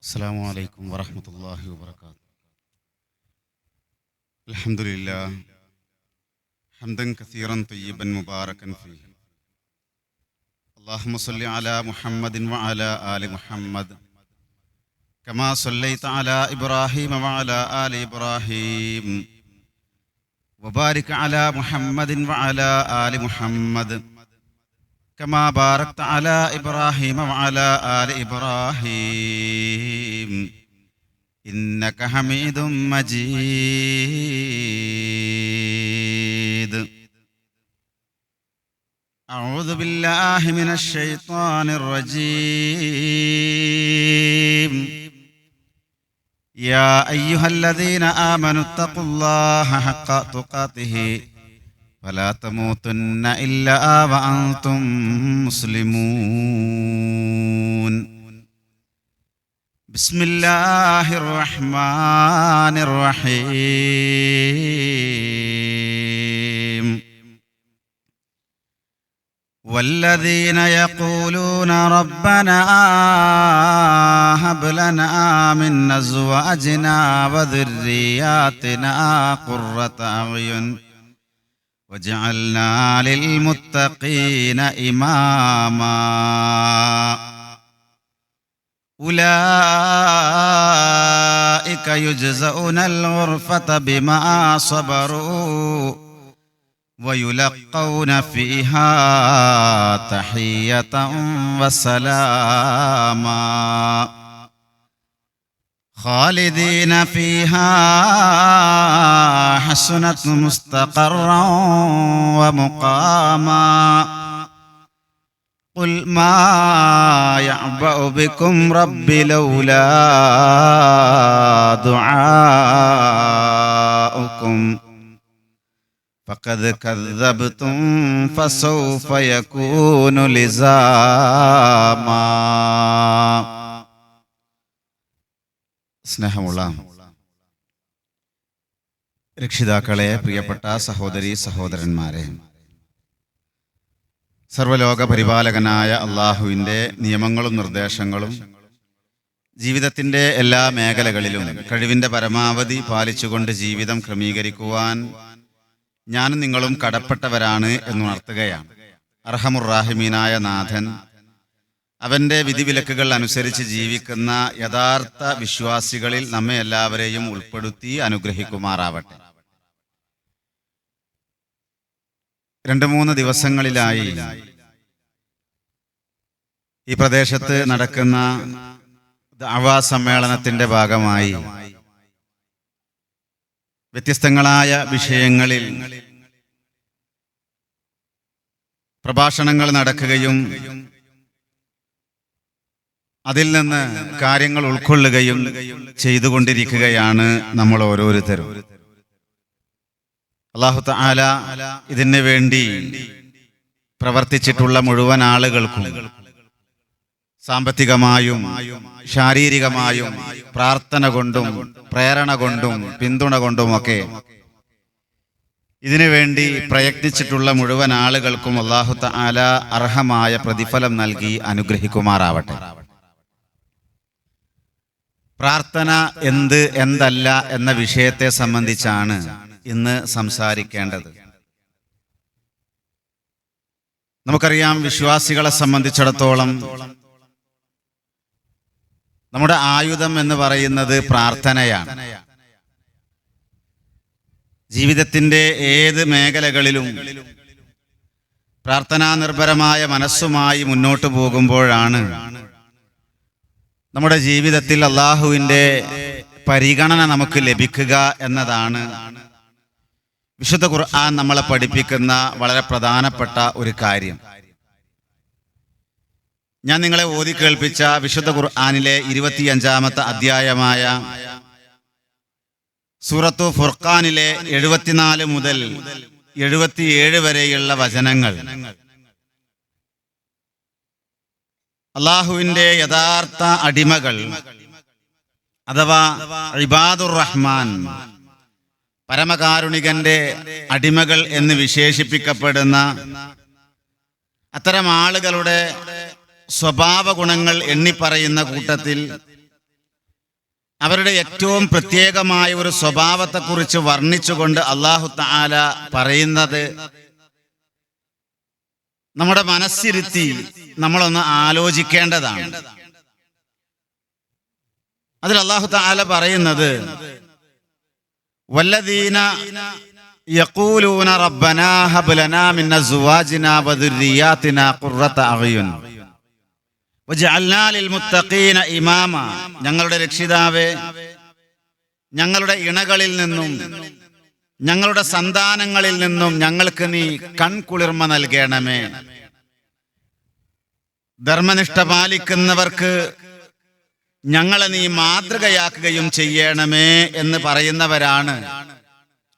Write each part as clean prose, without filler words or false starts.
السلام عليكم ورحمة الله وبركاته. الحمد لله حمدا كثيرا طيبا مباركا فيه. اللهم صل على محمد وعلى آل محمد كما صليت على إبراهيم وعلى آل إبراهيم وبارك على محمد وعلى آل محمد كما باركت على إبراهيم وعلى آل إبراهيم إنك حميد مجيد. أعوذ بالله من الشيطان الرجيم. يا أيها الذين آمنوا اتقوا الله حق تقاته ولا تموتن إلا وأنتم مسلمون. بسم الله الرحمن الرحيم. والذين يقولون ربنا هب لنا من أزواجنا وذرياتنا قرة أعين وجعلنا للمتقين إماما. أولئك يجزون الغرفة بما صبروا ويلقون فيها تحية وسلاما خالدين فيها حسنت مستقرا ومقاما. قل ما يعبأ بكم ربي لولا دعاؤكم فقد كذبتم فسوف يكون لزاما. സ്നേഹമുള്ള രക്ഷിതാക്കളെ, പ്രിയപ്പെട്ട സഹോദരി സഹോദരന്മാരെ, സർവ്വലോക പരിപാലകനായ അള്ളാഹുവിൻ്റെ നിയമങ്ങളും നിർദ്ദേശങ്ങളും ജീവിതത്തിൻ്റെ എല്ലാ മേഖലകളിലും കഴിവിൻ്റെ പരമാവധി പാലിച്ചുകൊണ്ട് ജീവിതം ക്രമീകരിക്കുവാൻ ഞാനും നിങ്ങളും കടപ്പെട്ടവരാണ് എന്നുണർത്തുകയാണ്. അർഹമുർ-റാഹിമീനായ നാഥൻ അവൻ്റെ വിധിവിലക്കുകൾ അനുസരിച്ച് ജീവിക്കുന്ന യഥാർത്ഥ വിശ്വാസികളിൽ നമ്മെ എല്ലാവരെയും ഉൾപ്പെടുത്തി അനുഗ്രഹിക്കുമാറാവട്ടെ. 2-3 ദിവസങ്ങളിലായി ഈ പ്രദേശത്ത് നടക്കുന്ന ദഅവാ സമ്മേളനത്തിന്റെ ഭാഗമായി വ്യത്യസ്തങ്ങളായ വിഷയങ്ങളിൽ പ്രഭാഷണങ്ങൾ നടക്കുകയും അതിൽ നിന്ന് കാര്യങ്ങൾ ഉൾക്കൊള്ളുകയും ചെയ്തുകൊണ്ടിരിക്കുകയാണ് നമ്മൾ ഓരോരുത്തരും. അല്ലാഹു തആല ഇതിനു വേണ്ടി പ്രവർത്തിച്ചിട്ടുള്ള മുഴുവൻ ആളുകൾക്കും സാമ്പത്തികമായും ശാരീരികമായും പ്രാർത്ഥന കൊണ്ടും പ്രേരണ കൊണ്ടും പിന്തുണ കൊണ്ടുമൊക്കെ ഇതിനു വേണ്ടി പ്രയത്നിച്ചിട്ടുള്ള മുഴുവൻ ആളുകൾക്കും അല്ലാഹു തആല അർഹമായ പ്രതിഫലം നൽകി അനുഗ്രഹിക്കുമാറാവട്ടെ. പ്രാർത്ഥന എന്തല്ല എന്ന വിഷയത്തെ സംബന്ധിച്ചാണ് ഇന്ന് സംസാരിക്കേണ്ടത്. നമുക്കറിയാം, വിശ്വാസികളെ സംബന്ധിച്ചിടത്തോളം നമ്മുടെ ആയുധം എന്ന് പറയുന്നത് പ്രാർത്ഥനയാണ്. ജീവിതത്തിന്റെ ഏത് മേഖലകളിലും പ്രാർത്ഥനാ നിർഭരമായ മനസ്സുമായി മുന്നോട്ട് പോകുമ്പോഴാണ് നമ്മുടെ ജീവിതത്തിൽ അള്ളാഹുവിൻ്റെ പരിഗണന നമുക്ക് ലഭിക്കുക എന്നതാണ് വിശുദ്ധ ഖുർആൻ നമ്മളെ പഠിപ്പിക്കുന്ന വളരെ പ്രധാനപ്പെട്ട ഒരു കാര്യം. ഞാൻ നിങ്ങളെ ഓതി കേൾപ്പിച്ച വിശുദ്ധ ഖുർആനിലെ 25-ാമത്തെ അധ്യായമായ സൂറത്തു ഫുർഖാനിലെ 74 മുതൽ 77 വരെയുള്ള വചനങ്ങൾ അള്ളാഹുവിൻ്റെ യഥാർത്ഥ അടിമകൾ അഥവാ ഇബാദുർ റഹ്മാൻ, പരമകാരുണികന്റെ അടിമകൾ എന്ന് വിശേഷിപ്പിക്കപ്പെടുന്ന അത്തരം ആളുകളുടെ സ്വഭാവ ഗുണങ്ങൾ എണ്ണിപ്പറയുന്ന കൂട്ടത്തിൽ അവരുടെ ഏറ്റവും പ്രത്യേകമായ ഒരു സ്വഭാവത്തെക്കുറിച്ച് വർണ്ണിച്ചുകൊണ്ട് അല്ലാഹു തആല പറയുന്നത് നമ്മുടെ മനസ്സിരുത്തി നമ്മളൊന്ന് ആലോചിക്കേണ്ടതാണ്. അതിൽ അല്ലാഹു തആല പറയുന്നത് വല്ലദീന യഖൂലൂന റബ്ബനാ ഹബ് ലനാ മിൻ അസ്വാജിനാ വദുർരിയാതിനാ ഖുർറത അഅ്യുൻ വജഅൽനാ ലിൽ മുത്തഖീന ഇമാമ. ഞങ്ങളുടെ രക്ഷിതാവേ, ഞങ്ങളുടെ ഇണകളിൽ നിന്നും ഞങ്ങളുടെ സന്താനങ്ങളിൽ നിന്നും ഞങ്ങൾക്ക് നീ കൺകുളിർമ നൽകണമേ. ധർമ്മനിഷ്ഠ പാലിക്കുന്നവർക്ക് ഞങ്ങളെ നീ മാതൃകയാക്കുകയും ചെയ്യണമേ എന്ന് പറയുന്നവരാണ്,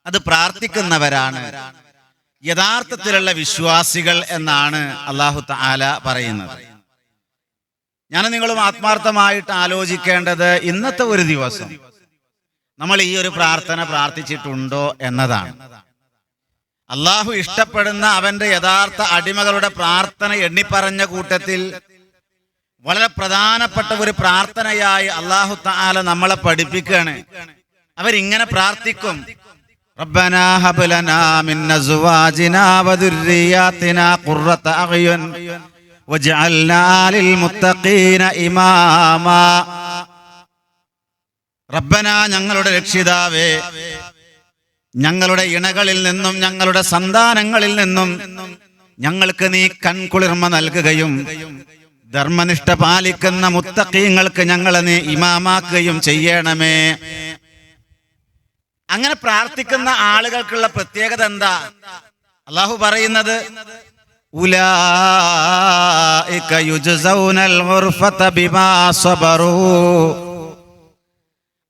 അത് പ്രാർത്ഥിക്കുന്നവരാണ് യഥാർത്ഥത്തിലുള്ള വിശ്വാസികൾ എന്നാണ് അല്ലാഹു തആല പറയുന്നത്. ഞാൻ നിങ്ങളും ആത്മാർത്ഥമായിട്ട് ആലോചിക്കേണ്ടത് ഇന്നത്തെ ഒരു ദിവസം നമ്മൾ ഈ ഒരു പ്രാർത്ഥന പ്രാർത്ഥിച്ചിട്ടുണ്ടോ എന്നതാണ്. അള്ളാഹു ഇഷ്ടപ്പെടുന്ന അവന്റെ യഥാർത്ഥ അടിമകളുടെ പ്രാർത്ഥന എണ്ണിപ്പറഞ്ഞ കൂട്ടത്തിൽ വളരെ പ്രധാനപ്പെട്ട ഒരു പ്രാർത്ഥനയായി അല്ലാഹു തആല നമ്മളെ പഠിപ്പിക്കുകയാണ്. അവരിങ്ങനെ പ്രാർത്ഥിക്കും: റബ്ബനാ ഹബ് ലനാ മിൻ അസ്വാജിനാ വദുർരിയാതിനാ ഖുർറത അഅ്യുൻ വജഅൽനാ ലിൽ മുത്തഖീന ഇമാമാ. റബ്ബനാ, ഞങ്ങളുടെ രക്ഷിതാവേ, ഞങ്ങളുടെ ഇണകളിൽ നിന്നും ഞങ്ങളുടെ സന്താനങ്ങളിൽ നിന്നും ഞങ്ങൾക്ക് നീ കൺകുളിർമ നൽകുകയും ധർമ്മനിഷ്ഠ പാലിക്കുന്ന മുത്തഖീങ്ങൾക്ക് ഞങ്ങളെ നീ ഇമാമാക്കുകയും ചെയ്യണമേ. അങ്ങനെ പ്രാർത്ഥിക്കുന്ന ആളുകൾക്കുള്ള പ്രത്യേകത എന്താ? അല്ലാഹു പറയുന്നത് ഉലൈക യുജ്സൗനൽ ഗുർഫത ബിമാ സബറൂ.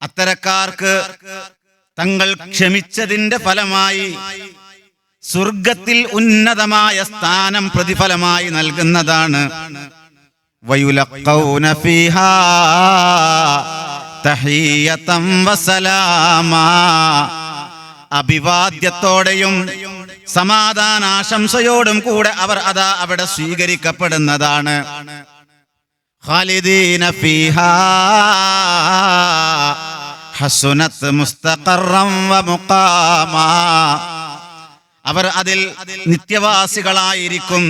അത്തരക്കാർക്ക് തങ്ങൾ ക്ഷമിച്ചതിന്റെ ഫലമായി സ്വർഗത്തിൽ ഉന്നതമായ സ്ഥാനം പ്രതിഫലമായി നൽകുന്നതാണ്. വയുലഖൗന ഫീഹാ തഹിയ്യതൻ വസലാമാ. അഭിവാദ്യത്തോടെയും സമാധാനാശംസയോടും കൂടെ അവർ അതാ അവിടെ സ്വീകരിക്കപ്പെടുന്നതാണ്. ഖാലിദീന ഫീഹാ ഹസുനത് മുസ്തഖറൻ വ മുഖാമാ. അവർ അതിൽ നിത്യവാസികളായിരിക്കും.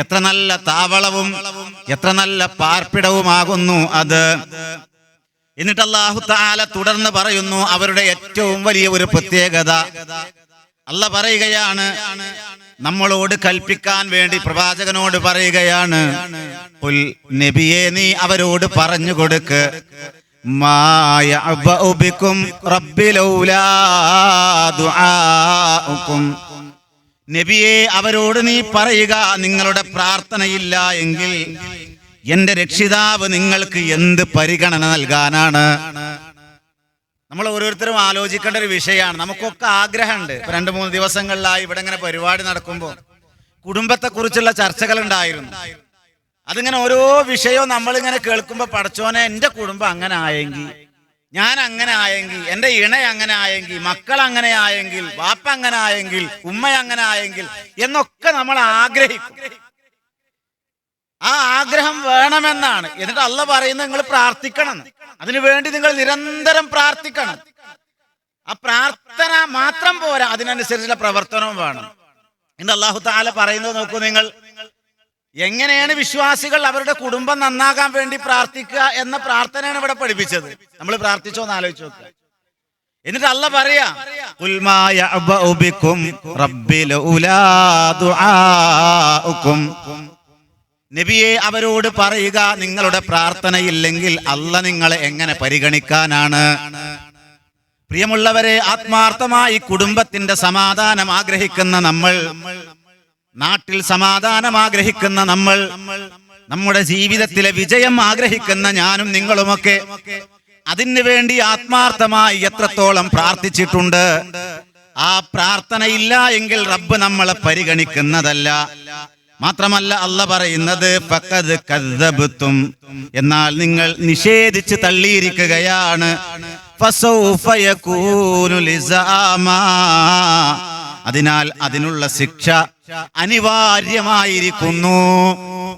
എത്ര നല്ല താവളവും എത്ര നല്ല പാർപ്പിടവുമാകുന്നു അത്. എന്നിട്ട് അല്ലാഹു തആല തുടർന്ന് പറയുന്നു അവരുടെ ഏറ്റവും വലിയ ഒരു പ്രത്യേകത. അല്ലാഹ് പറയുകയാണ്, നമ്മളോട് കൽപ്പിക്കാൻ വേണ്ടി പ്രവാചകനോട് പറയുകയാണ്, ഖുൽ, നബിയേ നീ അവരോട് പറഞ്ഞു കൊടുക്ക്, മാ യഅബഉ ബികും റബ്ബി ലൗലാ ദുആഉകും. നബിയേ അവരോട് നീ പറയുക, നിങ്ങളുടെ പ്രാർത്ഥനയില്ല എങ്കിൽ എന്റെ രക്ഷിതാവ് നിങ്ങൾക്ക് എന്ത് പരിഗണന നൽകാനാണ്? നമ്മൾ ഓരോരുത്തരും ആലോചിക്കേണ്ട ഒരു വിഷയമാണ്. നമുക്കൊക്കെ ആഗ്രഹമുണ്ട്. 2-3 ദിവസങ്ങളിലായി ഇവിടെ ഇങ്ങനെ പരിപാടി നടക്കുമ്പോൾ കുടുംബത്തെ കുറിച്ചുള്ള ചർച്ചകൾ ഉണ്ടായിരുന്നു. അതിങ്ങനെ ഓരോ വിഷയവും നമ്മളിങ്ങനെ കേൾക്കുമ്പോൾ, പടച്ചോനെ, എൻ്റെ കുടുംബം അങ്ങനെ ആയെങ്കിൽ, ഞാൻ അങ്ങനെ ആയെങ്കിൽ, എൻ്റെ ഇണ അങ്ങനെ ആയെങ്കിൽ, മക്കൾ അങ്ങനെ ആയെങ്കിൽ, വാപ്പ അങ്ങനെ ആയെങ്കിൽ, ഉമ്മ അങ്ങനെ ആയെങ്കിൽ എന്നൊക്കെ നമ്മൾ ആഗ്രഹിക്കും. ആ ആഗ്രഹം വേണമെന്നാണ്. എന്നിട്ട് അല്ലാഹ് പറയുന്നത് നിങ്ങൾ പ്രാർത്ഥിക്കണം. അതിനുവേണ്ടി നിങ്ങൾ നിരന്തരം പ്രാർത്ഥിക്കണം. ആ പ്രാർത്ഥന മാത്രം പോരാ, അതിനനുസരിച്ചുള്ള പ്രവർത്തനവും വേണം. ഇന്ന് അല്ലാഹു തആല പറയുന്നത് നോക്കൂ നിങ്ങൾ. എങ്ങനെയാണ് വിശ്വാസികൾ അവരുടെ കുടുംബം നന്നാകാൻ വേണ്ടി പ്രാർത്ഥിക്കുക എന്ന പ്രാർത്ഥനയാണ് ഇവിടെ പഠിപ്പിച്ചത്. നമ്മൾ പ്രാർത്ഥിച്ചോന്ന് ആലോചിച്ച് നോക്കുക. എന്നിട്ട് അല്ലാഹ് പറയാ, ഖുൽ മാ യഅബഉ ബികും റബ്ബി ലൗലാ ദുആഉകും. നബിയെ അവരോട് പറയുക, നിങ്ങളുടെ പ്രാർത്ഥനയില്ലെങ്കിൽ അല്ലാഹ് നിങ്ങളെ എങ്ങനെ പരിഗണിക്കാനാണ്? പ്രിയമുള്ളവരെ, ആത്മാർത്ഥമായി കുടുംബത്തിന്റെ സമാധാനം ആഗ്രഹിക്കുന്ന നമ്മൾ, നാട്ടിൽ സമാധാനം ആഗ്രഹിക്കുന്ന നമ്മൾ, നമ്മുടെ ജീവിതത്തിലെ വിജയം ആഗ്രഹിക്കുന്ന ഞാനും നിങ്ങളുമൊക്കെ അതിനു വേണ്ടി ആത്മാർത്ഥമായി എത്രത്തോളം പ്രാർത്ഥിച്ചിട്ടുണ്ട്? ആ പ്രാർത്ഥനയില്ല എങ്കിൽ റബ്ബ് നമ്മളെ പരിഗണിക്കുന്നതല്ല. മാത്രമല്ല അല്ലാഹ് പറയുന്നത് ഫഖദ് കദ്ദബ്തും, എന്നാൽ നിങ്ങൾ നിഷേധിച്ച് തള്ളിയിരിക്കുകയാണ്. ഫസൗഫ യകൂനു ലിസാമാ, അതിനാൽ അതിനുള്ള ശിക്ഷ അനിവാര്യമായിരിക്കുന്നു.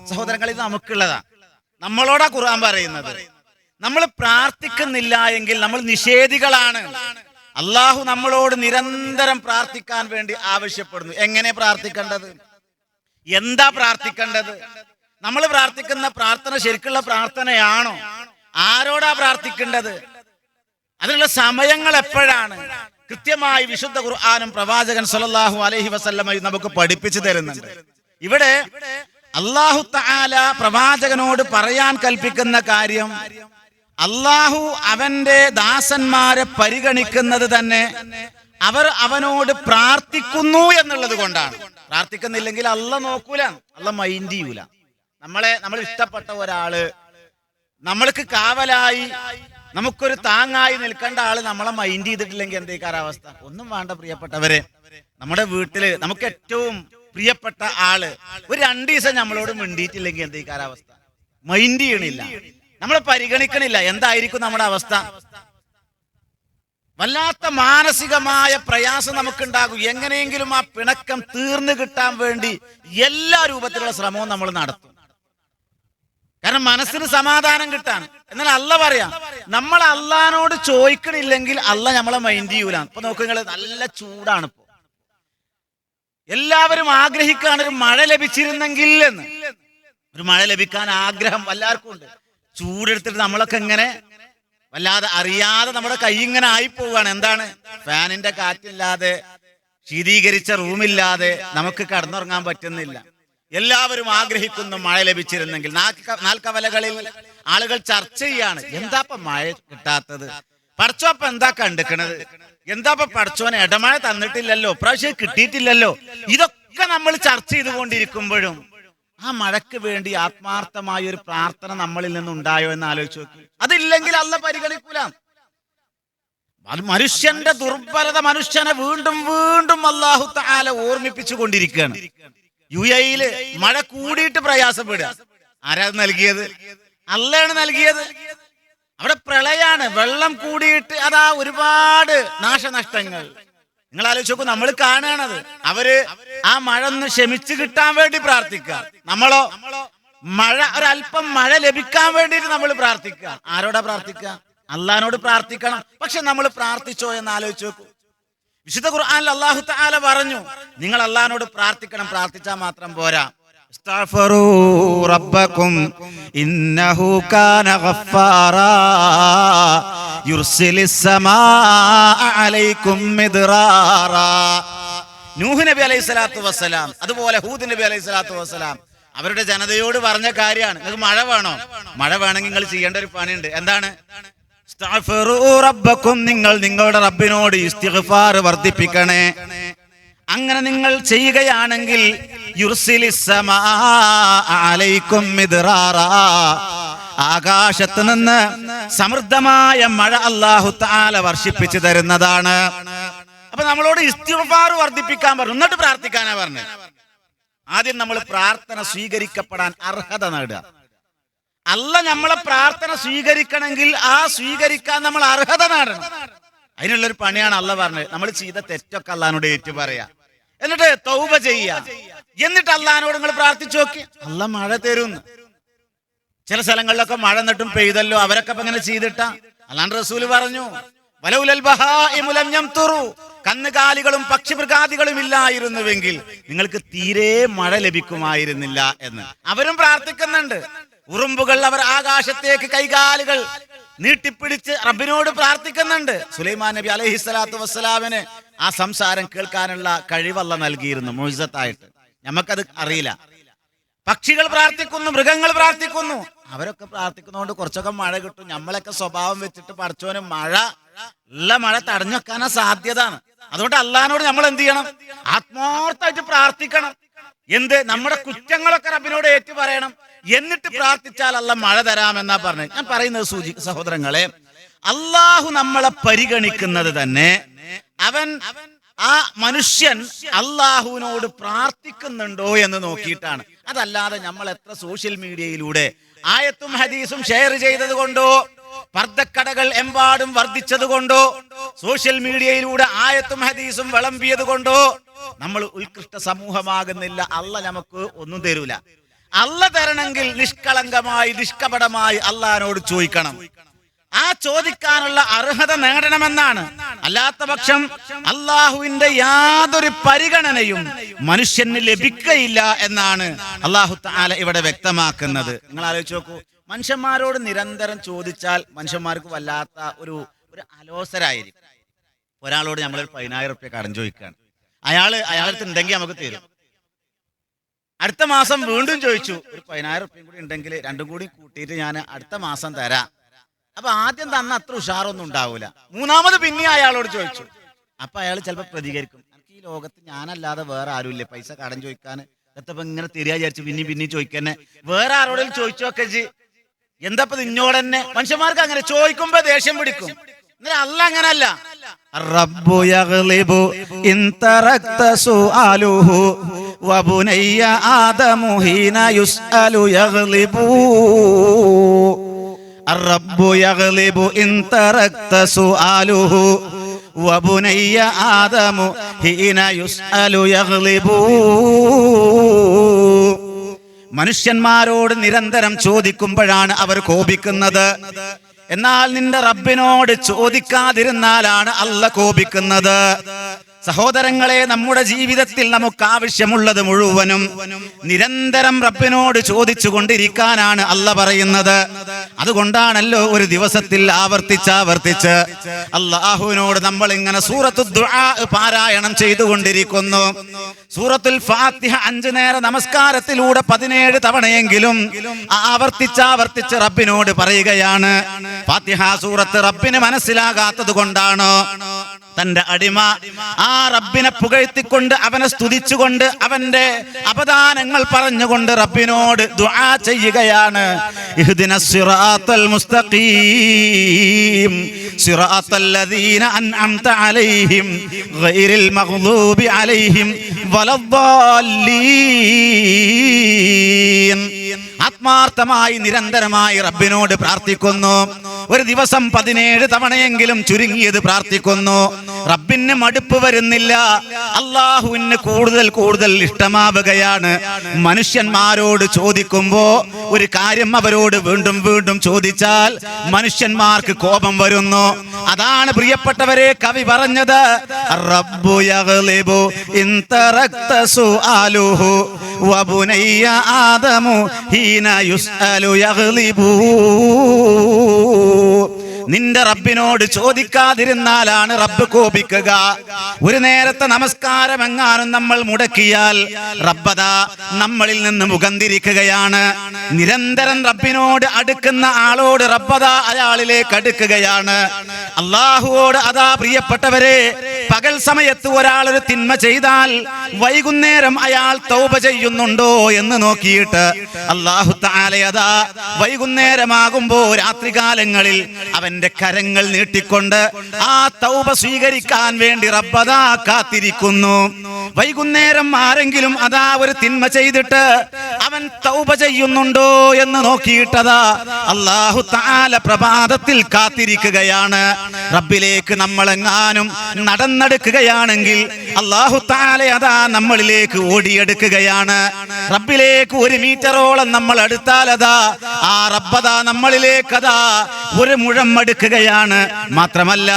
സഹോദരങ്ങളെ, ഇത് നമുക്കുള്ളതാ. നമ്മളോടാ ഖുർആൻ പറയുന്നത്. നമ്മൾ പ്രാർത്ഥിക്കുന്നില്ല എങ്കിൽ നമ്മൾ നിഷേധികളാണ്. അള്ളാഹു നമ്മളോട് നിരന്തരം പ്രാർത്ഥിക്കാൻ വേണ്ടി ആവശ്യപ്പെടുന്നു. എങ്ങനെ പ്രാർത്ഥിക്കേണ്ടത്, എന്താ പ്രാർത്ഥിക്കേണ്ടത്? നമ്മൾ പ്രാർത്ഥിക്കുന്ന പ്രാർത്ഥന ശരിക്കുള്ള പ്രാർത്ഥനയാണോ? ആരോടാ പ്രാർത്ഥിക്കേണ്ടത്? അതിനുള്ള സമയങ്ങൾ എപ്പോഴാണ്? കൃത്യമായി വിശുദ്ധ ഖുർആനും പ്രവാചകൻ സല്ലല്ലാഹു അലൈഹി വസല്ലമയും നമുക്ക് പഠിപ്പിച്ചു തരുന്നുണ്ട്. ഇവിടെ അല്ലാഹു തആല പ്രവാചകനോട് പറയാൻ കൽപ്പിക്കുന്ന കാര്യം, അല്ലാഹു അവന്റെ ദാസന്മാരെ പരിഗണിക്കുന്നത് തന്നെ അവർ അവനോട് പ്രാർത്ഥിക്കുന്നു എന്നുള്ളത് കൊണ്ടാണ്. പ്രാർത്ഥിക്കുന്നില്ലെങ്കിൽ അല്ല നോക്കൂല, അല്ല മൈൻഡ് ചെയ്യൂല. നമ്മൾ ഇഷ്ടപ്പെട്ട ഒരാള്, നമ്മൾക്ക് കാവലായി നമുക്കൊരു താങ്ങായി നിൽക്കേണ്ട ആള് നമ്മളെ മൈൻഡ് ചെയ്തിട്ടില്ലെങ്കിൽ എന്തേക്കാര അവസ്ഥ? ഒന്നും വേണ്ട പ്രിയപ്പെട്ടവരെ, നമ്മുടെ വീട്ടില് നമുക്ക് ഏറ്റവും പ്രിയപ്പെട്ട ആള് ഒരു 2 ദിവസം നമ്മളോട് മിണ്ടിയിട്ടില്ലെങ്കിൽ എന്തേക്കാര അവസ്ഥ? മൈൻഡ് ചെയ്യണില്ല, നമ്മളെ പരിഗണിക്കണില്ല. എന്തായിരിക്കും നമ്മുടെ അവസ്ഥ? വല്ലാത്ത മാനസികമായ പ്രയാസം നമുക്കുണ്ടാകും. എങ്ങനെയെങ്കിലും ആ പിണക്കം തീർന്നു കിട്ടാൻ വേണ്ടി എല്ലാ രൂപത്തിലുള്ള ശ്രമവും നമ്മൾ നടത്തും. കാരണം മനസ്സിന് സമാധാനം കിട്ടാൻ. എന്നാൽ അല്ല പറയാം, നമ്മൾ അള്ളഹാനോട് ചോദിക്കണില്ലെങ്കിൽ അല്ല നമ്മളെ മൈൻഡ് ചെയ്യൂല. ഇപ്പൊ നോക്കൂ നിങ്ങള്, നല്ല ചൂടാണ് ഇപ്പൊ. എല്ലാവരും ആഗ്രഹിക്കാണ് ഒരു മഴ ലഭിച്ചിരുന്നെങ്കിൽ എന്ന്. ഒരു മഴ ലഭിക്കാൻ ആഗ്രഹം എല്ലാവർക്കും ഉണ്ട്. ചൂടെടുത്തിട്ട് നമ്മളൊക്കെ ഇങ്ങനെ വല്ലാതെ അറിയാതെ നമ്മുടെ കൈ ഇങ്ങനെ ആയിപ്പോവാണ്. എന്താണ്? ഫാനിന്റെ കാറ്റില്ലാതെ, ശീതീകരിച്ച റൂമില്ലാതെ നമുക്ക് കടന്നുറങ്ങാൻ പറ്റുന്നില്ല. എല്ലാവരും ആഗ്രഹിക്കുന്നു മഴ ലഭിച്ചിരുന്നെങ്കിൽ. നാൽക്കവലകളിൽ ആളുകൾ ചർച്ച ചെയ്യാണ്, എന്താപ്പ മഴ കിട്ടാത്തത്, പടച്ചോപ്പ എന്താ കണ്ടിക്കണത്, എന്താപ്പ പടച്ചോനെ ഇടമഴ തന്നിട്ടില്ലല്ലോ, പ്രാവശ്യം കിട്ടിയിട്ടില്ലല്ലോ. ഇതൊക്കെ നമ്മൾ ചർച്ച ചെയ്തുകൊണ്ടിരിക്കുമ്പോഴും ആ മഴയ്ക്ക് വേണ്ടി ആത്മാർത്ഥമായ ഒരു പ്രാർത്ഥന നമ്മളിൽ നിന്നുണ്ടായോ എന്ന് ആലോചിച്ച് നോക്കി. അതില്ലെങ്കിൽ അല്ല പരിഗണിക്കൂല. മനുഷ്യന്റെ ദുർബലത മനുഷ്യനെ വീണ്ടും വീണ്ടും അല്ലാഹു തആല ഓർമ്മിപ്പിച്ചു കൊണ്ടിരിക്കുകയാണ്. UAE മഴ കൂടിയിട്ട് പ്രയാസപ്പെടുക. ആരാ നൽകിയത്? അള്ളയാണ് നൽകിയത്. അവിടെ പ്രളയാണ്, വെള്ളം കൂടിയിട്ട് അതാ ഒരുപാട് നാശനഷ്ടങ്ങൾ. നിങ്ങൾ ആലോചിച്ച് നോക്കൂ, നമ്മൾ കാണുകയാണത്. അവര് ആ മഴ ഒന്ന് ക്ഷമിച്ചു കിട്ടാൻ വേണ്ടി പ്രാർത്ഥിക്കുക. നമ്മളോ മഴ ഒരല്പം മഴ ലഭിക്കാൻ വേണ്ടിയിട്ട് നമ്മൾ പ്രാർത്ഥിക്കുക. ആരോടാ പ്രാർത്ഥിക്കുക? അള്ളഹാനോട് പ്രാർത്ഥിക്കണം. പക്ഷെ നമ്മൾ പ്രാർത്ഥിച്ചോ എന്ന് ആലോചിച്ച് നോക്കൂ. വിശുദ്ധ ഖുർആനിൽ അല്ലാഹു തആല പറഞ്ഞു, നിങ്ങൾ അള്ളഹാനോട് പ്രാർത്ഥിക്കണം. പ്രാർത്ഥിച്ചാൽ മാത്രം പോരാ. ഇസ്തഗ്ഫിറൂ റബ്ബക്കും ഇന്നഹു കാന ഗഫാറാ യുർസിലിസ് സമാഅ അലൈക്കും മിദ്റാറാ. നൂഹ് നബി അലൈഹി സ്വലാത്തു വസ്സലാം, അതുപോലെ ഹൂദ് നബി അലൈഹി സ്വലാത്തു വസ്സലാം അവരുടെ ജനതയോട് പറഞ്ഞ കാര്യമാണ്. നിങ്ങൾക്ക് മഴ വേണോ? മഴ വേണമെങ്കിൽ നിങ്ങൾ ചെയ്യേണ്ട ഒരു പണിയുണ്ട്. എന്താണ്? നിങ്ങൾ നിങ്ങളുടെ റബ്ബിനോട് ഇസ്തിഗ്ഫാർ വർദ്ധിപ്പിക്കണേ. അങ്ങനെ നിങ്ങൾ ചെയ്യുകയാണെങ്കിൽ ആകാശത്ത് നിന്ന് സമൃദ്ധമായ മഴ അല്ലാഹു തആല വർഷിപ്പിച്ചു തരുന്നതാണ്. അപ്പൊ നമ്മളോട് ഇസ്തിഗ്ഫാർ വർദ്ധിപ്പിക്കാൻ പറഞ്ഞു, എന്നിട്ട് പ്രാർത്ഥിക്കാനാ പറഞ്ഞു. ആദ്യം നമ്മൾ പ്രാർത്ഥന സ്വീകരിക്കപ്പെടാൻ അർഹത നേടുക. അല്ല നമ്മളെ പ്രാർത്ഥന സ്വീകരിക്കണമെങ്കിൽ ആ സ്വീകരിക്കാൻ നമ്മൾ അർഹത നേടണം. അതിനുള്ളൊരു പണിയാണ് അല്ല പറഞ്ഞത്. നമ്മൾ ചെയ്ത തെറ്റൊക്കെ അള്ളഹാനോട് ഏറ്റു പറയാ, എന്നിട്ട് തൗബ ചെയ്യുക. എന്നിട്ട് അള്ളഹാനോട് നിങ്ങൾ പ്രാർത്ഥിച്ചു നോക്കി, അല്ല മഴ തരുന്നു. ചില സ്ഥലങ്ങളിലൊക്കെ മഴ എന്നിട്ടും പെയ്തല്ലോ, അവരൊക്കെ ഇപ്പൊ ഇങ്ങനെ ചെയ്തിട്ടാ. അല്ലാണ്ട് റസൂല് പറഞ്ഞു, വലൗലൽ ബഹാഇമു ലം യംതുറു, കന്നുകാലികളും പക്ഷിമൃഗാദികളും ഇല്ലായിരുന്നുവെങ്കിൽ നിങ്ങൾക്ക് തീരെ മഴ ലഭിക്കുമായിരുന്നില്ല എന്ന് അവരും പ്രാർത്ഥിക്കുന്നുണ്ട്. ഉറുമ്പുകൾ അവർ ആകാശത്തേക്ക് കൈകാലുകൾ നീട്ടിപ്പിടിച്ച് റബ്ബിനോട് പ്രാർത്ഥിക്കുന്നുണ്ട്. സുലൈമാൻ നബി അലൈഹി സ്വലാത്തു വസ്സലാമിന് ആ സംസാരം കേൾക്കാനുള്ള കഴിവല്ല നൽകിയിരുന്നു മുഅ്ജിസത്തായിട്ട്. നമുക്കത് അറിയില്ല. പക്ഷികൾ പ്രാർത്ഥിക്കുന്നു, മൃഗങ്ങൾ പ്രാർത്ഥിക്കുന്നു. അവരൊക്കെ പ്രാർത്ഥിക്കുന്നതുകൊണ്ട് കുറച്ചൊക്കെ മഴ കിട്ടും. നമ്മളൊക്കെ സ്വഭാവം വെച്ചിട്ട് പടച്ചോന് മഴ ഉള്ള മഴ തടഞ്ഞു വെക്കാനാ സാധ്യത. അതുകൊണ്ട് അള്ളഹാനോട് നമ്മൾ എന്ത് ചെയ്യണം? ആത്മാർത്ഥമായിട്ട് പ്രാർത്ഥിക്കണം. എന്ത്? നമ്മുടെ കുറ്റങ്ങളൊക്കെ റബ്ബിനോട് ഏറ്റു പറയണം. എന്നിട്ട് പ്രാർത്ഥിച്ചാൽ അല്ല മഴ തരാമെന്നാ പറഞ്ഞത്. ഞാൻ പറയുന്നത് സഹോദരങ്ങളെ, അള്ളാഹു നമ്മളെ പരിഗണിക്കുന്നത് തന്നെ അവൻ ആ മനുഷ്യൻ അള്ളാഹുവിനോട് പ്രാർത്ഥിക്കുന്നുണ്ടോ എന്ന് നോക്കിയിട്ടാണ്. അതല്ലാതെ നമ്മൾ എത്ര സോഷ്യൽ മീഡിയയിലൂടെ ആയത്തും ഹദീസും ഷെയർ ചെയ്തത് കൊണ്ടോ, പർദ്ദക്കടകൾ എമ്പാടും വർദ്ധിച്ചത് കൊണ്ടോ, സോഷ്യൽ മീഡിയയിലൂടെ ആയത്തും ഹദീസും വിളമ്പിയത് കൊണ്ടോ നമ്മൾ ഉത്കൃഷ്ട സമൂഹമാകുന്നില്ല. അല്ല നമുക്ക് ഒന്നും തരൂല. അല്ല തരണമെങ്കിൽ നിഷ്കളങ്കമായി നിഷ്കപടമായി അള്ളഹാനോട് ചോദിക്കണം. ആ ചോദിക്കാനുള്ള അർഹത നേടണമെന്നാണ്. അല്ലാത്ത പക്ഷം അള്ളാഹുവിന്റെ യാതൊരു പരിഗണനയും മനുഷ്യന് ലഭിക്കയില്ല എന്നാണ് അല്ലാഹു തആല ഇവിടെ വ്യക്തമാക്കുന്നത്. നിങ്ങൾ ആലോചിച്ച് നോക്കൂ, മനുഷ്യന്മാരോട് നിരന്തരം ചോദിച്ചാൽ മനുഷ്യന്മാർക്ക് വല്ലാത്ത ഒരു അലോസരായിരിക്കും. ഒരാളോട് നമ്മളൊരു 10,000 റുപ്യ കടം ചോദിക്കുകയാണ്, അയാളടുത്ത് ഉണ്ടെങ്കിൽ നമുക്ക് തരും. അടുത്ത മാസം വീണ്ടും ചോദിച്ചു, ഒരു 10,000 റുപ്യയും കൂടി ഉണ്ടെങ്കിൽ രണ്ടും കൂടി കൂട്ടിയിട്ട് ഞാൻ അടുത്ത മാസം തരാം. അപ്പൊ ആദ്യം തന്ന അത്ര ഉഷാറൊന്നും ഉണ്ടാവൂല. മൂന്നാമത് പിന്നെ അയാളോട് ചോദിച്ചു. അപ്പൊ അയാൾ ചിലപ്പോൾ പ്രതികരിക്കും, എനിക്ക് ഈ ലോകത്ത് ഞാനല്ലാതെ വേറെ ആരുമില്ലേ പൈസ കടം ചോദിക്കാൻ, എത്തപ്പോ ഇങ്ങനെ തിരിയാ വിചാരിച്ചു പിന്നെയും ചോദിക്കന്നെ, വേറെ ആരോടും ചോദിച്ചോക്കെ എന്താ നിന്നോട് തന്നെ. മനുഷ്യന്മാർക്ക് അങ്ങനെ ചോദിക്കുമ്പോ ദേഷ്യം പിടിക്കും. അല്ല അങ്ങനല്ല. റബ്ബു യഗ്ലിബു ഇൻ തറക്ത സുആലുഹു വബുനയ്യ ആദമു ഹീന യുസ്അലു യഗ്ലിബു. الرب يغلب إن تركت سؤاله وبني آدم حين يسأل يغلب. മനുഷ്യന്മാരോട് നിരന്തരം ചോദിക്കുമ്പോഴാണ് അവർ കോപിക്കുന്നത്. എന്നാൽ നിന്റെ റബ്ബിനോട് ചോദിക്കാതിരുന്നാലാണ് അല്ലാഹ് കോപിക്കുന്നത്. സഹോദരങ്ങളെ, നമ്മുടെ ജീവിതത്തിൽ നമുക്ക് ആവശ്യമുള്ളത് മുഴുവനും നിരന്തരം റബ്ബിനോട് ചോദിച്ചു കൊണ്ടിരിക്കാനാണ് അല്ലാഹ് പറയുന്നത്. അതുകൊണ്ടാണല്ലോ ഒരു ദിവസത്തിൽ ആവർത്തിച്ച് അല്ലാഹുവിനോട് നമ്മൾ ഇങ്ങനെ സൂറത്തുൽ ദുആ പാരായണം ചെയ്തുകൊണ്ടിരിക്കുന്നു. സൂറത്തുൽ ഫാത്തിഹ 5 നേര നമസ്കാരത്തിലൂടെ 17 തവണയെങ്കിലും ആവർത്തിച്ച് റബ്ബിനോട് പറയുകയാണ്. ഫാത്തിഹ സൂറത്ത് റബ്ബിന് മനസ്സിലാകാത്തത് കൊണ്ടാണോ തന്റെ അടിമ ആ റബ്ബിനെ പുകഴ്ത്തിക്കൊണ്ട് അവനെ സ്തുതിച്ചുകൊണ്ട് അവന്റെ അപദാനങ്ങൾ പറഞ്ഞുകൊണ്ട് റബ്ബിനോട് ദുആ ചെയ്യുകയാണ്. ഇഹ്ദിനസ് സിറാത്തൽ മുസ്തഖീം സിറാത്തൽ ലദീന അൻഅംത അലൈഹിം ഗൈറിൽ മഗ്ദൂബി അലൈഹിം വലദ്ദാല്ലീൻ. ആത്മാർത്ഥമായി നിരന്തരമായി റബ്ബിനോട് പ്രാർത്ഥിക്കുന്നു. ഒരു ദിവസം 17 തവണയെങ്കിലും ചുരുങ്ങിയത് പ്രാർത്ഥിക്കുന്നു. റബ്ബിന് മടുപ്പ് വരുന്നില്ല, അള്ളാഹുവിന് കൂടുതൽ ഇഷ്ടമാവുകയാണ്. മനുഷ്യന്മാരോട് ചോദിക്കുമ്പോ ഒരു കാര്യം അവരോട് വീണ്ടും ചോദിച്ചാൽ മനുഷ്യന്മാർക്ക് കോപം വരുന്നു. അതാണ് പ്രിയപ്പെട്ടവരെ കവി പറഞ്ഞത്, റബ്ബു യഗ്ലിബു ഇൻ തറക്ത സുആലുഹു വബുനയ്യ ആദമു ഹീന യുസ്അലു യഗ്ലിബു. നിന്റെ റബ്ബിനോട് ചോദിക്കാതിരുന്നാലാണ് റബ്ബ് കോപിക്കുക. ഒരു നേരത്തെ നമസ്കാരം എങ്ങാനും നമ്മൾ മുടക്കിയാൽ റബ്ബദാ നമ്മളിൽ നിന്ന് മുഖം തിരിക്കുകയാണ്. നിരന്തരം റബ്ബിനോട് അടുക്കുന്ന ആളോട് റബ്ബദാ അയാളിലേക്ക് അടുക്കുകയാണ്. അള്ളാഹുവോട് അതാ പ്രിയപ്പെട്ടവരെ, പകൽ സമയത്ത് ഒരാൾ ഒരു തിന്മ ചെയ്താൽ വൈകുന്നേരം അയാൾ തൗബ ചെയ്യുന്നുണ്ടോ എന്ന് നോക്കിയിട്ട് അല്ലാഹു തആല അതാ വൈകുന്നേരമാകുമ്പോ രാത്രികാലങ്ങളിൽ അവന്റെ കരങ്ങൾ നീട്ടിക്കൊണ്ട് ആ തൗബ സ്വീകരിക്കാൻ വേണ്ടി റബ്ബദാ കാത്തിരിക്കുന്നു. വൈകുന്നേരം ആരെങ്കിലും അതാ ഒരു തിന്മ ചെയ്തിട്ട് അവൻ തൗബ ചെയ്യുന്നുണ്ടോ എന്ന് നോക്കിയിട്ടതാ അല്ലാഹു തആല പ്രഭാതത്തിൽ കാത്തിരിക്കുകയാണ്. റബ്ബിലേക്ക് നമ്മളെങ്ങാനും നടന്നെടുക്കുകയാണെങ്കിൽ അല്ലാഹു തആല അതാ നമ്മളിലേക്ക് ഓടിയെടുക്കുകയാണ്. റബ്ബിലേക്ക് 1 മീറ്ററോളം നമ്മൾ അടുത്താൽ അതാ ആ റബ്ബദാ നമ്മളിലേക്ക് അതാ 1 മുഴം അടുക്കുകയാണ്. മാത്രമല്ല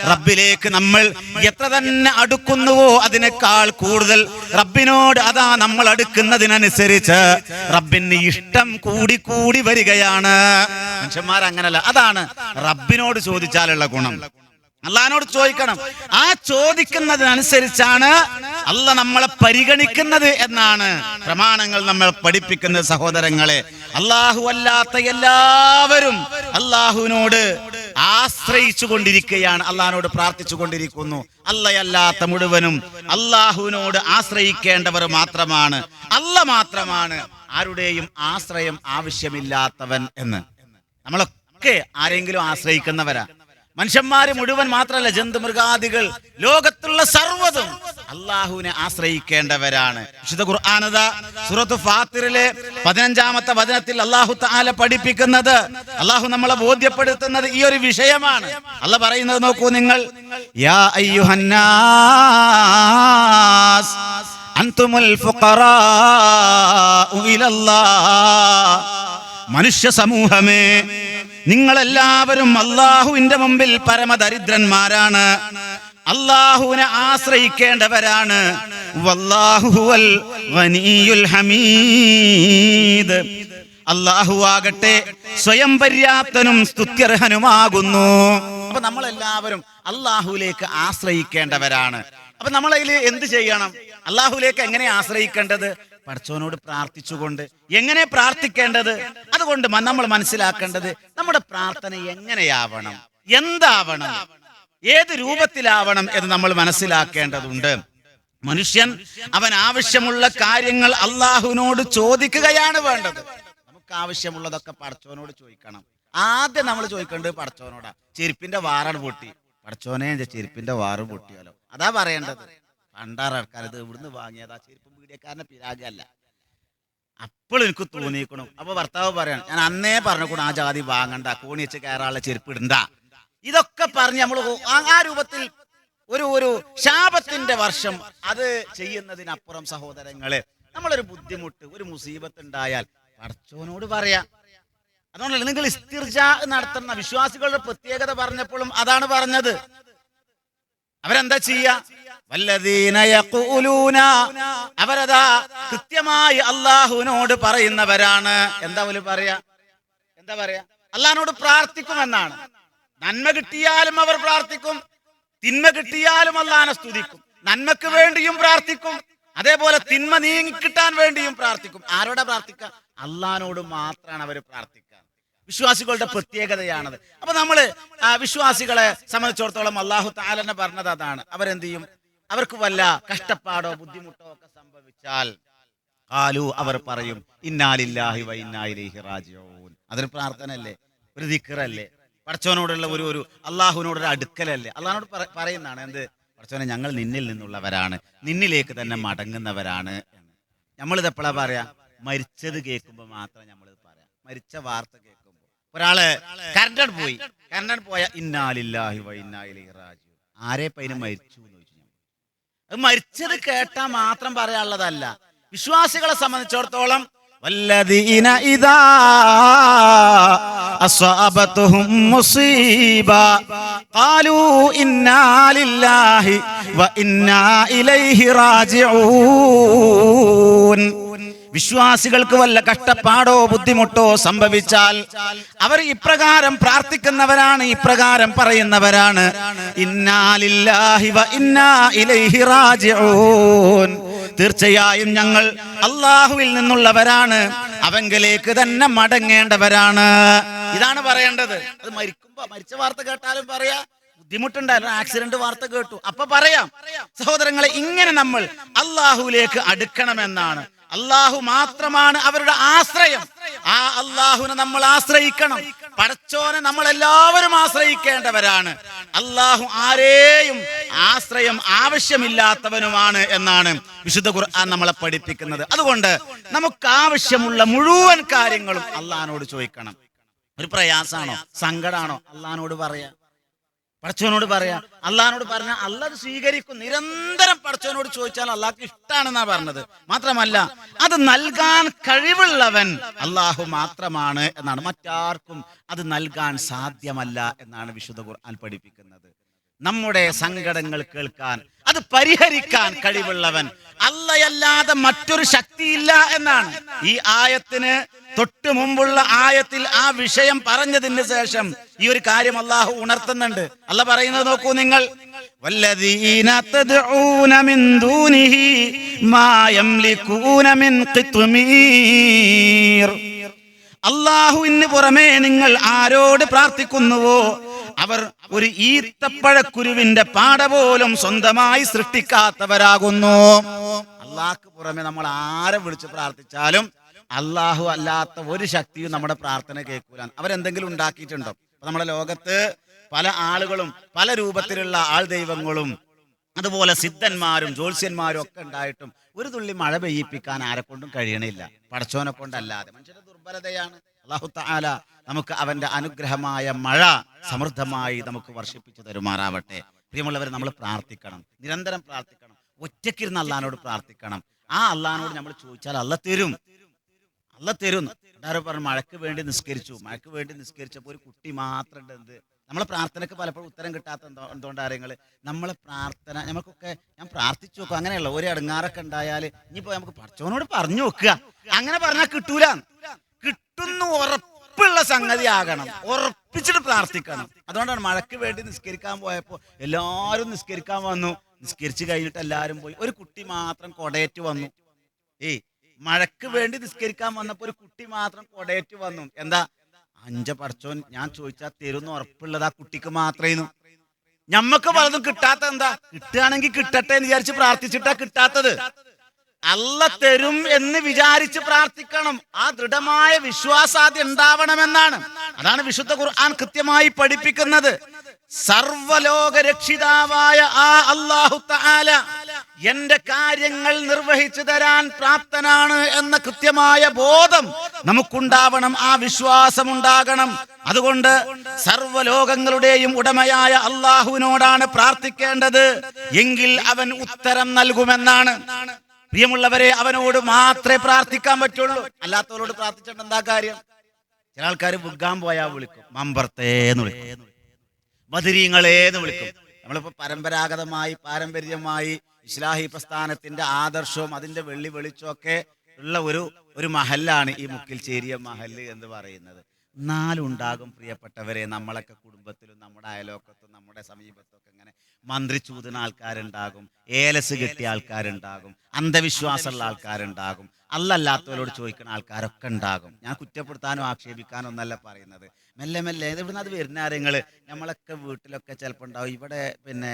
റബ്ബിലേക്ക് നമ്മൾ എത്ര തന്നെ അടുക്കുന്നുവോ അതിനേക്കാൾ കൂടുതൽ റബ്ബിനോട് അതാ നമ്മൾ അടുക്കുന്നതിനനുസരിച്ച് റബ്ബിന് ഇഷ്ടം കൂടി വരികയാണ്. മനുഷ്യന്മാർ അങ്ങനല്ല. അതാണ് റബ്ബിനോട് ചോദിച്ചാലുള്ള ഗുണം. അള്ളാഹിനോട് ചോദിക്കണം. ആ ചോദിക്കുന്നതിനനുസരിച്ചാണ് അള്ളാഹ് നമ്മളെ പരിഗണിക്കുന്നത് എന്നാണ് പ്രമാണങ്ങൾ നമ്മൾ പഠിപ്പിക്കുന്നത്. സഹോദരങ്ങളെ, അള്ളാഹു അല്ലാത്ത എല്ലാവരും അള്ളാഹുവിനോട് ആശ്രയിച്ചു കൊണ്ടിരിക്കുകയാണ്, അള്ളാഹിനോട് പ്രാർത്ഥിച്ചു കൊണ്ടിരിക്കുന്നു. അല്ലാത്ത മുഴുവനും അള്ളാഹുവിനോട് ആശ്രയിക്കേണ്ടവർ മാത്രമാണ്. അല്ലാഹ് മാത്രമാണ് ആരുടെയും ആശ്രയം ആവശ്യമില്ലാത്തവൻ എന്ന്. നമ്മളൊക്കെ ആരെങ്കിലും ആശ്രയിക്കുന്നവരാ. മനുഷ്യന്മാര് മുഴുവൻ മാത്രമല്ല, ജന്തുമൃഗാദികൾ, ലോകത്തുള്ള സർവ്വതും അള്ളാഹുവിനെ ആശ്രയിക്കേണ്ടവരാണ്. വിശുദ്ധ ഖുർആൻ സൂറത്ത് ഫാത്തിറിലെ 15-ാമത്തെ വചനത്തിൽ അല്ലാഹു തആല പഠിപ്പിക്കുന്നത്, അള്ളാഹു നമ്മളെ ബോധ്യപ്പെടുത്തുന്നത് ഈ ഒരു വിഷയമാണ്. അല്ലാഹ് പറയുന്നത് നോക്കൂ നിങ്ങൾ, യാ അയ്യുഹന്നാസ് അൻതുമുൽ ഫുഖറാഉ ഇലല്ലാഹ്. മനുഷ്യ സമൂഹമേ, നിങ്ങളെല്ലാവരും അള്ളാഹുവിന്റെ മുമ്പിൽ പരമദരിദ്രന്മാരാണ്, അള്ളാഹുവിനെ ആശ്രയിക്കേണ്ടവരാണ്. വല്ലാഹു ഹുവൽ ഗനിയുൽ ഹമീദ്. അള്ളാഹു ആകട്ടെ സ്വയം പര്യാപ്തനും സ്തുത്യർഹനുമാകുന്നു. അപ്പൊ നമ്മളെല്ലാവരും അള്ളാഹുവിലേക്ക് ആശ്രയിക്കേണ്ടവരാണ്. അപ്പൊ നമ്മളതിൽ എന്ത് ചെയ്യണം? അള്ളാഹുവിലേക്ക് എങ്ങനെ ആശ്രയിക്കേണ്ടത്? പടച്ചവനോട് പ്രാർത്ഥിച്ചുകൊണ്ട്. എങ്ങനെ പ്രാർത്ഥിക്കേണ്ടത്? അതുകൊണ്ട് നമ്മൾ മനസ്സിലാക്കേണ്ടത് നമ്മുടെ പ്രാർത്ഥന എങ്ങനെയാവണം, എന്താവണം, ഏത് രൂപത്തിലാവണം എന്ന് നമ്മൾ മനസ്സിലാക്കേണ്ടതുണ്ട്. മനുഷ്യൻ അവൻ ആവശ്യമുള്ള കാര്യങ്ങൾ അള്ളാഹുവിനോട് ചോദിക്കുകയാണ് വേണ്ടത്. നമുക്ക് ആവശ്യമുള്ളതൊക്കെ പടച്ചവനോട് ചോദിക്കണം. ആദ്യം നമ്മൾ ചോദിക്കേണ്ടത് പടച്ചവനോടാ. ചെരുപ്പിന്റെ വാറാണ് പൊട്ടി, പടച്ചോനെ ചെരുപ്പിന്റെ വാറ് പൊട്ടിയാലോ, അതാ പറയേണ്ടത്. പണ്ടാറക്കാർ ഇത് ഇവിടുന്ന് വാങ്ങിയതാ, ചെരുപ്പ് പീഡിയക്കാരനെ പിരാഗല്ല. അപ്പോൾ എനിക്ക് തോന്നിക്കണം. അപ്പൊ ഭർത്താവ് പറയാണ്, ഞാൻ അന്നേ പറഞ്ഞുകൂടാ ആ ജാതി വാങ്ങണ്ട, കോണി വെച്ച് കയറാനുള്ള ചെരുപ്പ് ഇടണ്ട. ഇതൊക്കെ പറഞ്ഞ് നമ്മൾ ആ രൂപത്തിൽ ഒരു ശാപത്തിന്റെ വർഷം അത് ചെയ്യുന്നതിനപ്പുറം സഹോദരങ്ങളെ, നമ്മളൊരു ബുദ്ധിമുട്ട്, ഒരു മുസീബത്ത് ഉണ്ടായാൽ പടച്ചോനോട് പറയാ. അതുകൊണ്ടല്ല നിങ്ങൾ ഇസ്തിർജാ നടത്തുന്ന വിശ്വാസികളുടെ പ്രത്യേകത പറഞ്ഞപ്പോഴും അതാണ് പറഞ്ഞത്. അവരെന്താ ചെയ്യാ? വല്ലദീന യഖൂലൂന, അവരതാ കൃത്യമായി അള്ളാഹുവിനോട് പറയുന്നവരാണ്. എന്താ പറയാ? അള്ളാഹിനോട് പ്രാർത്ഥിക്കുമെന്നാണ്. നന്മ കിട്ടിയാലും അവർ പ്രാർത്ഥിക്കും, തിന്മ കിട്ടിയാലും അള്ളാഹിനെ സ്തുതിക്കും. നന്മക്ക് വേണ്ടിയും പ്രാർത്ഥിക്കും, അതേപോലെ തിന്മ നീങ്ങിക്കിട്ടാൻ വേണ്ടിയും പ്രാർത്ഥിക്കും. ആരോടാ പ്രാർത്ഥിക്കുക? അള്ളാഹിനോട് മാത്രമാണ് അവർ പ്രാർത്ഥിക്കുക. വിശ്വാസികളുടെ പ്രത്യേകതയാണത്. അപ്പൊ നമ്മള് വിശ്വാസികളെ സംബന്ധിച്ചിടത്തോളം അള്ളാഹു തആല പറഞ്ഞത് അതാണ്. അവരെന്ത് ചെയ്യും? അവർക്ക് വല്ല കഷ്ടപ്പാടോ ബുദ്ധിമുട്ടോ ഒക്കെ സംഭവിച്ചാൽ ഖാലു, അവർ പറയും ഇന്നാ ലില്ലാഹി വ ഇന്നാ ഇലൈഹി റാജിഊൻ. അതൊരു പ്രാർത്ഥനയല്ലേ, ഒരു ദിക്റല്ലേ, പടച്ചവനോടുള്ള ഒരു അള്ളാഹുവിനോടൊരു അടുക്കലല്ലേ. അള്ളാഹിനോട് പറയുന്നതാണ് എന്ത്? പടച്ചവനെ, ഞങ്ങൾ നിന്നിൽ നിന്നുള്ളവരാണ്, നിന്നിലേക്ക് തന്നെ മടങ്ങുന്നവരാണ് എന്ന്. നമ്മളിത് എപ്പോഴാ പറയാ? മരിച്ചത് കേൾക്കുമ്പോ മാത്രം നമ്മളിത് പറയാം. മരിച്ച വാർത്ത കേൾക്കുമ്പോ ഒരാള് കരണ്ടൻ പോയ ഇന്നാ ലില്ലാഹി വ ഇന്നാ ഇലൈഹി റാജിഊൻ. ആരെ പൈന മരിച്ചു എന്ന് ചോദിച്ചു. അത് മരിച്ചത് കേട്ടാ മാത്രം പറയാനുള്ളതല്ല. വിശ്വാസികളെ സംബന്ധിച്ചിടത്തോളം വല്ലദീന ഇദാ അസ്വാബതുഹും മുസീബ ഖാലൂ ഇന്നാ ലില്ലാഹി വ ഇന്നാ ഇലൈഹി റാജിഊൻ. വിശ്വാസികൾക്ക് വല്ല കഷ്ടപ്പാടോ ബുദ്ധിമുട്ടോ സംഭവിച്ചാൽ അവർ ഇപ്രകാരം പ്രാർത്ഥിക്കുന്നവരാണ്, ഇപ്രകാരം പറയുന്നവരാണ്, ഇന്നാ ലില്ലാഹി വ ഇന്നാ ഇലൈഹി റാജിഊൻ. തീർച്ചയായും ഞങ്ങൾ അള്ളാഹുവിൽ നിന്നുള്ളവരാണ്, അവങ്കലേക്ക് തന്നെ മടങ്ങേണ്ടവരാണ്. ഇതാണ് പറയേണ്ടത്. അത് മരിച്ച വാർത്ത കേട്ടാലും പറയാ, ബുദ്ധിമുട്ടുണ്ടായിരുന്നു, ആക്സിഡന്റ് വാർത്ത കേട്ടു, അപ്പൊ പറയാം. സഹോദരങ്ങളെ, ഇങ്ങനെ നമ്മൾ അള്ളാഹുവിലേക്ക് അടുക്കണമെന്നാണ്. അള്ളാഹു മാത്രമാണ് അവരുടെ ആശ്രയം. ആ അള്ളാഹുവിനെ നമ്മൾ ആശ്രയിക്കണം. പടച്ചോനെ നമ്മളെല്ലാവരും ആശ്രയിക്കേണ്ടവരാണ്. അള്ളാഹു ആരെയും ആശ്രയം ആവശ്യമില്ലാത്തവനുമാണ് എന്നാണ് വിശുദ്ധ ഖുർആൻ നമ്മളെ പഠിപ്പിക്കുന്നത്. അതുകൊണ്ട് നമുക്ക് ആവശ്യമുള്ള മുഴുവൻ കാര്യങ്ങളും അള്ളാഹിനോട് ചോദിക്കണം. ഒരു പ്രയാസാണോ, സങ്കടാണോ, അള്ളാഹിനോട് പറയാ, പടച്ചവനോട് പറയാ. അള്ളാഹിനോട് പറഞ്ഞാൽ അള്ളാഹ് സ്വീകരിക്കും. നിരന്തരം പടച്ചവനോട് ചോദിച്ചാൽ അള്ളാഹ്ക്ക് ഇഷ്ടമാണെന്നാ പറഞ്ഞത്. മാത്രമല്ല അത് നൽകാൻ കഴിവുള്ളവൻ അള്ളാഹു മാത്രമാണ് എന്നാണ്. മറ്റാർക്കും അത് നൽകാൻ സാധ്യമല്ല എന്നാണ് വിശുദ്ധ ഖുർആൻ പഠിപ്പിക്കുന്നത്. നമ്മുടെ സങ്കടങ്ങൾ കേൾക്കാൻ, അത് പരിഹരിക്കാൻ കഴിവുള്ളവൻ അല്ലാതെ മറ്റൊരു ശക്തിയില്ല എന്നാണ്. ഈ ആയത്തിന് തൊട്ട് മുമ്പുള്ള ആയത്തിൽ ആ വിഷയം പറഞ്ഞതിന് ശേഷം ഈ ഒരു കാര്യം അള്ളാഹു ഉണർത്തുന്നുണ്ട്. അല്ലാഹ് പറയുന്നത് നോക്കൂ നിങ്ങൾ, വല്ലദീന തദ്ഊന മിൻ ദൂനിഹി മാ യംലികൂന മിൻ ഖിത്മീർ. അള്ളാഹുവിന് പുറമെ നിങ്ങൾ ആരോട് പ്രാർത്ഥിക്കുന്നുവോ അവർ ഒരു ഈത്തപ്പഴക്കുരുവിന്റെ പാട പോലും സ്വന്തമായി സൃഷ്ടിക്കാത്തവരാകുന്നു. അള്ളാഹ്ക്ക് പുറമെ നമ്മൾ ആരെ വിളിച്ച് പ്രാർത്ഥിച്ചാലും അള്ളാഹു അല്ലാത്ത ഒരു ശക്തിയും നമ്മുടെ പ്രാർത്ഥന കേൾക്കൂല. അവരെന്തെങ്കിലും ഉണ്ടാക്കിയിട്ടുണ്ടോ? നമ്മുടെ ലോകത്ത് പല ആളുകളും പല രൂപത്തിലുള്ള ആൾ ദൈവങ്ങളും അതുപോലെ സിദ്ധന്മാരും ജ്യോത്സ്യന്മാരും ഒക്കെ ഉണ്ടായിട്ടും ഒരു തുള്ളി മഴ പെയ്യിപ്പിക്കാൻ ആരെക്കൊണ്ടും കഴിയണില്ല, പടച്ചോനെ കൊണ്ടല്ലാതെ. മനുഷ്യന്റെ ദുർബലതയാണ്. അല്ലാഹു തആല നമുക്ക് അവന്റെ അനുഗ്രഹമായ മഴ സമൃദ്ധമായി നമുക്ക് വർഷിപ്പിച്ചു തരുമാറാവട്ടെ. പ്രിയമുള്ളവർ, നമ്മൾ പ്രാർത്ഥിക്കണം, നിരന്തരം പ്രാർത്ഥിക്കണം. ഒറ്റയ്ക്കിരുന്ന് അള്ളാഹിനോട് പ്രാർത്ഥിക്കണം. ആ അള്ളാഹിനോട് നമ്മൾ ചോദിച്ചാൽ അള്ളാഹ് തരും. അല്ല തരുന്നു. എല്ലാവരും പറഞ്ഞു മഴയ്ക്ക് വേണ്ടി നിസ്കരിച്ചു. മഴയ്ക്ക് വേണ്ടി നിസ്കരിച്ചപ്പോൾ ഒരു കുട്ടി മാത്രം ഉണ്ട്. എന്ത് നമ്മളെ പ്രാർത്ഥനയ്ക്ക് പലപ്പോഴും ഉത്തരം കിട്ടാത്ത എന്തുകൊണ്ട് കാര്യങ്ങൾ നമ്മളെ പ്രാർത്ഥന നമുക്കൊക്കെ ഞാൻ പ്രാർത്ഥിച്ചു നോക്കും. അങ്ങനെയുള്ള ഒരു ഇടങ്ങാറൊക്കെ ഉണ്ടായാൽ ഇനിയിപ്പോൾ നമുക്ക് പടച്ചവനോട് പറഞ്ഞു നോക്കുക. അങ്ങനെ പറഞ്ഞാൽ കിട്ടൂല. കിട്ടുന്നു ഉറപ്പുള്ള സംഗതി ആകണം, ഉറപ്പിച്ചിട്ട് പ്രാർത്ഥിക്കണം. അതുകൊണ്ടാണ് മഴയ്ക്ക് വേണ്ടി നിസ്കരിക്കാൻ പോയപ്പോൾ എല്ലാവരും നിസ്കരിക്കാൻ വന്നു. നിസ്കരിച്ച് കഴിഞ്ഞിട്ട് എല്ലാവരും പോയി. ഒരു കുട്ടി മാത്രം കൊടയേറ്റ് വന്നു. മഴയ്ക്ക് വേണ്ടി നിസ്കരിക്കാൻ വന്നപ്പോൾ ഒരു കുട്ടി മാത്രം കൊടയേറ്റ് വന്നു. എന്താ? അഞ്ച പടച്ചോൻ ഞാൻ ചോദിച്ചാൽ തരുന്ന ഉറപ്പുള്ളത് ആ കുട്ടിക്ക് മാത്രമേ. ഞമ്മക്ക് പലതും കിട്ടാത്ത എന്താ? കിട്ടുകയാണെങ്കിൽ കിട്ടട്ടെ എന്ന് വിചാരിച്ച് പ്രാർത്ഥിച്ചിട്ടാ കിട്ടാത്തത്. അല്ല തരും എന്ന് വിചാരിച്ച് പ്രാർത്ഥിക്കണം. ആ ദൃഢമായ വിശ്വാസാദ്യം ഉണ്ടാവണമെന്നാണ്. അതാണ് വിശുദ്ധ ഖുർആൻ കൃത്യമായി പഠിപ്പിക്കുന്നത്. സർവലോക രക്ഷിതാവായ ആ അല്ലാഹു തആല എന്റെ കാര്യങ്ങൾ നിർവഹിച്ചു തരാൻ പ്രാപ്തനാണ് എന്ന കൃത്യമായ ബോധം നമുക്കുണ്ടാവണം. ആ വിശ്വാസം ഉണ്ടാകണം. അതുകൊണ്ട് സർവലോകങ്ങളുടെയും ഉടമയായ അല്ലാഹുവിനോടാണ് പ്രാർത്ഥിക്കേണ്ടത്. എങ്കിൽ അവൻ ഉത്തരം നൽകുമെന്നാണ്. പ്രിയമുള്ളവരെ, അവനോട് മാത്രമേ പ്രാർത്ഥിക്കാൻ പറ്റുള്ളൂ. അല്ലാത്തവരോട് പ്രാർത്ഥിച്ചിട്ട് എന്താ കാര്യം? ചില ആൾക്കാർ വിൽക്കാൻ പോയാൽ വിളിക്കും, മമ്പർത്തേന്ന് വിളിക്കും, ബദരീങ്ങളേന്ന് വിളിക്കും. നമ്മളിപ്പോ പാരമ്പര്യമായി ഇസ്ലാഹി പ്രസ്ഥാനത്തിന്റെ ആദർശവും അതിന്റെ വെള്ളി വെളിച്ചമൊക്കെ ഉള്ള ഒരു മഹല്ലാണ് ഈ മുക്കിൽച്ചേരിയ മഹല്ല് എന്ന് പറയുന്നത്. എന്നാലും ഉണ്ടാകും പ്രിയപ്പെട്ടവരെ, നമ്മളൊക്കെ കുടുംബത്തിലും നമ്മുടെ അയലോക്കത്തും നമ്മുടെ സമീപത്തൊക്കെ ഇങ്ങനെ മന്ത്രി ചൂതുന്ന ആൾക്കാരുണ്ടാകും, ഏലസ് കെട്ടിയ ആൾക്കാരുണ്ടാകും, അന്ധവിശ്വാസമുള്ള ആൾക്കാരുണ്ടാകും, അല്ലല്ലാത്തവരോട് ചോദിക്കുന്ന ആൾക്കാരൊക്കെ ഉണ്ടാകും. ഞാൻ കുറ്റപ്പെടുത്താനോ ആക്ഷേപിക്കാനോ ഒന്നല്ല പറയുന്നത്. മെല്ലെ മെല്ലെ ഇവിടുന്ന് അത് വരുന്ന കാര്യങ്ങള് നമ്മളൊക്കെ വീട്ടിലൊക്കെ ചിലപ്പോൾ ഉണ്ടാവും. ഇവിടെ പിന്നെ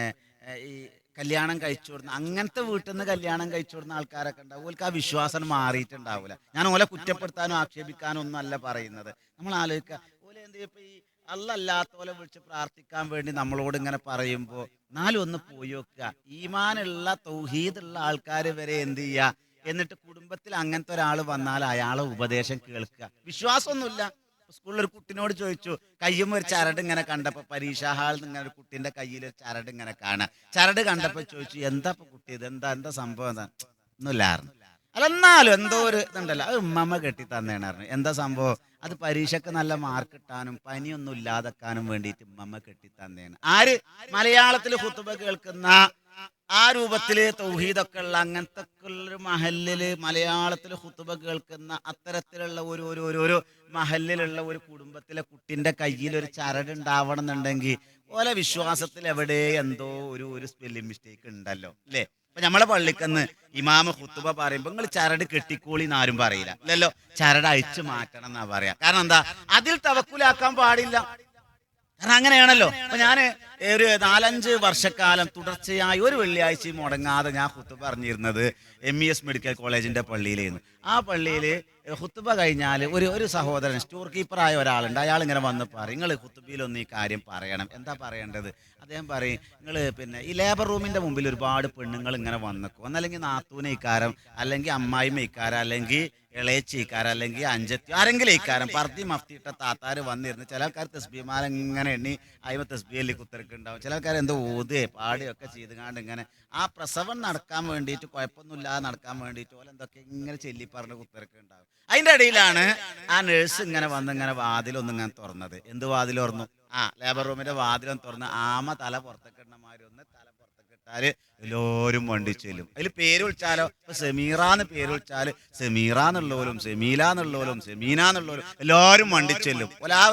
ഈ കല്യാണം കഴിച്ചു കൊടുക്കുന്ന അങ്ങനത്തെ വീട്ടിൽ നിന്ന് കല്യാണം കഴിച്ചു കൊടുക്കുന്ന ആൾക്കാരൊക്കെ ഉണ്ടാവും. ഓൾക്ക് ആ വിശ്വാസം മാറിയിട്ടുണ്ടാവില്ല. ഞാൻ ഓലെ കുറ്റപ്പെടുത്താനോ ആക്ഷേപിക്കാനോ ഒന്നും അല്ല പറയുന്നത്. നമ്മൾ ആലോചിക്കുക, ഓലെ എന്ത് ഇപ്പൊ ഈ അല്ലല്ലാത്തോലെ വിളിച്ച് പ്രാർത്ഥിക്കാൻ വേണ്ടി നമ്മളോട് ഇങ്ങനെ പറയുമ്പോൾ എന്നാലും ഒന്ന് പോയി നോക്കുക. ഈമാനുള്ള തൗഹീദുള്ള ആൾക്കാർ വരെ എന്ത് ചെയ്യുക, എന്നിട്ട് കുടുംബത്തിൽ അങ്ങനത്തെ ഒരാൾ വന്നാൽ അയാളെ ഉപദേശം കേൾക്കുക. വിശ്വാസമൊന്നുമില്ല. സ്കൂളിൽ ഒരു കുട്ടിനോട് ചോദിച്ചു, കയ്യും ഒരു ചരട് ഇങ്ങനെ കണ്ടപ്പോൾ, പരീക്ഷാ ഹാളിൽ നിന്ന് ഇങ്ങനെ ഒരു കുട്ടീൻ്റെ കയ്യിൽ ഒരു ചരട് ഇങ്ങനെ കാണാം. ചരട് കണ്ടപ്പോൾ ചോദിച്ചു, എന്താ ഇപ്പൊ കുട്ടി ഇത്, എന്താ സംഭവം, എന്താ ഒന്നുമില്ലായിരുന്നു. അല്ല എന്നാലും എന്തോ ഒരു ഇതുണ്ടല്ലോ, അത് ഉമ്മമ്മ കെട്ടി തന്നേണായിരുന്നു. എന്താ സംഭവം? അത് പരീക്ഷക്ക് നല്ല മാർക്ക് കിട്ടാനും പനിയൊന്നും ഇല്ലാതെക്കാനും വേണ്ടിയിട്ട് ഉമ്മമ്മ കെട്ടി തന്നേണ്. ആര്? മലയാളത്തിൽ ഖുതുബ കേൾക്കുന്ന ആ രൂപത്തില് തൗഹീദൊക്കെ ഉള്ള അങ്ങനത്തെ ഒരു മഹല്ലില് മലയാളത്തിൽ ഖുതുബ കേൾക്കുന്ന അത്തരത്തിലുള്ള ഒരു മഹല്ലിലുള്ള ഒരു കുടുംബത്തിലെ കുട്ടിന്റെ കയ്യിൽ ഒരു ചരട് ഉണ്ടാവണം എന്നുണ്ടെങ്കിൽ ഓലെ വിശ്വാസത്തിൽ എവിടെ എന്തോ ഒരു സ്പെല്ലിംഗ് മിസ്റ്റേക്ക് ഉണ്ടല്ലോ, അല്ലേ? അപ്പൊ നമ്മളെ പള്ളിക്കന്ന് ഇമാമ ഖുതുബ പറയുമ്പോ നിങ്ങൾ ചരട് കെട്ടിക്കോളി എന്നാരും പറയില്ല, ഇല്ലല്ലോ. ചരട് അയച്ചു മാറ്റണം എന്നാ പറയാ. കാരണം എന്താ? അതിൽ തവക്കുലാക്കാൻ പാടില്ല. കാരണം അങ്ങനെയാണല്ലോ. അപ്പൊ ഞാൻ ഒരു 4-5 വർഷക്കാലം തുടർച്ചയായി ഒരു വെള്ളിയാഴ്ചയും മുടങ്ങാതെ ഞാൻ ഖുതുബ പറഞ്ഞിരുന്നത് MES മെഡിക്കൽ കോളേജിന്റെ പള്ളിയിലായിരുന്നു. ആ പള്ളിയിൽ ഖുതുബ കഴിഞ്ഞാൽ ഒരു സഹോദരൻ സ്റ്റോർ കീപ്പറായ ഒരാളുണ്ട്. അയാൾ ഇങ്ങനെ വന്ന് പറയും, നിങ്ങൾ ഖുതുബയിലൊന്ന് ഈ കാര്യം പറയണം. എന്താ പറയേണ്ടത്? അദ്ദേഹം പറയും, നിങ്ങൾ പിന്നെ ഈ ലേബർ റൂമിന്റെ മുമ്പിൽ ഒരുപാട് പെണ്ണുങ്ങൾ ഇങ്ങനെ വന്നിക്കും, ഒന്നല്ലെങ്കിൽ നാത്തൂനെ ഇക്കാരം, അല്ലെങ്കിൽ അമ്മായിമ്മ ഇക്കാരം, അല്ലെങ്കിൽ ഇളയച്ചി ഇക്കാരം, അല്ലെങ്കിൽ അഞ്ചത്തി ആരെങ്കിലും ഇക്കാരം, പർത്തി മഫ്തിയിട്ട താത്താര് വന്നിരുന്നു. ചില ആൾക്കാർ തസ്ബീമാരെങ്ങനെ എണ്ണി അയ്മ തസ്ബിയല്ലി കുത്തിരക്കുണ്ടാവും. ചില ആൾക്കാർ എന്തോ ഓതുകയെ പാടുകയൊക്കെ ചെയ്തുകൊണ്ട് ഇങ്ങനെ ആ പ്രസവം നടക്കാൻ വേണ്ടിയിട്ട്, കുഴപ്പമൊന്നുമില്ലാതെ നടക്കാൻ വേണ്ടിയിട്ട് പോലെ എന്തൊക്കെ ഇങ്ങനെ ചെല്ലി പറഞ്ഞ് കുത്തിരക്ക് ഉണ്ടാവും. അതിൻ്റെ ഇടയിലാണ് ആ നഴ്സ് ഇങ്ങനെ വന്ന് ഇങ്ങനെ വാതിലൊന്നിങ്ങനെ തുറന്നത്. എന്ത് വാതിൽ തുറന്നു? ലേബർ റൂമിന്റെ വാതിലൊന്ന് തുറന്ന് ആമ തല പുറത്തേക്ക് ഇടണമാതിരി ഒന്ന് തല പുറത്തേക്ക് ഇട്ടാല് എല്ലാവരും വണ്ടി ചെല്ലും. അതിൽ പേര് വിളിച്ചാലോ, ഇപ്പൊ സെമീറാന്ന് പേര് വിളിച്ചാല് സെമീറാന്നുള്ളവരും സെമീലാന്നുള്ളവരും സെമീനാന്നുള്ളവരും എല്ലാവരും വണ്ടി ചെല്ലും. ആ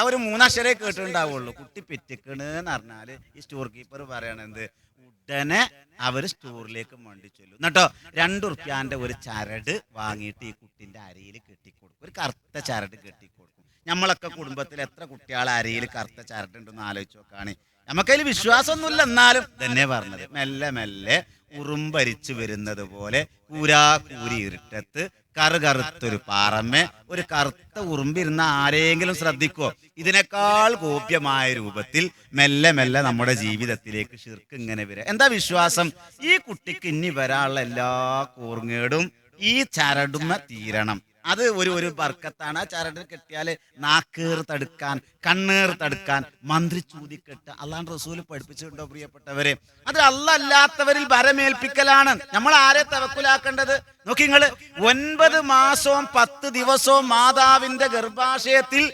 ഒരു 3 അക്ഷരേ കേട്ടിട്ടുണ്ടാവുള്ളൂ. കുട്ടി പെറ്റിക്കണ് എന്ന് പറഞ്ഞാല് ഈ സ്റ്റോർ കീപ്പർ പറയണത് ഉടനെ അവര് സ്റ്റോറിലേക്ക് വണ്ടി ചെല്ലും. എന്നിട്ടോ 2 ഉറുപ്പ്യാന്റെ ഒരു ചരട് വാങ്ങിയിട്ട് ഈ കുട്ടിന്റെ അരയിൽ കെട്ടിക്കൊടുക്കും. ഒരു കറുത്ത ചരട് കെട്ടിക്കൊടുക്കും. നമ്മളൊക്കെ കുടുംബത്തിൽ എത്ര കുട്ടികളെ അരയിൽ കറുത്ത ചരടുണ്ടെന്ന് ആലോചിച്ച് നോക്കാണ്. നമുക്കതിൽ വിശ്വാസമൊന്നുമില്ല. എന്നാലും തന്നെ പറഞ്ഞത് മെല്ലെ മെല്ലെ ഉറുമ്പരിച്ചു വരുന്നത് പോലെ കൂരി ഇരുട്ടത്ത് കറുകറുത്തൊരു പാറമ്മേ ഒരു കറുത്ത ഉറുമ്പിരുന്ന ആരെങ്കിലും ശ്രദ്ധിക്കോ? ഇതിനേക്കാൾ ഗോപ്യമായ രൂപത്തിൽ മെല്ലെ മെല്ലെ നമ്മുടെ ജീവിതത്തിലേക്ക് ശിർക്ക് ഇങ്ങനെ വരിക. എന്താ വിശ്വാസം? ഈ കുട്ടിക്ക് ഇനി വരാനുള്ള എല്ലാ കൂർങ്ങേടും ഈ ചരടുമ തീരണം. അത് ഒരു ബർക്കത്താണ്. ആ ചരട് കെട്ടിയാല് നാക്കേർ തടുക്കാൻ, കണ്ണേർ തടുക്കാൻ, മന്ത്രി ചൂതിക്കെട്ട് അള്ളാഹുവിന്റെ റസൂല് പഠിപ്പിച്ചിട്ടുണ്ടോ പ്രിയപ്പെട്ടവരെ? അത് അല്ലാത്തവരിൽ ഭരമേൽപ്പിക്കലാണ്. നമ്മൾ ആരെ തവക്കുലാക്കേണ്ടത്? നോക്കി നിങ്ങള്, 9 മാസവും 10 ദിവസവും മാതാവിന്റെ ഗർഭാശയത്തിൽ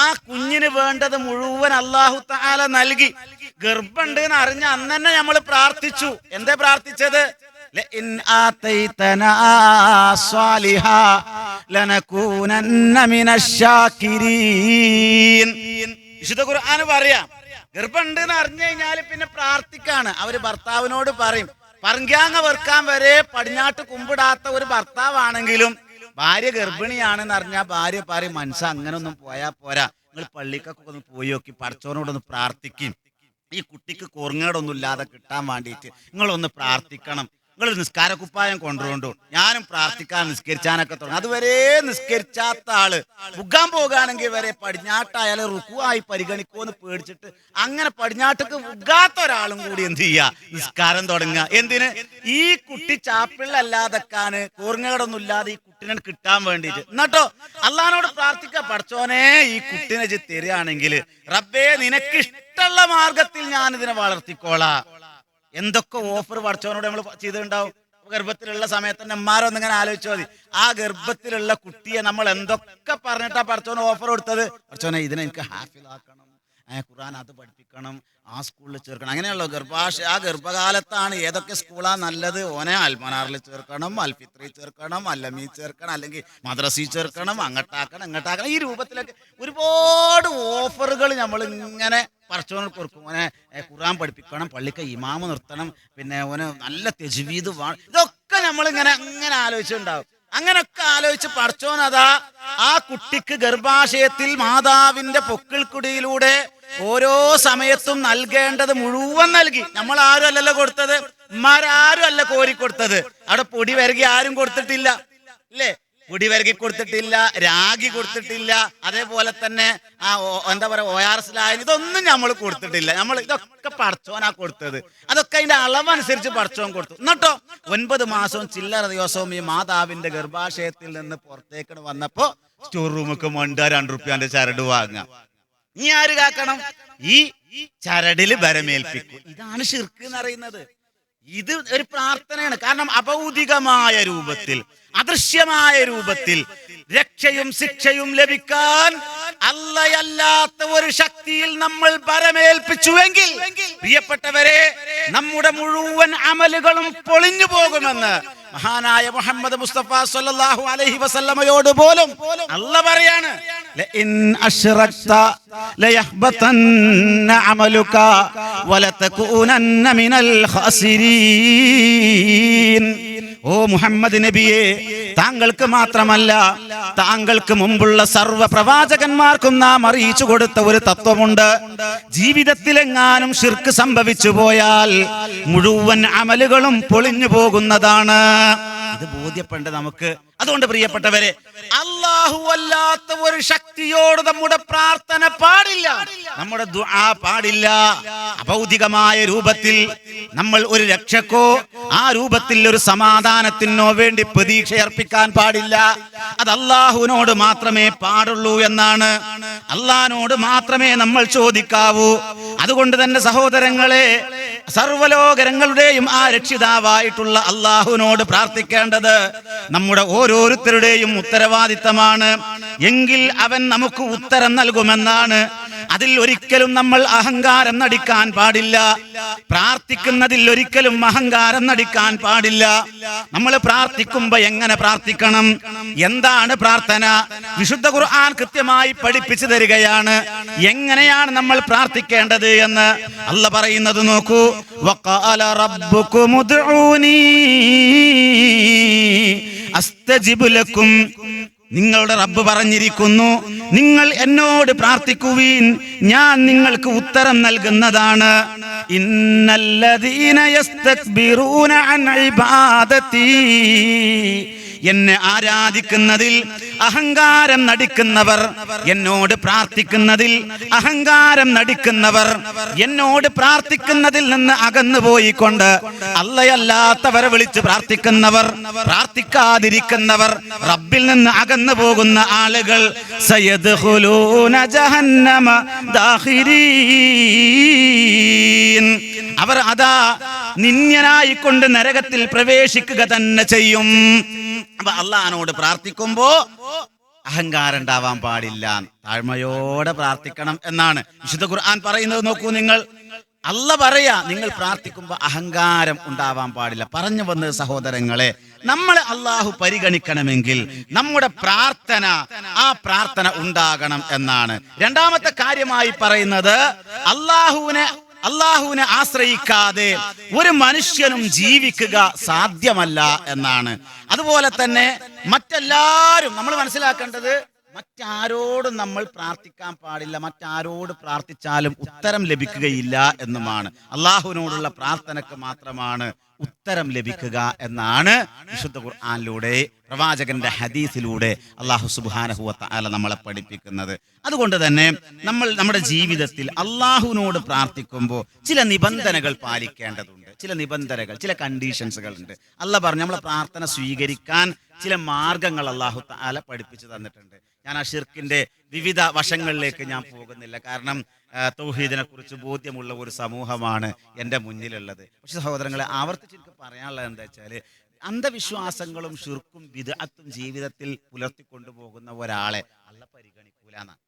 ആ കുഞ്ഞിന് വേണ്ടത് മുഴുവൻ അല്ലാഹു തആല നൽകി. ഗർഭമുണ്ട് എന്ന് അറിഞ്ഞ അന്ന് തന്നെ നമ്മൾ പ്രാർത്ഥിച്ചു. എന്താ പ്രാർത്ഥിച്ചത്? ലഇൻ ആതൈതനാ സ്വാലിഹാ ലനകൂനന്ന മിനശ്ശാകിരീൻ. വിശുദ്ധ ഖുർആൻ പറയാം, ഗർഭമുണ്ട് എന്ന് അറിഞ്ഞു കഴിഞ്ഞാൽ പിന്നെ പ്രാർത്ഥിക്കാണ്. അവര് ഭർത്താവിനോട് പറയും, പറങ്കാങ്ങ വെറുക്കാൻ വരെ പടിഞ്ഞാട്ട് കുമ്പിടാത്ത ഒരു ഭർത്താവാണെങ്കിലും ഭാര്യ ഗർഭിണിയാണെന്ന് അറിഞ്ഞാൽ ഭാര്യ പറയും, മനസ്സ് അങ്ങനെ ഒന്നും പോയാ പോരാ, നിങ്ങൾ പള്ളിക്കൊക്കെ ഒന്ന് പോയി നോക്കി പടച്ചോനോടൊന്ന് പ്രാർത്ഥിക്കും, ഈ കുട്ടിക്ക് കുറുങ്ങേടൊന്നും ഇല്ലാതെ കിട്ടാൻ വേണ്ടിയിട്ട് നിങ്ങളൊന്ന് പ്രാർത്ഥിക്കണം, നിങ്ങൾ നിസ്കാരക്കുപ്പായം കൊണ്ടുകൊണ്ടു, ഞാനും പ്രാർത്ഥിക്കാൻ നിസ്കരിച്ചാനൊക്കെ തുടങ്ങും. അതുവരെ നിസ്കരിച്ചാത്ത ആള് ഉഗ്ഗാൻ പോകുകയാണെങ്കിൽ വരെ പടിഞ്ഞാട്ടായാലും റുക്കുവായി പരിഗണിക്കുമെന്ന് പേടിച്ചിട്ട് അങ്ങനെ പടിഞ്ഞാട്ടക്ക് ഉഗ്ഗാത്ത ഒരാളും കൂടി എന്ത് ചെയ്യുക, നിസ്കാരം തുടങ്ങുക. എന്തിന്? ഈ കുട്ടി ചാപ്പിള്ളല്ലാതെക്കാന് കുറുങ്ങേടൊന്നും ഇല്ലാതെ ഈ കുട്ടിനെ കിട്ടാൻ വേണ്ടിയിട്ട്. എന്നിട്ടോ അള്ളാഹിനോട് പ്രാർത്ഥിക്കുക, പഠിച്ചോനെ ഈ കുട്ടിനെ തരികയാണെങ്കിൽ റബ്ബേ നിനക്ക് ഇഷ്ടമുള്ള മാർഗത്തിൽ ഞാൻ ഇതിനെ വളർത്തിക്കോളാം. എന്തൊക്കെ ഓഫർ പഠിച്ചവനോട് നമ്മൾ ചെയ്തിട്ടുണ്ടാവും. ഗർഭത്തിലുള്ള സമയത്ത് തന്നെ അമ്മാരൊന്നിങ്ങനെ ആലോചിച്ചാൽ മതി. ആ ഗർഭത്തിലുള്ള കുട്ടിയെ നമ്മൾ എന്തൊക്കെ പറഞ്ഞിട്ടാ പഠിച്ചവന് ഓഫർ കൊടുത്തത്? പഠിച്ചവനെ ഇതിനെ എനിക്ക് ഹാഫിലാക്കണം, ഖുർആൻ അത് പഠിപ്പിക്കണം, ആ സ്കൂളിൽ ചേർക്കണം. അങ്ങനെയുള്ള ആ ഗർഭകാലത്താണ് ഏതൊക്കെ സ്കൂളാണ് നല്ലത്, ഓനെ അൽമനാറിൽ ചേർക്കണം, അൽഫിത്രി ചേർക്കണം, അല്ലമി ചേർക്കണം, അല്ലെങ്കിൽ മദ്രസി ചേർക്കണം, അങ്ങോട്ടാക്കണം. ഈ രൂപത്തിലൊക്കെ ഒരുപാട് ഓഫറുകൾ നമ്മൾ ഇങ്ങനെ പറച്ചോന് കൊടുക്കും. ഓനെ ഖുർആൻ പഠിപ്പിക്കണം, പള്ളിക്ക് ഇമാമ് നിർത്തണം, പിന്നെ ഓന് നല്ല തജ്വീദ് വേണം. ഇതൊക്കെ നമ്മളിങ്ങനെ അങ്ങനെ ആലോചിച്ചിട്ടുണ്ടാവും. അങ്ങനൊക്കെ ആലോചിച്ച് പഠിച്ചോൻ അതാ ആ കുട്ടിക്ക് ഗർഭാശയത്തിൽ മാതാവിന്റെ പൊക്കിൾക്കുടിയിലൂടെ ഓരോ സമയത്തും നൽകേണ്ടത് മുഴുവൻ നൽകി. നമ്മൾ ആരും അല്ലല്ലോ കൊടുത്തത്, ഉമ്മാരും അല്ല കോരി കൊടുത്തത്. അവിടെ പൊടി വരകി ആരും കൊടുത്തിട്ടില്ല, അല്ലേ? പൊടി വരകി കൊടുത്തിട്ടില്ല, രാഗി കൊടുത്തിട്ടില്ല, അതേപോലെ തന്നെ ആ എന്താ പറയാ ORS ലായനി, ഇതൊന്നും നമ്മൾ കൊടുത്തിട്ടില്ല. നമ്മൾ ഇതൊക്കെ പഠിച്ചോനാ കൊടുത്തത്. അതൊക്കെ അതിന്റെ അളവനുസരിച്ച് പഠിച്ചോൻ കൊടുത്തു. എന്നിട്ടോ 9 മാസവും ചില്ലറ ദിവസവും ഈ മാതാവിന്റെ ഗർഭാശയത്തിൽ നിന്ന് പുറത്തേക്ക് വന്നപ്പോ സ്റ്റോർ റൂമൊക്കെ മണ്ട 2 റുപ്യാന്റെ ചരട് വാങ്ങാം. ഇനി ആര് കാക്കണം? ഈ ചരടില് ഭരമേൽപ്പിക്കും. ഇതാണ് ശിർക്ക് എന്ന് പറയുന്നത്. ഇത് ഒരു പ്രാർത്ഥനയാണ്. കാരണം അഭൗതികമായ രൂപത്തിൽ, അദൃശ്യമായ രൂപത്തിൽ രക്ഷയും ശിക്ഷയും ലഭിക്കാൻ അല്ലാത്ത ഒരു ശക്തിയിൽ നമ്മൾ ഭരമേൽപ്പിച്ചുവെങ്കിൽ പ്രിയപ്പെട്ടവരെ, നമ്മുടെ മുഴുവൻ അമലുകളും പൊളിഞ്ഞു പോകുമെന്ന് മഹാനായ മുഹമ്മദ് മുസ്തഫ സല്ലല്ലാഹു അലൈഹി വസല്ലമയോട് പോലും അല്ലാഹ് പറയാണ്, ലഇൻ അശ്റക്ത ലയഹ്ബതന്ന അമലുക വലതകൂനന്ന മിനൽ ഖാസിരീൻ. ഓ മുഹമ്മദ് നബിയെ, താങ്കൾക്ക് മാത്രമല്ല താങ്കൾക്ക് മുമ്പുള്ള സർവ്വ പ്രവാചകന്മാർക്കും നാം അറിയിച്ചു കൊടുത്ത ഒരു തത്വമുണ്ട്. ജീവിതത്തിലെങ്ങാനും ശിർക്ക് സംഭവിച്ചു പോയാൽ മുഴുവൻ അമലുകളും പൊളിഞ്ഞു പോകുന്നതാണ്. ഇത് ബോധ്യപ്പെടേണ്ട നമുക്ക്. അതുകൊണ്ട് പ്രിയപ്പെട്ടവരെ, അല്ലാഹു അല്ലാത്ത ഒരു ശക്തിയോട് നമ്മുടെ പ്രാർത്ഥന പാടില്ല, നമ്മുടെ ദുആ പാടില്ല. അഭൗതികമായ രൂപത്തിൽ നമ്മൾ ഒരു രക്ഷക്കോ ആ രൂപത്തിൽ ഒരു സമാധാനത്തിനോ വേണ്ടി പ്രതീക്ഷ അർപ്പിക്കാൻ പാടില്ല. അത് അല്ലാഹുവിനോട് മാത്രമേ പാടുള്ളൂ എന്നാണ്. അല്ലാഹുവിനോട് മാത്രമേ നമ്മൾ ചോദിക്കാവൂ. അതുകൊണ്ട് തന്നെ സഹോദരങ്ങളെ, സർവ്വലോകങ്ങളുടെയും ആ രക്ഷിതാവായിട്ടുള്ള അല്ലാഹുവിനോട് പ്രാർത്ഥിക്കേണ്ടത് നമ്മുടെ ഓരോരുത്തരുടെയും ഉത്തരവാദിത്തമാണ്. എങ്കിൽ അവൻ നമുക്ക് ഉത്തരം നൽകുമെന്നാണ്. അതിൽ ഒരിക്കലും നമ്മൾ അഹങ്കാരം നടിക്കാൻ പാടില്ല. പ്രാർത്ഥിക്കുന്നതിൽ ഒരിക്കലും അഹങ്കാരം നടിക്കാൻ പാടില്ല. നമ്മൾ പ്രാർത്ഥിക്കുമ്പോ എങ്ങനെ പ്രാർത്ഥിക്കണം, എന്താണ് പ്രാർത്ഥന, വിശുദ്ധ ഖുർആൻ കൃത്യമായി പഠിപ്പിച്ചു തരികയാണ്. എങ്ങനെയാണ് നമ്മൾ പ്രാർത്ഥിക്കേണ്ടത് എന്ന് അല്ലാഹ് പറയുന്നത് നോക്കൂ. വഖാല റബ്ബുകും ഉദ്ഊനി അസ്തജിബ് ലക്കും. നിങ്ങളുടെ റബ്ബ് പറഞ്ഞിരിക്കുന്നു, നിങ്ങൾ എന്നോട് പ്രാർത്ഥിക്കുവീൻ, ഞാൻ നിങ്ങൾക്ക് ഉത്തരം നൽകുന്നതാണ്. ഇന്നല്ലദീന യസ്തക്ബിറൂന അൻ ഇബാദതി എന്നെ ആരാധിക്കുന്നതിൽ അഹങ്കാരം നടിക്കുന്നവർ, എന്നോട് പ്രാർത്ഥിക്കുന്നതിൽ അഹങ്കാരം നടിക്കുന്നവർ, എന്നോട് പ്രാർത്ഥിക്കുന്നതിൽ നിന്ന് അകന്നു പോയിക്കൊണ്ട് അല്ലാത്തവരെ വിളിച്ച് പ്രാർത്ഥിക്കുന്നവർ, പ്രാർത്ഥിക്കാതിരിക്കുന്നവർ, റബ്ബിൽ നിന്ന് അകന്നു പോകുന്ന ആളുകൾ സയദ്ഖുലൂന ജഹന്നമ ദാഖിരീൻ, അവർ അതാ നിന്യനായിക്കൊണ്ട് നരകത്തിൽ പ്രവേശിക്കുക തന്നെ ചെയ്യും. അപ്പൊ അള്ളാഹിനോട് പ്രാർത്ഥിക്കുമ്പോ അഹങ്കാരം ഉണ്ടാവാൻ പാടില്ല, താഴ്മയോടെ പ്രാർത്ഥിക്കണം എന്നാണ് വിശുദ്ധ ഖുർആൻ പറയുന്നത്. നോക്കൂ നിങ്ങൾ, അല്ല പറയാ നിങ്ങൾ പ്രാർത്ഥിക്കുമ്പോ അഹങ്കാരം ഉണ്ടാവാൻ പാടില്ല. പറഞ്ഞു വന്നത് സഹോദരങ്ങളെ, നമ്മളെ അള്ളാഹു പരിഗണിക്കണമെങ്കിൽ നമ്മുടെ പ്രാർത്ഥന, ആ പ്രാർത്ഥന ഉണ്ടാകണം എന്നാണ്. രണ്ടാമത്തെ കാര്യമായി പറയുന്നത് അള്ളാഹുവിനെ ആശ്രയിക്കാതെ ഒരു മനുഷ്യനും ജീവിക്കുക സാധ്യമല്ല എന്നാണ്. അതുപോലെ തന്നെ മറ്റെല്ലാവരും നമ്മൾ മനസ്സിലാക്കേണ്ടത്, മറ്റാരോടും നമ്മൾ പ്രാർത്ഥിക്കാൻ പാടില്ല, മറ്റാരോട് പ്രാർത്ഥിച്ചാലും ഉത്തരം ലഭിക്കുകയില്ല എന്നുമാണ്. അള്ളാഹുവിനോടുള്ള പ്രാർത്ഥനക്ക് മാത്രമാണ് ഉത്തരം ലഭിക്കുക എന്നാണ് വിശുദ്ധ ഖുർആനിലൂടെ, പ്രവാചകന്റെ ഹദീസിലൂടെ അള്ളാഹു സുബ്ഹാനഹു വ തആല നമ്മളെ പഠിപ്പിക്കുന്നത്. അതുകൊണ്ട് തന്നെ നമ്മൾ നമ്മുടെ ജീവിതത്തിൽ അള്ളാഹുവിനോട് പ്രാർത്ഥിക്കുമ്പോൾ ചില നിബന്ധനകൾ പാലിക്കേണ്ടതുണ്ട്. ചില നിബന്ധനകൾ, ചില കണ്ടീഷൻസുകൾ ഉണ്ട്. അള്ളാഹ് പറഞ്ഞു നമ്മളെ പ്രാർത്ഥന സ്വീകരിക്കാൻ ചില മാർഗങ്ങൾ അള്ളാഹു തആല പഠിപ്പിച്ചു തന്നിട്ടുണ്ട്. ഞാൻ ആ ഷിർക്കിന്റെ വിവിധ വശങ്ങളിലേക്ക് ഞാൻ പോകുന്നില്ല, കാരണം തൗഹീദിനെ കുറിച്ച് ബോധ്യമുള്ള ഒരു സമൂഹമാണ് എൻ്റെ മുന്നിലുള്ളത്. പക്ഷെ സഹോദരങ്ങളെ, ആവർത്തിച്ച് എനിക്ക് പറയാനുള്ളത് എന്താ വെച്ചാൽ, അന്ധവിശ്വാസങ്ങളും ഷിർക്കും ബിദ്അത്തും ജീവിതത്തിൽ പുലർത്തിക്കൊണ്ടുപോകുന്ന ഒരാളെ അല്ല പരിഗണിക്കൂല എന്നാണ്.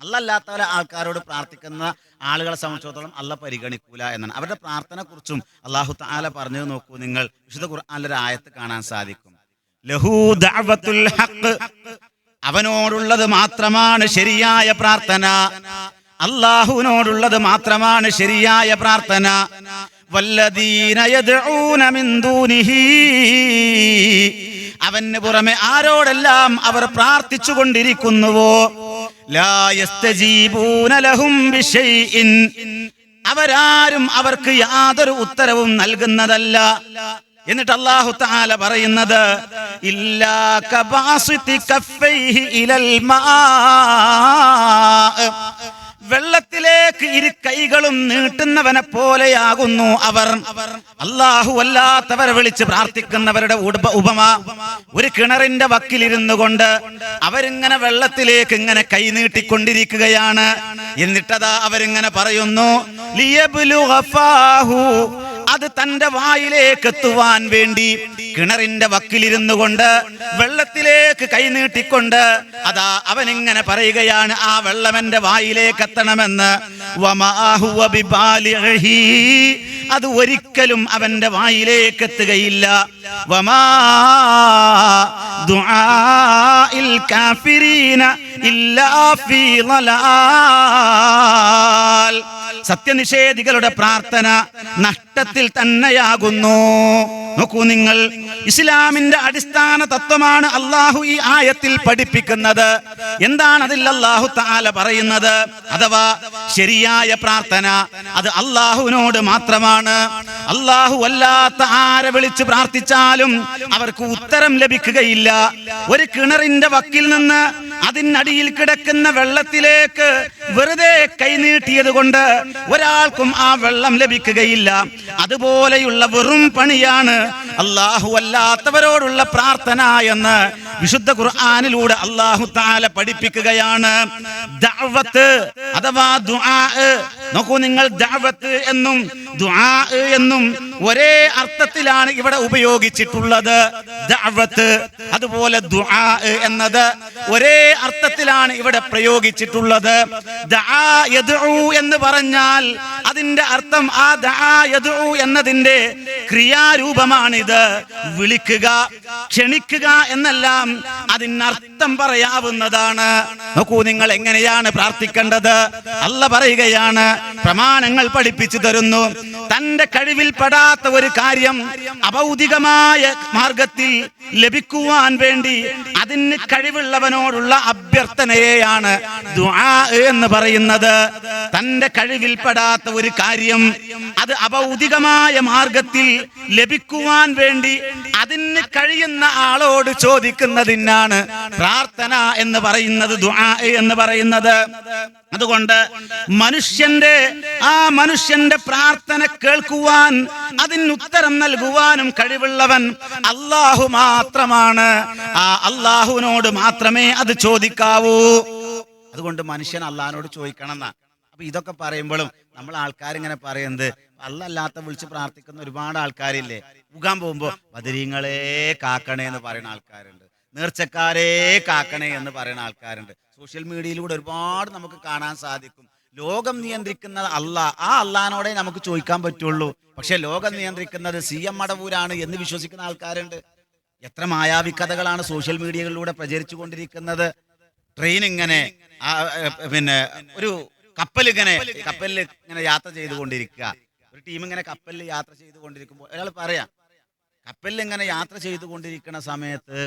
അല്ലാത്ത ആൾക്കാരോട് പ്രാർത്ഥിക്കുന്ന ആളുകളെ സംബന്ധിച്ചിടത്തോളം അല്ല പരിഗണിക്കൂല എന്നാണ്. അവരുടെ പ്രാർത്ഥന കുറിച്ചും അല്ലാഹു തആല പറഞ്ഞത് നോക്കൂ നിങ്ങൾ, വിശുദ്ധ ഖുർആനിലെ ഒരു ആയത്ത് കാണാൻ സാധിക്കും. ലഹു ദഅവത്തുൽ ഹഖ്, അവനോടുള്ളത് മാത്രമാണ് ശരിയായ പ്രാർത്ഥന, അല്ലാഹുവിനോടുള്ളത് മാത്രമാണ് ശരിയായ പ്രാർത്ഥന. വല്ലദീന യദ്ഊന മിൻ ദൂനിഹി, അവന് പുറമെ ആരോടെല്ലാം അവർ പ്രാർത്ഥിച്ചു കൊണ്ടിരിക്കുന്നുവോ, ലാ യസ്തജീബൂന ലഹും ബിശൈഇൻ, അവരാരും അവർക്ക് യാതൊരു ഉത്തരവും നൽകുന്നതല്ല. എന്നിട്ട് അല്ലാഹു തആല പറയുന്നത്, ഇല്ലാ കബാസിതി കഫൈഹി ഇലൽ മാ, വെള്ളത്തിലേക്ക് ഇരു കൈകളും നീട്ടുന്നവനെ പോലെയാകുന്നു അവർ. അല്ലാഹു അല്ലാത്തവരെ വിളിച്ച് പ്രാർത്ഥിക്കുന്നവരുടെ ഉപമ ഒരു കിണറിന്റെ വക്കിലിരുന്നു കൊണ്ട് അവരിങ്ങനെ വെള്ളത്തിലേക്ക് ഇങ്ങനെ കൈ നീട്ടിക്കൊണ്ടിരിക്കുകയാണ്. എന്നിട്ടതാ അവരിങ്ങനെ പറയുന്നു, ലിയബ്ലുഗ ഫാഹു, അത് തന്റെ വായിലേക്ക് എത്തുവാൻ വേണ്ടി കിണറിന്റെ വക്കിലിരുന്നു കൊണ്ട് വെള്ളത്തിലേക്ക് കൈനീട്ടിക്കൊണ്ട് അതാ അവനിങ്ങനെ പറയുകയാണ്, ആ വെള്ളം എന്റെ വായിലേക്ക് എത്തണമെന്ന്. വമാ ഹുവ ബിബാലിഗിഹി, അത് ഒരിക്കലും അവന്റെ വായിലേക്ക് എത്തുകയില്ല. വമാ ദുആഇൽ കാഫിരീന ഇല്ലാ ഫീ ളലാൽ, സത്യനിഷേധികളുടെ പ്രാർത്ഥന നഷ്ടത്തിൽ തന്നെയാകുന്നു. നോക്കൂ നിങ്ങൾ, ഇസ്ലാമിന്റെ അടിസ്ഥാന തത്വമാണ് അള്ളാഹു ഈ ആയത്തിൽ പഠിപ്പിക്കുന്നത്. എന്താണ് അതിൽ അള്ളാഹു തആല പറയുന്നത്? അഥവാ ശരിയായ പ്രാർത്ഥന അത് അള്ളാഹുവിനോട് മാത്രമാണ്. അള്ളാഹു അല്ലാത്ത ആരെ വിളിച്ച് പ്രാർത്ഥിച്ചാലും അവർക്ക് ഉത്തരം ലഭിക്കുകയില്ല. ഒരു കിണറിന്റെ വക്കിൽ നിന്ന് അതിനടിയിൽ കിടക്കുന്ന വെള്ളത്തിലേക്ക് വെറുതെ കൈനീട്ടിയത് കൊണ്ട് ഒരാൾക്കും ആ വെള്ളം ലഭിക്കുകയില്ല. അതുപോലെയുള്ള വെറും പണിയാണ് അല്ലാഹു അല്ലാത്തവരോടുള്ള പ്രാർത്ഥന എന്ന് വിശുദ്ധ ഖുർആനിലൂടെ അല്ലാഹു തആല പഠിപ്പിക്കുകയാണ്. ദഅവത്ത് അഥവാ ദുആ, നോക്കൂ നിങ്ങൾ, ദഅവത്ത് എന്നും ദുആ എന്നും ഒരേ അർത്ഥത്തിലാണ് ഇവിടെ ഉപയോഗിച്ചിട്ടുള്ളത്. ദഅവത്ത് അതുപോലെ ദുആ എന്നത് ഒരേ അർത്ഥത്തിലാണ് ഇവിടെ പ്രയോഗിച്ചിട്ടുള്ളത്. ദആ യദ്ഉ എന്ന് പറഞ്ഞാൽ അതിന്റെ അർത്ഥം, ആ ദആ യദ്ഉ എന്നതിന്റെ ക്രിയാരൂപമാണിത്. വിളിക്കുക, ക്ഷണിക്കുക എന്നെല്ലാം അതിനർത്ഥം പറയാവുന്നതാണ്. നോക്കൂ നിങ്ങൾ, എങ്ങനെയാണ് പ്രാർത്ഥിക്കേണ്ടത്? അല്ല പറയുകയാണ്, പ്രമാണങ്ങൾ പഠിപ്പിച്ചു തരുന്നു. തന്റെ കഴിവിൽ പെടാത്ത ഒരു കാര്യം അഭൗതികമായ മാർഗത്തിൽ ലഭിക്കുവാൻ വേണ്ടി അതിന് കഴിവുള്ളവനോടുള്ള അഭ്യർത്ഥനയെയാണ് ദുആ എന്ന് പറയുന്നത്. തന്റെ കഴിവിൽപ്പെടാത്ത ഒരു കാര്യം അത് അഭൗതികമായ മാർഗത്തിൽ ലഭിക്കുവാൻ വേണ്ടി അതിന് കഴിയുന്ന ആളോട് ചോദിക്കുന്നതിനാണ് പ്രാർത്ഥന എന്ന് പറയുന്നത്, ദുആ എന്ന് പറയുന്നത്. അതുകൊണ്ട് മനുഷ്യന്റെ പ്രാർത്ഥന കേൾക്കുവാൻ അതിന് ഉത്തരം നൽകുവാനും കഴിവുള്ളവൻ അല്ലാഹു മാത്രമാണ്. ആ അല്ലാഹുവിനോട് മാത്രമേ അത് ചോദിക്കാവൂ. അതുകൊണ്ട് മനുഷ്യൻ അല്ലാഹുവിനോട് ചോദിക്കണം എന്നാ. അപ്പൊ ഇതൊക്കെ പറയുമ്പോഴും നമ്മൾ ആൾക്കാരിങ്ങനെ പറയുന്നത് അല്ലാത്ത വിളിച്ച് പ്രാർത്ഥിക്കുന്ന ഒരുപാട് ആൾക്കാരില്ലേ. ഉഗാൻ പോകുമ്പോ ബദരീങ്ങളെ കാക്കണേ എന്ന് പറയുന്ന ആൾക്കാരുണ്ട്, നേർച്ചക്കാരെ കാക്കണേ എന്ന് പറയുന്ന ആൾക്കാരുണ്ട്. സോഷ്യൽ മീഡിയയിലൂടെ ഒരുപാട് നമുക്ക് കാണാൻ സാധിക്കും. ലോകം നിയന്ത്രിക്കുന്നത് അല്ലാഹ്, ആ അല്ലാഹുവിനോടെ നമുക്ക് ചോദിക്കാൻ പറ്റുള്ളൂ. പക്ഷെ ലോകം നിയന്ത്രിക്കുന്നത് CM മടവൂരാണ് എന്ന് വിശ്വസിക്കുന്ന ആൾക്കാരുണ്ട്. എത്ര മായാവി കഥകളാണ് സോഷ്യൽ മീഡിയകളിലൂടെ പ്രചരിച്ചു കൊണ്ടിരിക്കുന്നത്. ട്രെയിൻ ഇങ്ങനെ പിന്നെ ഒരു കപ്പലിൽ ഇങ്ങനെ യാത്ര ചെയ്തുകൊണ്ടിരിക്കുക. ഒരു ടീം ഇങ്ങനെ കപ്പലിൽ യാത്ര ചെയ്തുകൊണ്ടിരിക്കുമ്പോൾ ഒരാൾ പറയാം, കപ്പലിൽ ഇങ്ങനെ യാത്ര ചെയ്തുകൊണ്ടിരിക്കുന്ന സമയത്ത്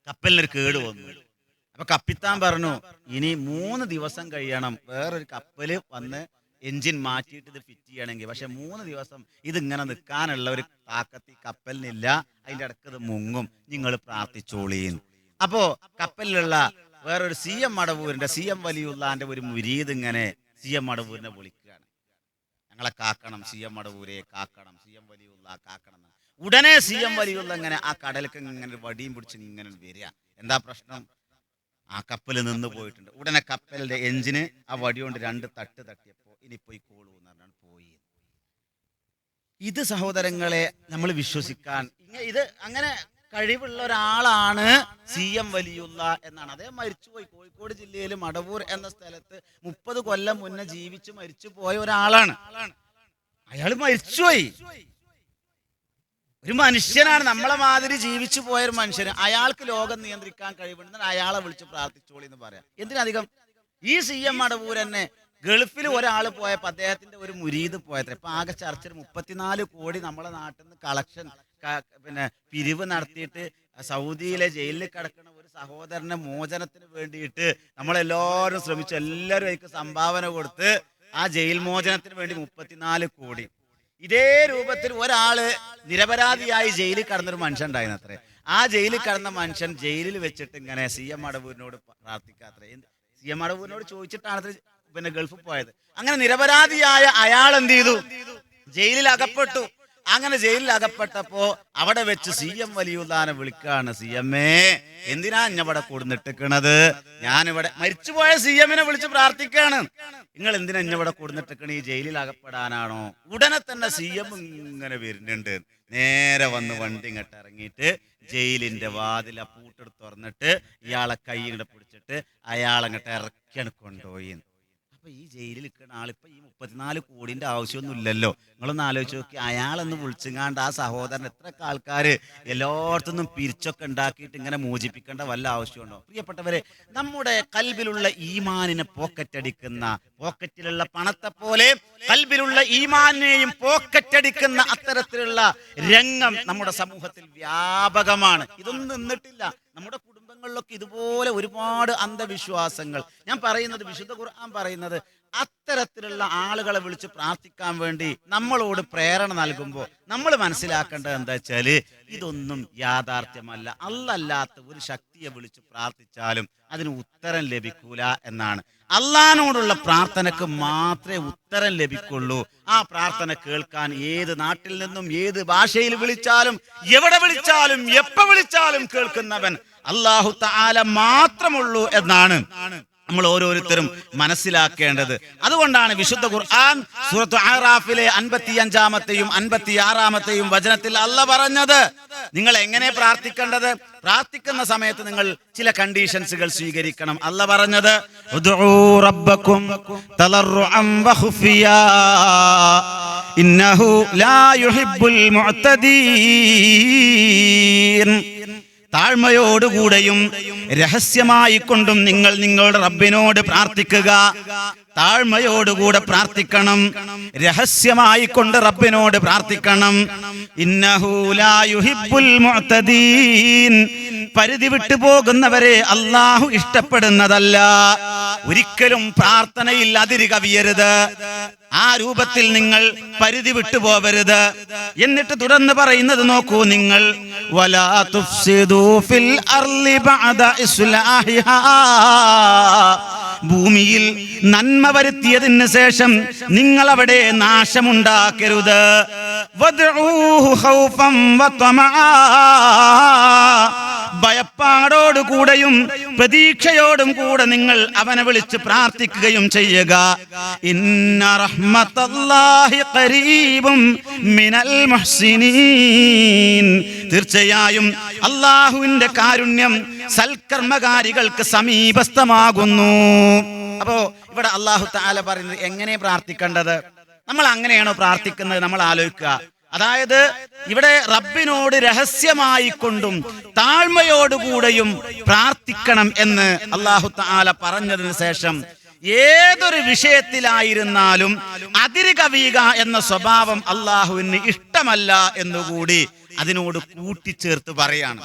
കപ്പലിനൊരു കേട് വന്നു. അപ്പൊ കപ്പിത്താൻ പറഞ്ഞു, ഇനി 3 ദിവസം കഴിയണം വേറൊരു കപ്പല് വന്ന് എഞ്ചിൻ മാറ്റിയിട്ട് ഇത് ഫിറ്റ് ചെയ്യണമെങ്കിൽ. പക്ഷെ 3 ദിവസം ഇതിങ്ങനെ നിൽക്കാനുള്ള ഒരു താക്കത്ത് കപ്പലിനില്ല. അതിൻ്റെ ഇടയ്ക്ക് ഇത് മുങ്ങും, നിങ്ങൾ പ്രാർത്ഥിച്ചോളീൻ. അപ്പോ കപ്പലിലുള്ള വേറൊരു CM മടവൂരിന്റെ CM വലിയുള്ളാന്റെ ഒരു മുരീദ് ഇങ്ങനെ CM മടവൂരിനെ വിളിക്കുകയാണ്, ഞങ്ങളെ കാക്കണം, CM മടവൂരെ കാക്കണം, CM വലിയുള്ള കാക്കണം. ഉടനെ CM വലിയുള്ള ഇങ്ങനെ ആ കടലിലേക്ക് ഇങ്ങനെ വടിയും പിടിച്ച് ഇങ്ങനെ വരിക. എന്താ പ്രശ്നം? ആ കപ്പല് നിന്ന് പോയിട്ടുണ്ട്. ഉടനെ കപ്പലിന്റെ എഞ്ചിന് ആ വടി കൊണ്ട് 2 തട്ട് തട്ടിയപ്പോ ഇനി പോയി കോളൂ എന്ന് പറഞ്ഞാൽ പോയി. ഇത് സഹോദരങ്ങളെ നമ്മൾ വിശ്വസിക്കാൻ, ഇത് അങ്ങനെ കഴിവുള്ള ഒരാളാണ് CM വലിയുള്ള എന്നാണ്. അദ്ദേഹം മരിച്ചുപോയി. കോഴിക്കോട് ജില്ലയിൽ മടവൂർ എന്ന സ്ഥലത്ത് 30 കൊല്ലം മുന്നേ ജീവിച്ച് മരിച്ചു പോയ ഒരാളാണ്. അയാൾ മരിച്ചുപോയി. ഒരു മനുഷ്യനാണ്, നമ്മളെ മാതിരി ജീവിച്ചു പോയ ഒരു മനുഷ്യന്. അയാൾക്ക് ലോകം നിയന്ത്രിക്കാൻ കഴിവുണ്ടെന്ന് അയാളെ വിളിച്ച് പ്രാർത്ഥിച്ചോളി എന്ന് പറയാം. എന്തിനധികം ഈ CM മടവൂർ തന്നെ ഗൾഫിൽ ഒരാൾ പോയപ്പോൾ അദ്ദേഹത്തിന്റെ ഒരു മുരീദ് പോയത്ര. ഇപ്പൊ ആകെ ചർച്ചയിൽ 34 കോടി നമ്മളെ നാട്ടിൽ നിന്ന് കളക്ഷൻ പിന്നെ പിരിവ് നടത്തിയിട്ട് സൗദിയിലെ ജയിലിൽ കിടക്കുന്ന ഒരു സഹോദരന്റെ മോചനത്തിന് വേണ്ടിയിട്ട് നമ്മളെല്ലാവരും ശ്രമിച്ചു. എല്ലാവരും അതിക്ക് സംഭാവന കൊടുത്ത് ആ ജയിൽ മോചനത്തിന് വേണ്ടി 34 കോടി. ഇതേ രൂപത്തിൽ ഒരാള് നിരപരാധിയായി ജയിലിൽ കടന്നൊരു മനുഷ്യൻ ഉണ്ടായിരുന്നു അത്രേ. ആ ജയിലിൽ കടന്ന മനുഷ്യൻ ജയിലിൽ വെച്ചിട്ട് ഇങ്ങനെ CM മടവൂരിനോട് പ്രാർത്ഥിക്കാത്രേ. CM മടവൂരിനോട് ചോദിച്ചിട്ടാണ് പിന്നെ ഗൾഫിൽ പോയത്. അങ്ങനെ നിരപരാധിയായ അയാൾ എന്ത് ചെയ്തു? ജയിലിൽ അകപ്പെട്ടു. അങ്ങനെ ജയിലിൽ അകപ്പെട്ടപ്പോ അവിടെ വെച്ച് CM വലിയുള്ളാനെ വിളിക്കാണ്, CM-ഏ എന്തിനാ ഇഞ്ഞവിടെ കൊടുന്നിട്ടിക്കണത്? ഞാനിവിടെ മരിച്ചുപോയ CM-നെ വിളിച്ച് പ്രാർത്ഥിക്കാണ്, നിങ്ങൾ എന്തിനാ ഇഞ്ഞവിടെ കൊടുന്നിട്ടിക്കണ? ഈ ജയിലിൽ അകപ്പെടാനാണോ? ഉടനെ തന്നെ CM ഇങ്ങനെ വരുന്നുണ്ട്. നേരെ വന്ന് വണ്ടി ഇങ്ങോട്ട് ഇറങ്ങിയിട്ട് ജയിലിന്റെ വാതിൽ പൂട്ടെടുത്ത് തുറന്നിട്ട് ഇയാളെ കൈ ഇങ്ങോട്ട് പിടിച്ചിട്ട് അയാളങ്ങോട്ട് ഇറക്കിയാണ് കൊണ്ടുപോയി. അപ്പൊ ഈ ജയിലിൽ നിൽക്കുന്ന ആളിപ്പോ ഈ 34 കോടിന്റെ ആവശ്യമൊന്നും ഇല്ലല്ലോ. നിങ്ങളൊന്ന് ആലോചിച്ച് നോക്കി. അയാളൊന്ന് വിളിച്ചുങ്ങാണ്ട് ആ സഹോദരൻ എത്രയൊക്കെ ആൾക്കാര് എല്ലായിടത്തുനിന്നും പിരിച്ചൊക്കെ ഉണ്ടാക്കിയിട്ട് ഇങ്ങനെ മോചിപ്പിക്കേണ്ട വല്ല ആവശ്യമുണ്ടോ? പ്രിയപ്പെട്ടവരെ, നമ്മുടെ കൽബിലുള്ള ഈമാനിനെ പോക്കറ്റടിക്കുന്ന, പോക്കറ്റിലുള്ള പണത്തെ പോലെ കൽബിലുള്ള ഈമാനിനെയും പോക്കറ്റടിക്കുന്ന അത്തരത്തിലുള്ള രംഗം നമ്മുടെ സമൂഹത്തിൽ വ്യാപകമാണ്. ഇതൊന്നും നിന്നിട്ടില്ല. നമ്മുടെ കുടുംബങ്ങളിലൊക്കെ ഇതുപോലെ ഒരുപാട് അന്ധവിശ്വാസങ്ങൾ. ഞാൻ പറയുന്നത്, വിശുദ്ധ ഖുർആൻ പറയുന്നത് അത്തരത്തിലുള്ള ആളുകളെ വിളിച്ച് പ്രാർത്ഥിക്കാൻ വേണ്ടി നമ്മളോട് പ്രേരണ നൽകുമ്പോൾ നമ്മൾ മനസ്സിലാക്കേണ്ടത് എന്താ വെച്ചാല്, ഇതൊന്നും യാഥാർത്ഥ്യമല്ല. അല്ലാത്ത ഒരു ശക്തിയെ വിളിച്ച് പ്രാർത്ഥിച്ചാലും അതിന് ഉത്തരം ലഭിക്കൂല എന്നാണ്. അള്ളാഹിനോടുള്ള പ്രാർത്ഥനക്ക് മാത്രമേ ഉത്തരം ലഭിക്കുള്ളൂ. ആ പ്രാർത്ഥന കേൾക്കാൻ ഏത് നാട്ടിൽ നിന്നും ഏത് ഭാഷയിൽ വിളിച്ചാലും എവിടെ വിളിച്ചാലും എപ്പോ വിളിച്ചാലും കേൾക്കുന്നവൻ അല്ലാഹു തആല മാത്രമുള്ളൂ എന്നാണ് നമ്മൾ ഓരോരുത്തരും മനസ്സിലാക്കേണ്ടത്. അതുകൊണ്ടാണ് വിശുദ്ധ ഖുർആൻ സൂറത്ത് അഅറാഫിലെ 55-ാമത്തെയും 56-ാമത്തെയും വചനത്തിൽ അല്ലാഹ് പറഞ്ഞത്, നിങ്ങൾ എങ്ങനെ പ്രാർത്ഥിക്കേണ്ടത്? പ്രാർത്ഥിക്കുന്ന സമയത്ത് നിങ്ങൾ ചില കണ്ടീഷൻസുകൾ സ്വീകരിക്കണം. അല്ലാഹ് പറഞ്ഞത്, ഉദ്ഉ റബ്ബക്കും തളർറുഅൻ വഖുഫിയാ ഇന്നഹു ലാ യുഹിബ്ബുൽ മുഅ്തദീൻ. താഴ്മയോടുകൂടെയും രഹസ്യമായി കൊണ്ടും നിങ്ങൾ നിങ്ങളുടെ റബ്ബിനോട് പ്രാർത്ഥിക്കുക. താഴ്മയോടുകൂടെ പ്രാർത്ഥിക്കണം, രഹസ്യമായി കൊണ്ട് റബ്ബിനോട് പ്രാർത്ഥിക്കണം. ഇന്നഹു ലാ യുഹിബ്ബുൽ മുഅ്തദീൻ, പരിധി വിട്ടു പോകുന്നവരെ അല്ലാഹു ഇഷ്ടപ്പെടുന്നതല്ല. ഒരിക്കലും പ്രാർത്ഥനയിൽ അതിര് കവിയരുത്, ആ രൂപത്തിൽ നിങ്ങൾ പരിധി വിട്ടുപോകരുത്. എന്നിട്ട് തുടർന്ന് പറയുന്നത് നോക്കൂ നിങ്ങൾ, വലാ തുഫ്സിദൂ ഫിൽ അർളി ബഅദ ഇസ്ലാഹിഹാ, ഭൂമിയിൽ നന്മ വരുത്തിയതിന് ശേഷം നിങ്ങൾ അവിടെ നാശമുണ്ടാക്കരുത്. വദ്ഉഹു ഖൗഫൻ വതമആ, ഭയപ്പാടോടുകൂടെയും പ്രതീക്ഷയോടും കൂടെ നിങ്ങൾ അവനെ വിളിച്ച് പ്രാർത്ഥിക്കുകയും ചെയ്യുക. ഇന്ന റഹ്മത്തല്ലാഹി ഖരീബും മിനൽ മുഹ്സിനീൻ, തീർച്ചയായും അല്ലാഹുവിന്റെ കാരുണ്യം സൽക്കർമ്മകാരികൾക്ക് സമീപസ്ഥമാകുന്നു. അപ്പോ ഇവിടെ അല്ലാഹു തആല പറയുന്നത് എങ്ങനെ പ്രാർത്ഥിക്കേണ്ടത്, നമ്മൾ അങ്ങനെയാണോ പ്രാർത്ഥിക്കുന്നത് നമ്മൾ ആലോചിക്കുക. അതായത് ഇവിടെ റബ്ബിനോട് രഹസ്യമായി കൊണ്ടും താഴ്മയോടുകൂടെയും പ്രാർത്ഥിക്കണം എന്ന് അല്ലാഹു തആല പറഞ്ഞതിന് ശേഷം ഏതൊരു വിഷയത്തിലായിരുന്നാലും അതിര് കവിയുക എന്ന സ്വഭാവം അല്ലാഹുവിന് ഇഷ്ടമല്ല എന്നുകൂടി അതിനോട് കൂട്ടിച്ചേർത്ത് പറയാണ്.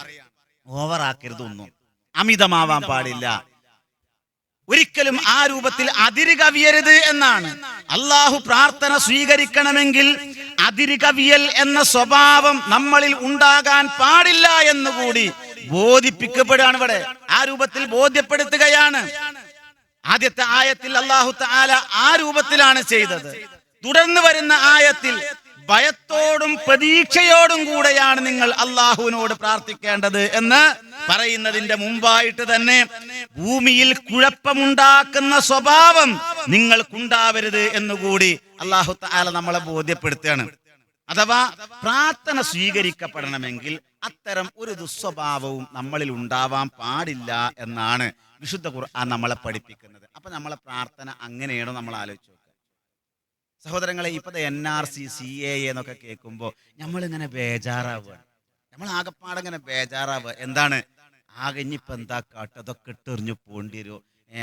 ഓവറാക്കരുതൊന്നും, അമിതമാവാൻ പാടില്ല, ഒരിക്കലും ആ രൂപത്തിൽ അതിര് കവിയരുത് എന്നാണ്. അല്ലാഹു പ്രാർത്ഥന സ്വീകരിക്കണമെങ്കിൽ അതിര് കവിയൽ എന്ന സ്വഭാവം നമ്മളിൽ ഉണ്ടാകാൻ പാടില്ല എന്നുകൂടി ബോധിപ്പിക്കപ്പെടുകയാണ്. ഇവിടെ ആ രൂപത്തിൽ ബോധ്യപ്പെടുത്തുകയാണ്. ആദ്യത്തെ ആയത്തിൽ അല്ലാഹു തആല ആ രൂപത്തിലാണ് ചെയ്തത്. തുടർന്ന് വരുന്ന ആയത്തിൽ ഭയത്തോടും പ്രതീക്ഷയോടും കൂടെയാണ് നിങ്ങൾ അല്ലാഹുവിനോട് പ്രാർത്ഥിക്കേണ്ടത് എന്ന് പറയുന്നതിന്റെ മുമ്പായിട്ട് തന്നെ ഭൂമിയിൽ കുഴപ്പമുണ്ടാക്കുന്ന സ്വഭാവം നിങ്ങൾക്കുണ്ടാവരുത് എന്നുകൂടി അല്ലാഹു തആല നമ്മളെ ബോധ്യപ്പെടുത്തുകയാണ്. അഥവാ പ്രാർത്ഥന സ്വീകരിക്കപ്പെടണമെങ്കിൽ അത്തരം ഒരു ദുസ്വഭാവവും നമ്മളിൽ ഉണ്ടാവാൻ പാടില്ല എന്നാണ് വിശുദ്ധ ഖുർആൻ നമ്മളെ പഠിപ്പിക്കുന്നത്. അപ്പൊ നമ്മളെ പ്രാർത്ഥന അങ്ങനെയാണോ നമ്മൾ ആലോചിച്ചു. സഹോദരങ്ങളെ, ഇപ്പത്തെ NRC CAA എന്നൊക്കെ കേൾക്കുമ്പോൾ നമ്മളിങ്ങനെ ബേജാറാവുകയാണ്. നമ്മൾ ആകെപ്പാടങ്ങനെ ബേജാറാവുക. എന്താണ് ആകെ ഇനിയിപ്പോൾ എന്താ കാട്ടുക, അതൊക്കെ ഇട്ടെറിഞ്ഞു പോണ്ടി വരുമോ,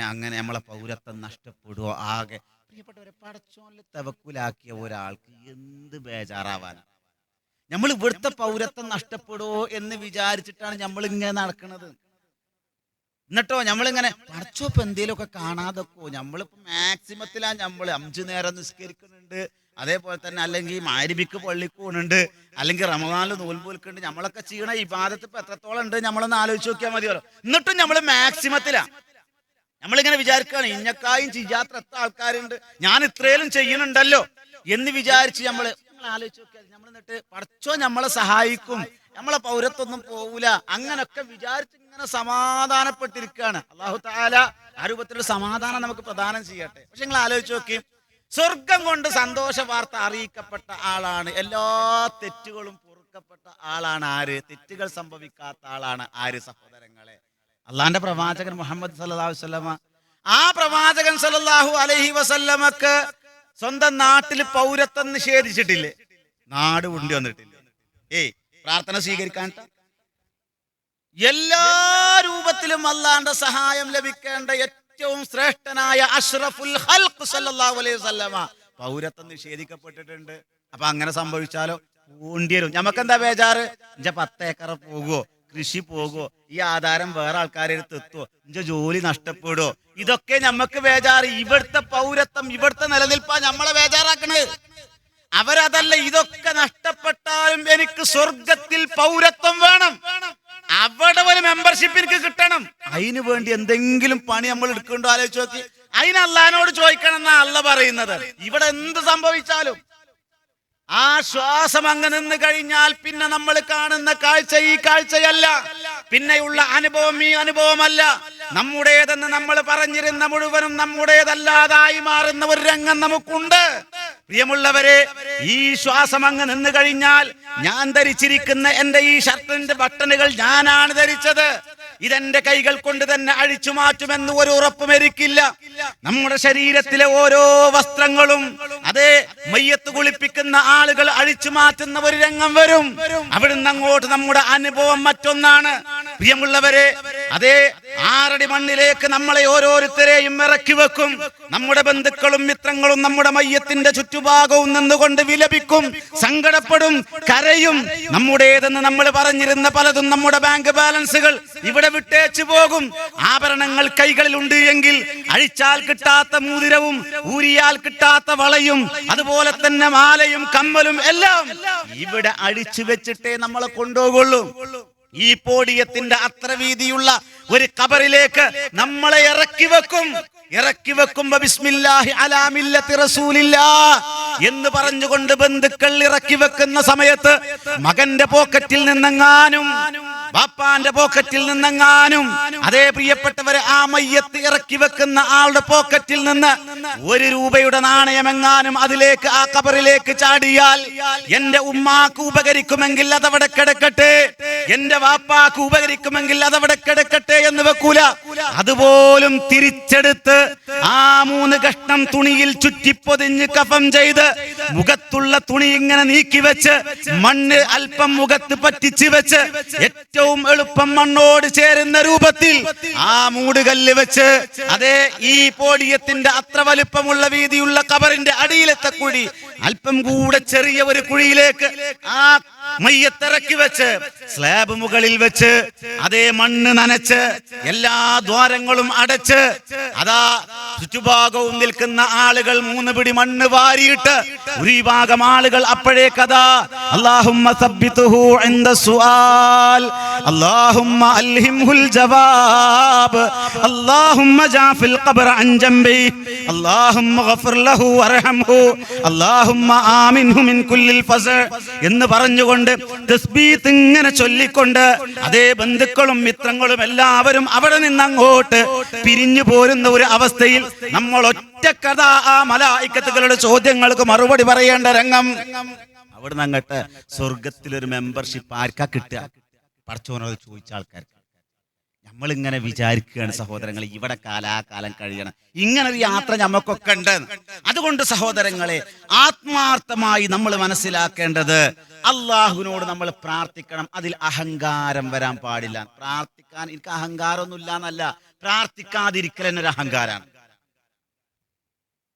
അങ്ങനെ നമ്മളെ പൗരത്വം നഷ്ടപ്പെടുമോ. ആകെ പ്രിയപ്പെട്ടവരെ, പടച്ചോനിൽ തവക്കുലാക്കിയ ഒരാൾക്ക് എന്ത് ബേജാറാവാനാണ്. നമ്മൾ ഇവിടുത്തെ പൗരത്വം നഷ്ടപ്പെടുമോ എന്ന് വിചാരിച്ചിട്ടാണ് നമ്മളിങ്ങനെ നടക്കുന്നത്. എന്നിട്ടോ നമ്മളിങ്ങനെ പടച്ചോപ്പ് എന്തേലുമൊക്കെ കാണാതൊക്കെ നമ്മളിപ്പോ മാക്സിമത്തിലാണ്. നമ്മൾ 5 നേരം നിസ്കരിക്കുന്നുണ്ട്, അതേപോലെ തന്നെ അല്ലെങ്കിൽ മഗ്‌രിബിക്ക് പള്ളിക്ക് പോകുന്നുണ്ട്, അല്ലെങ്കിൽ റമദാനിൽ നോൽമ്പോൽക്കുണ്ട്. നമ്മളൊക്കെ ചെയ്യണ ഇബാദത്ത് ഇപ്പൊ എത്രത്തോളം ഉണ്ട് നമ്മളൊന്ന് ആലോചിച്ച് നോക്കിയാൽ മതിയല്ലോ. എന്നിട്ടും നമ്മൾ മാക്സിമത്തിലാണ്. നമ്മളിങ്ങനെ വിചാരിക്കുകയാണ് ഇന്നക്കായും ചെയ്യാത്ത എത്ര ആൾക്കാരുണ്ട്, ഞാൻ ഇത്രയും ചെയ്യുന്നുണ്ടല്ലോ എന്ന് വിചാരിച്ച് നമ്മൾ ആലോചിച്ച് നോക്കിയാൽ നമ്മൾ എന്നിട്ട് പടച്ചോ നമ്മളെ സഹായിക്കും, നമ്മളെ പൗരത്വമൊന്നും പോകൂല, അങ്ങനൊക്കെ വിചാരിച്ച് ഇങ്ങനെ സമാധാനപ്പെട്ടിരിക്കുകയാണ്. അല്ലാഹു തആല ആ രൂപത്തിലുള്ള സമാധാനം നമുക്ക് പ്രദാനം ചെയ്യട്ടെ. പക്ഷെ നിങ്ങൾ ആലോചിച്ച് നോക്കി, സ്വർഗം കൊണ്ട് സന്തോഷ വാർത്ത അറിയിക്കപ്പെട്ട ആളാണ്, എല്ലാ തെറ്റുകളും പൊറുക്കപ്പെട്ട ആളാണ് ആര്? തെറ്റുകൾ സംഭവിക്കാത്ത ആളാണ് ആര്? സഹോദരങ്ങളെ, അള്ളാന്റെ പ്രവാചകൻ മുഹമ്മദ് സല്ലല്ലാഹു അലൈഹി വസല്ലമ. ആ പ്രവാചകൻ സല്ലല്ലാഹു അലൈഹി വസല്ലമക്ക് സ്വന്തം നാട്ടിൽ പൗരത്വം നിഷേധിച്ചിട്ടില്ലേ? നാട് ഉണ്ടി വന്നിട്ടില്ലേ? പ്രാർത്ഥന സ്വീകരിക്കാൻ എല്ലാ രൂപത്തിലും അള്ളാന്റെ സഹായം ലഭിക്കേണ്ട ഏറ്റവും ശ്രേഷ്ഠനായ അഷ്റഫുൽ ഖൽഖ് സല്ലല്ലാഹു അലൈഹി വസല്ലമ പൗരത്വം നിഷേധിക്കപ്പെട്ടിട്ടുണ്ട്. അപ്പൊ അങ്ങനെ സംഭവിച്ചാലോ പോണ്ടി വരും. നമുക്കെന്താ ബേജാറ്? 10 ഏക്കർ പോകുവോ, കൃഷി പോകുവോ, ഈ ആധാരം വേറെ ആൾക്കാരെടുത്ത് എത്തുവോ, ജോലി നഷ്ടപ്പെടുവോ, ഇതൊക്കെ നമുക്ക് ബേജാറ്. ഇവിടുത്തെ പൗരത്വം, ഇവിടുത്തെ നിലനിൽപ്പാ നമ്മളെ ബേജാറാക്കണത്. അവരതല്ല, ഇതൊക്കെ നഷ്ടപ്പെട്ടാലും എനിക്ക് സ്വർഗത്തിൽ പൗരത്വം വേണം, അവിടെ ഒരു മെമ്പർഷിപ്പ് എനിക്ക് കിട്ടണം. അതിനു വേണ്ടി എന്തെങ്കിലും പണി നമ്മൾ എടുക്കണ്ടോ ആലോചിച്ച് നോക്കി. അതിന് അള്ളാഹിനോട് ചോദിക്കണം എന്നാ അള്ള പറയുന്നത്. ഇവിടെ എന്ത് സംഭവിച്ചാലും ആ ശ്വാസം അങ്ങ് നിന്ന് കഴിഞ്ഞാൽ പിന്നെ നമ്മൾ കാണുന്ന കാഴ്ച ഈ കാഴ്ചയല്ല, പിന്നെയുള്ള അനുഭവം ഈ അനുഭവമല്ല. നമ്മുടേതെന്ന് നമ്മൾ പറഞ്ഞിരുന്ന മുഴുവനും നമ്മുടേതല്ലാതായി മാറുന്ന ഒരു രംഗം നമുക്കുണ്ട്. പ്രിയമുള്ളവരെ, ഈ ശ്വാസം അങ്ങ് നിന്ന് കഴിഞ്ഞാൽ ഞാൻ ധരിച്ചിരിക്കുന്ന എന്റെ ഈ ഷർട്ടിന്റെ ബട്ടണുകൾ ഞാനാണ് ധരിച്ചത്, ഇതെന്റെ കൈകൾ കൊണ്ട് തന്നെ അഴിച്ചു മാറ്റുമെന്ന് ഒരു ഉറപ്പും എനിക്കില്ല. നമ്മുടെ ശരീരത്തിലെ ഓരോ വസ്ത്രങ്ങളും അതേ മയ്യത്ത് കുളിപ്പിക്കുന്ന ആളുകൾ അഴിച്ചു മാറ്റുന്ന ഒരു രംഗം വരും. അവിടുന്ന് അങ്ങോട്ട് നമ്മുടെ അനുഭവം മറ്റൊന്നാണ്. പ്രിയമുള്ളവരെ, അതേ 6 അടി മണ്ണിലേക്ക് നമ്മളെ ഓരോരുത്തരെയും ഇറക്കി വെക്കും. നമ്മുടെ ബന്ധുക്കളും മിത്രങ്ങളും നമ്മുടെ മയ്യത്തിന്റെ ചുറ്റുഭാഗവും നിന്നുകൊണ്ട് വിലപിക്കും, സങ്കടപ്പെടും, കരയും. നമ്മുടേതെന്ന് നമ്മൾ പറഞ്ഞിരുന്ന പലതും, നമ്മുടെ ബാങ്ക് ബാലൻസുകൾ ഇവിടെ വിട്ടേച്ചു പോകും. ആഭരണങ്ങൾ കൈകളിലുണ്ട് എങ്കിൽ അഴിച്ചാൽ കിട്ടാത്ത മോതിരവും ഊരിയാൽ കിട്ടാത്ത വളയും അതുപോലെ തന്നെ മാലയും കമ്മലും എല്ലാം ഇവിടെ അഴിച്ചു വെച്ചിട്ടേ നമ്മളെ കൊണ്ടുപോകുള്ളൂ. ഈ പോഡിയത്തിന്റെ അത്ര വീതിയുള്ള ഒരു ഖബറിലേക്ക് നമ്മളെ ഇറക്കി വെക്കുമ്പോ ബിസ്മില്ലാഹി അലാ മില്ലത്തി റസൂലില്ലാഹ് എന്ന് പറഞ്ഞുകൊണ്ട് ബന്ധുക്കൾ ഇറക്കി വെക്കുന്ന സമയത്ത് മകന്റെ പോക്കറ്റിൽ നിന്നെങ്ങാനും ബാപ്പാന്റെ പോക്കറ്റിൽ നിന്നെങ്ങാനും, അതേ പ്രിയപ്പെട്ടവരെ, ആ മയ്യത്ത് ഇറക്കി വെക്കുന്ന ആളുടെ പോക്കറ്റിൽ നിന്ന് 1 രൂപയുടെ നാണയമെങ്ങാനും അതിലേക്ക് ആ ഖബറിലേക്ക് ചാടിയാൽ എന്റെ ഉമ്മാക്ക് ഉപകരിക്കുമെങ്കിൽ അതവിടെ കിടക്കട്ടെ, എന്റെ വാപ്പാക്ക് ഉപകരിക്കുമെങ്കിൽ അതവിടെ കിടക്കട്ടെ എന്ന് വെക്കൂല. അതുപോലും തിരിച്ചെടുത്ത് ആ 3 കഷ്ണം തുണിയിൽ ചുറ്റിപ്പൊതിഞ്ഞ് കഫം ചെയ്ത് മുഖത്തുള്ള തുണി ഇങ്ങനെ നീക്കി വെച്ച് മണ്ണ് അല്പം മുഖത്ത് പറ്റിച്ച് വെച്ച് ഏറ്റവും എളുപ്പം മണ്ണോട് ചേരുന്ന രൂപത്തിൽ ആ മൂടുകല്ല് വെച്ച്, അതേ ഈ പോഡിയത്തിന്റെ അത്ര വലുപ്പമുള്ള വീതിയുള്ള ഖബറിന്റെ അടിയിലത്തെ കുഴി അല്പം കൂടെ ചെറിയ ഒരു കുഴിയിലേക്ക് ആ മയ്യത്തിറക്കി വെച്ച് സ്ലാബ് മുകളിൽ വെച്ച് അതേ മണ്ണ് നനച്ച് എല്ലാ ദ്വാരങ്ങളും അടച്ച് അതാ ചുറ്റുഭാഗവും നിൽക്കുന്ന ആളുകൾ 3 പിടി മണ്ണ് വാരിയിട്ട് ഒരു ഭാഗം ആളുകൾ അപ്പോഴേക്കതാ അല്ലാഹുമ്മ സബ്ബിതുഹു ഇൻദ സുആൽ, അല്ലാഹുമ്മ അൽഹിംഹുൽ ജവാബ്, അല്ലാഹുമ്മ ജാഫിൽ ഖബ്റ അൻ ജംബി, അല്ലാഹുമ്മ ഗഫിർ ലഹു വർഹംഹു, അല്ലാഹുമ്മ ആമിൻഹു മിൻ കുല്ലിൽ ഫസ എന്ന് പറഞ്ഞുകൊണ്ട് തസ്ബീഹ് ഇങ്ങനെ ചൊല്ലിക്കൊണ്ട് അതേ ബന്ധുക്കളും മിത്രങ്ങളും എല്ലാവരും അവിടെ നിന്ന് അങ്ങോട്ട് പിരിഞ്ഞു പോരുന്ന ഒരു അവസ്ഥയിൽ നമ്മൾ ഒറ്റക്കഥ ആ മലായിക്കത്തുകളുടെ ചോദ്യങ്ങൾക്ക് മറുപടി പറയേണ്ട രംഗം. അവിടുന്ന് അങ്ങോട്ട് സ്വർഗത്തിലൊരു മെമ്പർഷിപ്പ് ആർക്കാ കിട്ടുക? പടച്ചോനോട് ചോദിച്ച ആൾക്കാർക്ക്. നമ്മളിങ്ങനെ വിചാരിക്കുകയാണ് സഹോദരങ്ങളെ, ഇവിടെ കാലാകാലം കഴിയണം, ഇങ്ങനെ ഒരു യാത്ര നമുക്കൊക്കെ ഉണ്ട്. അതുകൊണ്ട് സഹോദരങ്ങളെ, ആത്മാർത്ഥമായി നമ്മൾ മനസ്സിലാക്കേണ്ടത് അള്ളാഹുവിനോട് നമ്മൾ പ്രാർത്ഥിക്കണം. അതിൽ അഹങ്കാരം വരാൻ പാടില്ല. പ്രാർത്ഥിക്കാൻ എനിക്ക് അഹങ്കാരമൊന്നുമില്ല എന്നല്ല, പ്രാർത്ഥിക്കാതിരിക്കൽ എന്നൊരു അഹങ്കാരമാണ്.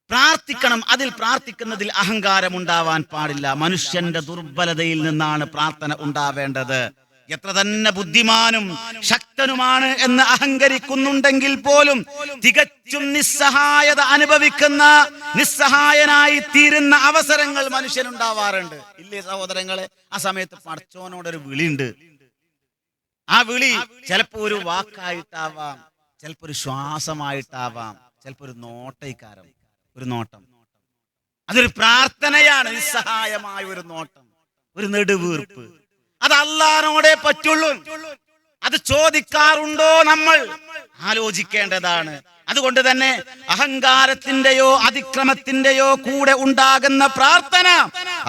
പ്രാർത്ഥിക്കണം, അതിൽ പ്രാർത്ഥിക്കുന്നതിൽ അഹങ്കാരം ഉണ്ടാവാൻ പാടില്ല. മനുഷ്യന്റെ ദുർബലതയിൽ നിന്നാണ് പ്രാർത്ഥന ഉണ്ടാവേണ്ടത്. എത്ര തന്നെ ബുദ്ധിമാനും ശക്തനുമാണ് എന്ന് അഹങ്കരിക്കുന്നുണ്ടെങ്കിൽ പോലും തികച്ചും നിസ്സഹായത അനുഭവിക്കുന്ന, നിസ്സഹായനായി തീരുന്ന അവസരങ്ങൾ മനുഷ്യനുണ്ടാവാറുണ്ട്, ഇല്ലേ സഹോദരങ്ങളെ? ആ സമയത്ത് പടച്ചോനോടൊരു വിളിയുണ്ട്. ആ വിളി ചിലപ്പോ ഒരു വാക്കായിട്ടാവാം, ചിലപ്പോ ഒരു ശ്വാസമായിട്ടാവാം, ചിലപ്പോ ഒരു നോട്ടയിക്കാരം, ഒരു നോട്ടം. അതൊരു പ്രാർത്ഥനയാണ്. നിസ്സഹായമായ ഒരു നോട്ടം, ഒരു നെടുവീർപ്പ്. അത് അല്ലാഹുവിനോടേ പറ്റുള്ളൂ. അത് ചോദിക്കാറുണ്ടോ നമ്മൾ? ആലോചിക്കേണ്ടതാണ്. അതുകൊണ്ട് തന്നെ അഹങ്കാരത്തിന്റെയോ അതിക്രമത്തിന്റെയോ കൂടെ ഉണ്ടാകുന്ന പ്രാർത്ഥന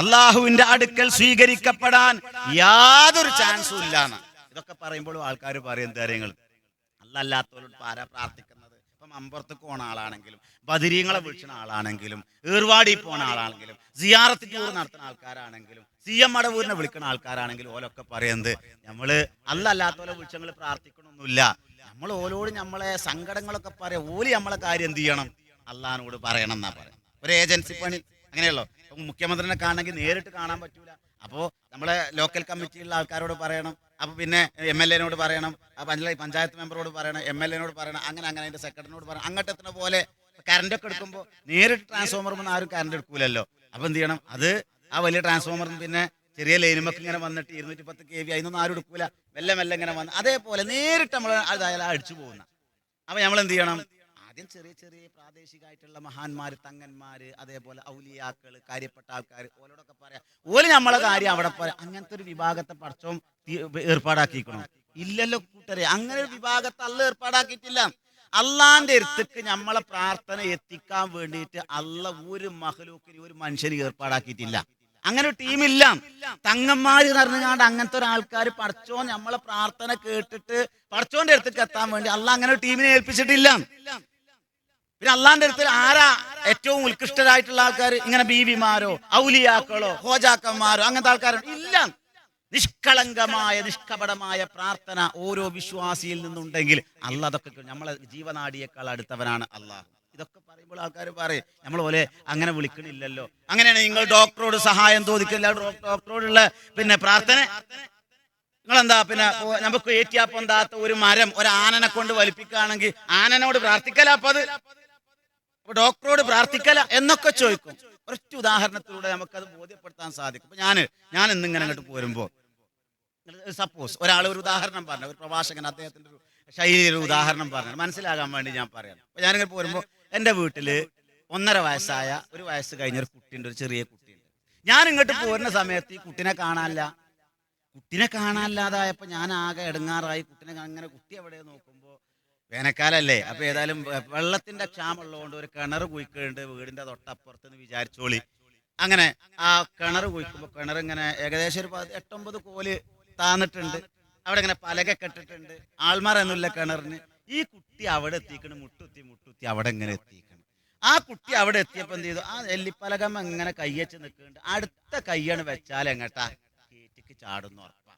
അള്ളാഹുവിന്റെ അടുക്കൽ സ്വീകരിക്കപ്പെടാൻ യാതൊരു ചാൻസും ഇല്ലാന്ന്. ഇതൊക്കെ പറയുമ്പോഴും ആൾക്കാർ പറയും കാര്യങ്ങൾ. അല്ലാത്തവരോട് ആരാ പ്രാർത്ഥിക്കുന്നത്? ഇപ്പം അമ്പുറത്തേക്ക് പോണ ആളാണെങ്കിലും, ബദരീങ്ങളെ വിളിക്കുന്ന ആളാണെങ്കിലും, ഏർവാടി പോണ ആളാണെങ്കിലും, സിയാറത്ത് ടൂർ നടത്തുന്ന ആൾക്കാരാണെങ്കിലും, CM മടവൂരിനെ വിളിക്കുന്ന ആൾക്കാരാണെങ്കിലും, ഓലൊക്കെ പറയുന്നത് നമ്മള് അല്ലാത്തവരെ വിളിച്ചങ്ങൾ പ്രാർത്ഥിക്കണമൊന്നുമില്ല. നമ്മൾ ഓലോട് നമ്മളെ സങ്കടങ്ങളൊക്കെ പറയാം. ഓല് നമ്മളെ കാര്യം എന്ത് ചെയ്യണം? അള്ളാഹിനോട് പറയണം എന്നാ പറയാം. ഒരു ഏജൻസി പണി അങ്ങനെയല്ലോ. മുഖ്യമന്ത്രിനെ കാണണമെങ്കിൽ നേരിട്ട് കാണാൻ പറ്റൂല. അപ്പോൾ നമ്മളെ ലോക്കൽ കമ്മിറ്റിയുള്ള ആൾക്കാരോട് പറയണം. അപ്പൊ പിന്നെ MLA-നോട് പറയണം, പഞ്ചായത്ത് മെമ്പറോട് പറയണം, MLA-നോട് പറയണം, അങ്ങനെ അതിന്റെ സെക്രട്ടറിനോട് പറയണം. അങ്ങോട്ട് എത്തുന്ന പോലെ കറണ്ട് ഒക്കെ എടുക്കുമ്പോൾ നേരിട്ട് ട്രാൻസ്ഫോമറിൽ ആരും കറണ്ട് എടുക്കൂലല്ലോ. അപ്പൊ എന്ത് ചെയ്യണം? അത് ആ വലിയ ട്രാൻസ്ഫോമറിൽ പിന്നെ ചെറിയ ലൈനുമൊക്കെ ഇങ്ങനെ വന്നിട്ട് 210 kV അതിനൊന്നും ആരും എടുക്കൂല. മെല്ലെ ഇങ്ങനെ വന്ന് അതേപോലെ നേരിട്ട് നമ്മൾ അതായത് അടിച്ചു പോകുന്ന. അപ്പൊ നമ്മൾ എന്ത് ചെയ്യണം? ആദ്യം ചെറിയ ചെറിയ പ്രാദേശികമായിട്ടുള്ള മഹാന്മാര്, തങ്ങന്മാര്, അതേപോലെ ഔലിയാക്കള്, കാര്യപ്പെട്ട ആൾക്കാർ, ഓലോടൊക്കെ പറയാം. ഓല് നമ്മളെ കാര്യം അവിടെ പറയാം. അങ്ങനത്തെ ഒരു വിഭാഗത്തെ പടച്ചോൻ ഏർപ്പാടാക്കിക്കണം? ഇല്ലല്ലോ കൂട്ടരെ, അങ്ങനെ ഒരു വിഭാഗത്തെ അല്ല ഏർപ്പാടാക്കിയിട്ടില്ല. അള്ളാന്റെ അടുത്തേക്ക് നമ്മളെ പ്രാർത്ഥന എത്തിക്കാൻ വേണ്ടിയിട്ട് അള്ള ഒരു മഹലൂക്കിന്, ഒരു മനുഷ്യന് ഏർപ്പാടാക്കിയിട്ടില്ല. അങ്ങനെ ഒരു ടീമില്ല. തങ്ങന്മാര് പറഞ്ഞാണ്ട് അങ്ങനത്തെ ഒരാൾക്കാർ പടച്ചോൻ നമ്മളെ പ്രാർത്ഥന കേട്ടിട്ട് പടച്ചോന്റെ അടുത്തേക്ക് എത്താൻ വേണ്ടി അള്ള അങ്ങനെ ഒരു ടീമിനെ ഏൽപ്പിച്ചിട്ടില്ല. പിന്നെ അള്ളാന്റെ അടുത്ത് ആരാ ഏറ്റവും ഉത്കൃഷ്ടരായിട്ടുള്ള ആൾക്കാർ? ഇങ്ങനെ ബീവിമാരോ ഔലിയാക്കളോ ഹോജാക്കന്മാരോ അങ്ങനത്തെ ആൾക്കാരോ ഇല്ല. നിഷ്കളങ്കമായ നിഷ്കപടമായ പ്രാർത്ഥന ഓരോ വിശ്വാസിയിൽ നിന്നുണ്ടെങ്കിൽ അള്ളാഹ് അതൊക്കെ നമ്മളെ ജീവനാടിയേക്കാൾ അടുത്തവനാണ് അള്ളാഹ്. ഇതൊക്കെ പറയുമ്പോൾ ആൾക്കാർ പറയും നമ്മൾ പോലെ അങ്ങനെ വിളിക്കണില്ലല്ലോ. അങ്ങനെയാണ് നിങ്ങൾ ഡോക്ടറോട് സഹായം ചോദിക്കില്ല, ഡോക്ടറോടുള്ള പിന്നെ പ്രാർത്ഥന നിങ്ങളെന്താ പിന്നെ നമുക്ക് ഏറ്റിയാപ്പൊന്താത്ത ഒരു മരം ഒരു ആനനെ കൊണ്ട് വലിപ്പിക്കുകയാണെങ്കിൽ ആനനോട് പ്രാർത്ഥിക്കല, അപ്പൊ അത് ഡോക്ടറോട് പ്രാർത്ഥിക്കല എന്നൊക്കെ ചോദിക്കും. ഒരൊറ്റ ഉദാഹരണത്തിലൂടെ നമുക്കത് ബോധ്യപ്പെടുത്താൻ സാധിക്കും. അപ്പൊ ഞാൻ ഇന്നിങ്ങനെ അങ്ങോട്ട് പോരുമ്പോ സപ്പോസ് ഒരാൾ ഒരു ഉദാഹരണം പറഞ്ഞു, ഒരു പ്രഭാഷകൻ അദ്ദേഹത്തിന്റെ ഒരു ശൈലിയിൽ ഒരു ഉദാഹരണം പറഞ്ഞു മനസ്സിലാകാൻ വേണ്ടി ഞാൻ പറയാം. അപ്പൊ ഞാനിങ്ങനെ പോരുമ്പോ എൻ്റെ വീട്ടില് 1.5 വയസ്സായ ഒരു വയസ്സ് കഴിഞ്ഞൊരു കുട്ടിയുണ്ട്, ഒരു ചെറിയ കുട്ടിയുണ്ട്. ഞാൻ ഇങ്ങോട്ട് പോരുന്ന സമയത്ത് ഈ കുട്ടിനെ കാണാനില്ലാതായപ്പോ ഞാൻ ആകെ ഇടങ്ങാറായി. കുട്ടിനെ അങ്ങനെ കുട്ടി എവിടെ നോക്കുമ്പോ വേനൽക്കാലല്ലേ, അപ്പൊ ഏതായാലും വെള്ളത്തിന്റെ ക്ഷാമുള്ളതുകൊണ്ട് ഒരു കിണർ കുഴിക്കുന്നുണ്ട് വീടിന്റെ തൊട്ടപ്പുറത്ത് വിചാരിച്ചോളി. അങ്ങനെ ആ കിണർ കുഴിക്കുമ്പോ കിണർ ഇങ്ങനെ ഏകദേശം ഒരു 8-9 കോല് താന്നിട്ടുണ്ട്. അവിടെ ഇങ്ങനെ പലക കെട്ടിട്ടുണ്ട്, ആൾമാരൊന്നുമില്ല കിണറിന്. ഈ കുട്ടി അവിടെ എത്തിക്കണം, മുട്ടുത്തി അവിടെ ഇങ്ങനെ എത്തിക്കണം. ആ കുട്ടി അവിടെ എത്തിയപ്പോ എന്ത് ചെയ്തു, ആ എല്ലിപ്പലകമ്മ ഇങ്ങനെ കയ്യച്ച് നിൽക്കുന്നുണ്ട്. അടുത്ത കയ്യാണ് വെച്ചാൽ എങ്ങട്ടാ കേറ്റിക്ക് ചാടുന്നു ഉറപ്പാ.